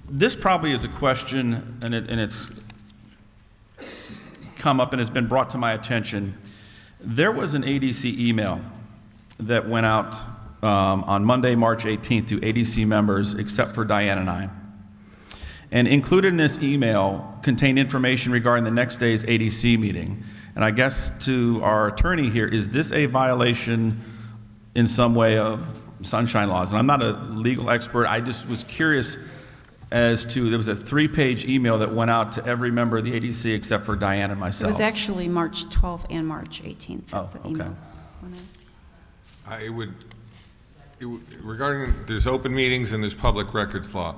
This probably is a question, and it's come up and has been brought to my attention. There was an ADC email that went out on Monday, March 18th to ADC members, except for Diane and I. And included in this email contained information regarding the next day's ADC meeting. And I guess to our attorney here, is this a violation in some way of sunshine laws? And I'm not a legal expert. I just was curious as to, there was a 3-page email that went out to every member of the ADC except for Diane and It myself. was actually March 12th and March 18th. Oh, the okay. emails went in. Regarding, there's open meetings and there's public records law.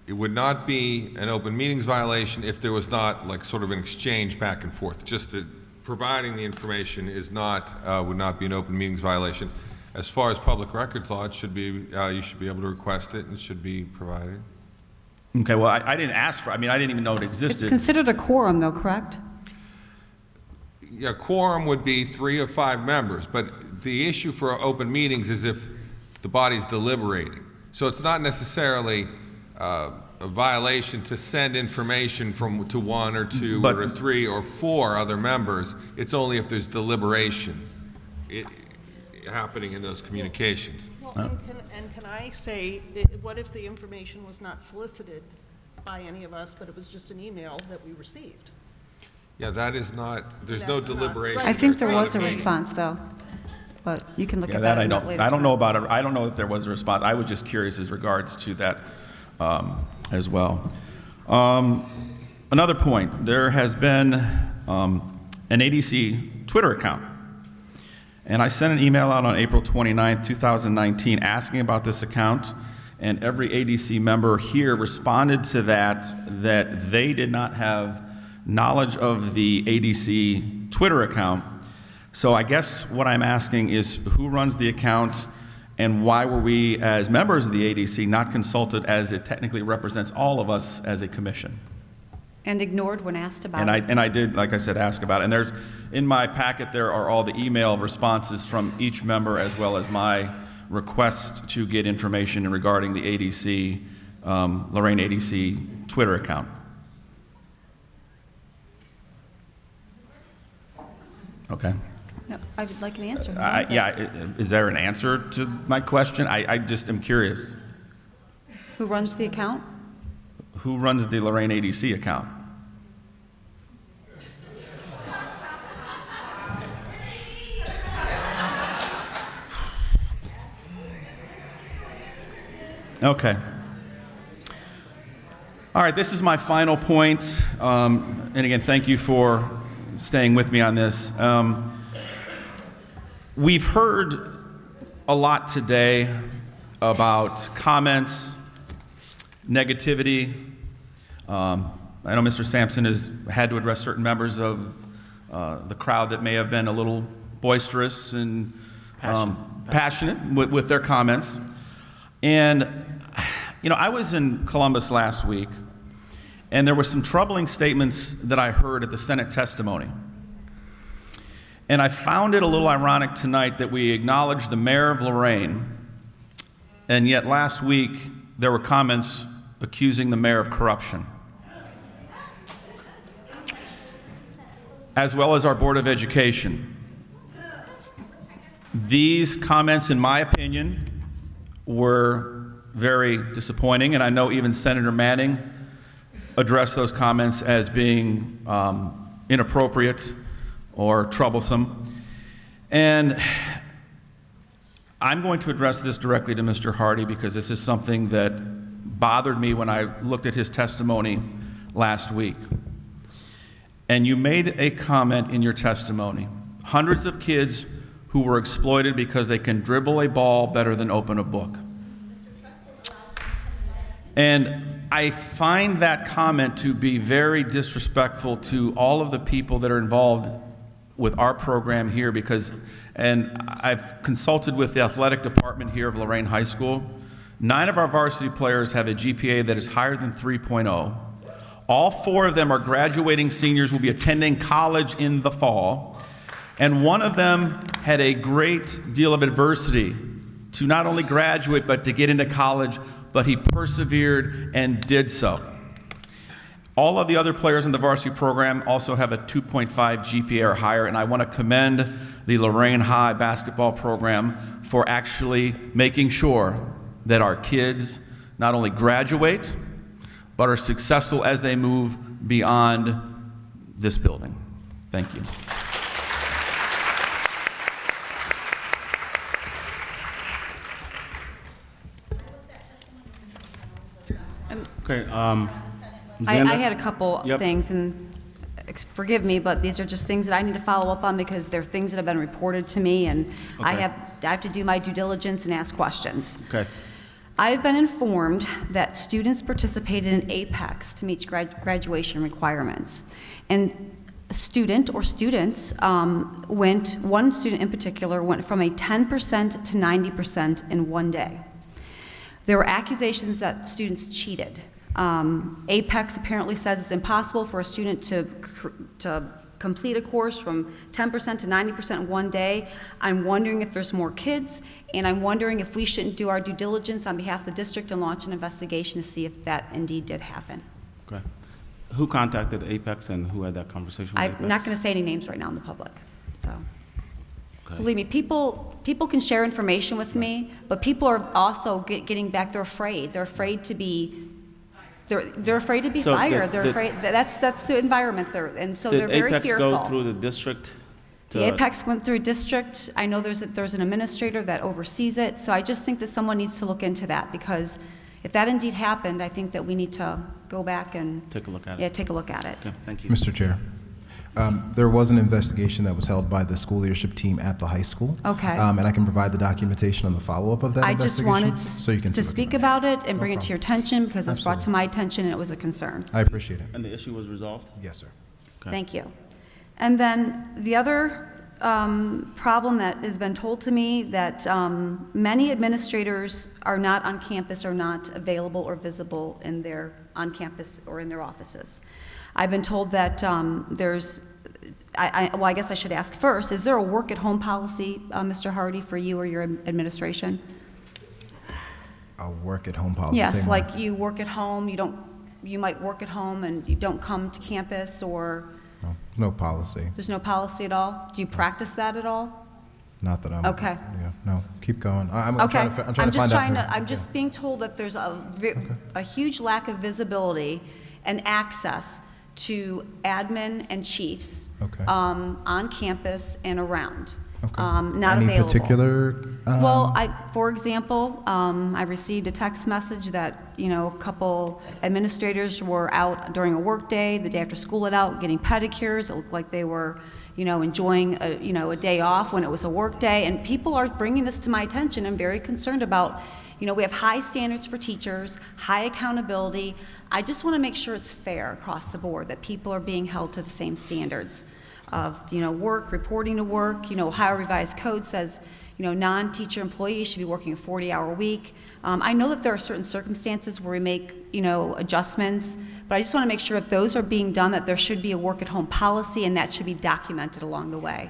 It would not be an open meetings violation if there was not like sort of an exchange back and forth, just to providing the information is not, would not be an open meetings violation. As far as public records law, it should be, you should be able to request it and it should be provided. Okay, well, I didn't ask for, I mean, I didn't even know it existed. It's considered a quorum, though, correct? Yeah, quorum would be 3 of 5 members, but the issue for open meetings is if the body's deliberating. So it's not necessarily a violation to send information to 1 or 2 or 3 or 4 other members. It's only if there's deliberation happening in those communications. Well, and can I say, what if the information was not solicited by any of us, but it was just an email that we received? Yeah, that is not, there's no deliberation. I think there It's not was a meeting. response, though, but you can look Yeah, at that that. I don't. I don't know about it. I don't know if there was a response. I was just curious as regards to that as well. Another point: there has been an ADC Twitter account, and I sent an email out on April 29th, 2019, asking about this account. And every ADC member here responded to that they did not have knowledge of the ADC Twitter account. So I guess what I'm asking is who runs the account and why were we as members of the ADC not consulted, as it technically represents all of us as a commission? And ignored when asked about And it. I did, like I said, ask about it. And there's, in my packet, there are all the email responses from each member as well as my request to get information regarding the ADC, Lorain ADC Twitter account. Okay. No, I would like an answer. Yeah, is there an answer to my question? I just am curious. Who runs the account? Who runs the Lorain ADC account? Okay. All right, this is my final point. And again, thank you for staying with me on this. We've heard a lot today about comments, negativity. I know Mr. Sampson has had to address certain members of the crowd that may have been a little boisterous and passionate with their comments. And, you know, I was in Columbus last week, and there were some troubling statements that I heard at the Senate testimony. And I found it a little ironic tonight that we acknowledged the mayor of Lorain, and yet last week there were comments accusing the mayor of corruption, as well as our Board of Education. These comments, in my opinion, were very disappointing, and I know even Senator Manning addressed those comments as being inappropriate or troublesome. And I'm going to address this directly to Mr. Hardy because this is something that bothered me when I looked at his testimony last week. And you made a comment in your testimony: hundreds of kids who were exploited because they can dribble a ball better than open a book. And I find that comment to be very disrespectful to all of the people that are involved with our program here, because, and I've consulted with the athletic department here of Lorain High School. 9 of our varsity players have a GPA that is higher than 3.0. All 4 of them are graduating seniors, will be attending college in the fall. And one of them had a great deal of adversity to not only graduate, but to get into college, but he persevered and did so. All of the other players in the varsity program also have a 2.5 GPA or higher, and I want to commend the Lorain High basketball program for actually making sure that our kids not only graduate, but are successful as they move beyond this building. Thank you. Okay, I had a couple things, and forgive me, but these are just things that I need to follow up on because they're things that have been reported to me, and I have to do my due diligence and ask questions. Okay. I've been informed that students participated in APEX to meet graduation requirements. And student or students one student in particular went from a 10% to 90% in one day. There were accusations that students cheated. Apex apparently says it's impossible for a student to complete a course from 10% to 90% in one day. I'm wondering if there's more kids, and I'm wondering if we shouldn't do our due diligence on behalf of the district and launch an investigation to see if that indeed did happen. Okay. Who contacted Apex and who had that conversation with Apex? I'm not going to say any names right now in the public, so. Okay. Believe me, people can share information with me, but people are also getting back. They're afraid. They're afraid to be. They're afraid to be fired. They're afraid. That's the environment they're, and so they're very Apex fearful. Go through the district? The Apex went through district. I know there's an administrator that oversees it. So I just think that someone needs to look into that, because if that indeed happened, I think that we need to go back and take a look at it. Yeah, take a look at it. Yeah, thank you, Mr. Chair. There was an investigation that was held by the school leadership team at the high school. Okay. And I can provide the documentation on the follow-up of that I just investigation. wanted so you can to speak about it and bring it to your attention, because it's brought to Absolutely. my attention and it was a concern. I appreciate it. And the issue was resolved? Yes, sir. Okay. Thank you. And then the other problem that has been told to me, that many administrators are not on campus, or not available or visible on campus or in their offices. I've been told that well, I guess I should ask first, is there a work-at-home policy, Mr. Hardy, for you or your administration? A work-at-home policy? Yes, Say like more. you work at home, you might work at home and you don't come to campus, or No policy. there's no policy at all? Do you practice that at all? Not that I'm. Okay. Yeah, no, keep going. I'm Okay, trying to find just out. trying here. to, I'm just being told that there's a huge lack of visibility and access to admin and chiefs Okay. On campus and around. Okay. Not Any available. particular? Well, for example, I received a text message that, a couple administrators were out during a work day, the day after school let out, getting pedicures. It looked like they were, enjoying a day off when it was a work day. And people are bringing this to my attention. I'm very concerned about, we have high standards for teachers, high accountability. I just want to make sure it's fair across the board, that people are being held to the same standards of, work, reporting to work. Ohio Revised Code says, non-teacher employees should be working a 40-hour week. I know that there are certain circumstances where we make, adjustments, but I just want to make sure if those are being done, that there should be a work-at-home policy, and that should be documented along the way.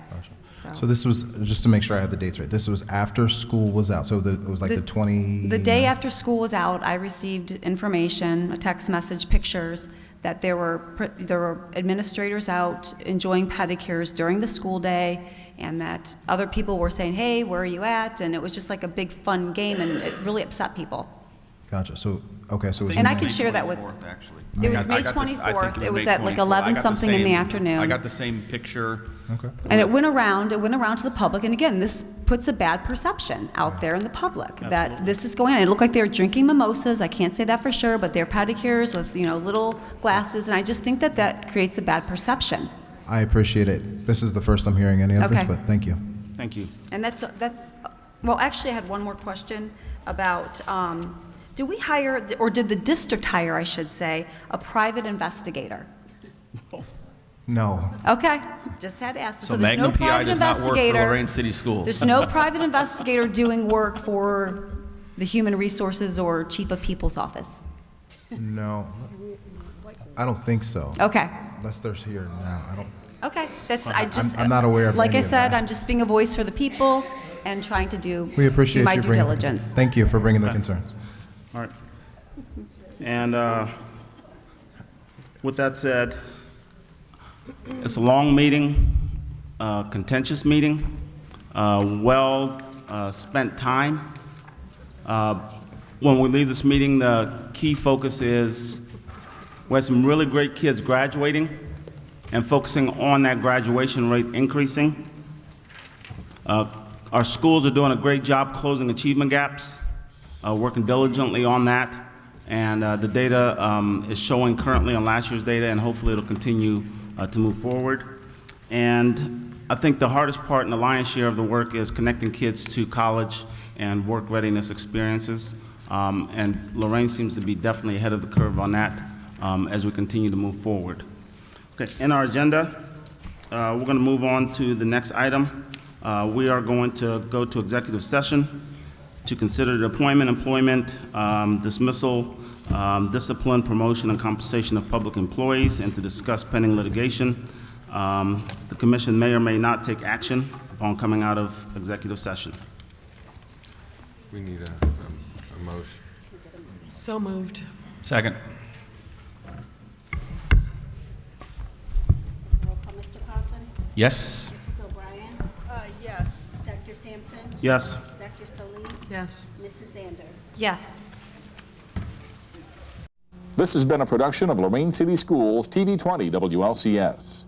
So this was, just to make sure I have the dates right, this was after school was out, so it was like the 20... The day after school was out, I received information, a text message, pictures, that there were administrators out enjoying pedicures during the school day, and that other people were saying, hey, where are you at? And it was just like a big fun game, and it really upset people. Gotcha, so, okay, so it was... And I could share that with... It was May 24th. It was at like 11-something in the afternoon. I got the same picture. Okay. And it went around to the public, and again, this puts a bad perception out there in the public, that this is going on. It looked like they were drinking mimosas, I can't say that for sure, but they're pedicures with, little glasses, and I just think that creates a bad perception. I appreciate it. This is the first I'm hearing any of this, Okay. but thank you. Thank you. And well, actually, I had one more question about, do we hire, or did the district hire, I should say, a private investigator? No. Okay, just had to ask. So there's no Magnum PI private does not work for investigator. Lorain City Schools. There's no private investigator doing work for the Human Resources or Chief of People's Office. No. I don't think so. Okay. Unless they're here now, I don't... Okay, I'm not aware of like any I of said, that. I'm just being a voice for the people and trying to do We appreciate my you due bringing... diligence. Thank you for bringing the concerns. All right. And with that said, it's a long meeting, contentious meeting, spent time. When we leave this meeting, the key focus is we had some really great kids graduating and focusing on that graduation rate increasing. Our schools are doing a great job closing achievement gaps, working diligently on that. And the data is showing currently on last year's data, and hopefully it'll continue to move forward. And I think the hardest part and the lion's share of the work is connecting kids to college and work readiness experiences. And Lorain seems to be definitely ahead of the curve on that as we continue to move forward. Okay, in our agenda, We're going to move on to the next item. We are going to go to executive session to consider the appointment, employment, dismissal, discipline, promotion, and compensation of public employees, and to discuss pending litigation. The commission may or may not take action upon coming out of executive session. We need a motion. So moved. Second. Roll call, Mr. Coughlin? Yes. Mrs. O'Brien? Yes. Dr. Sampson? Yes. Dr. Solis? Yes. Mrs. Zander? Yes. This has been a production of Lorain City Schools TV 20 WLCS.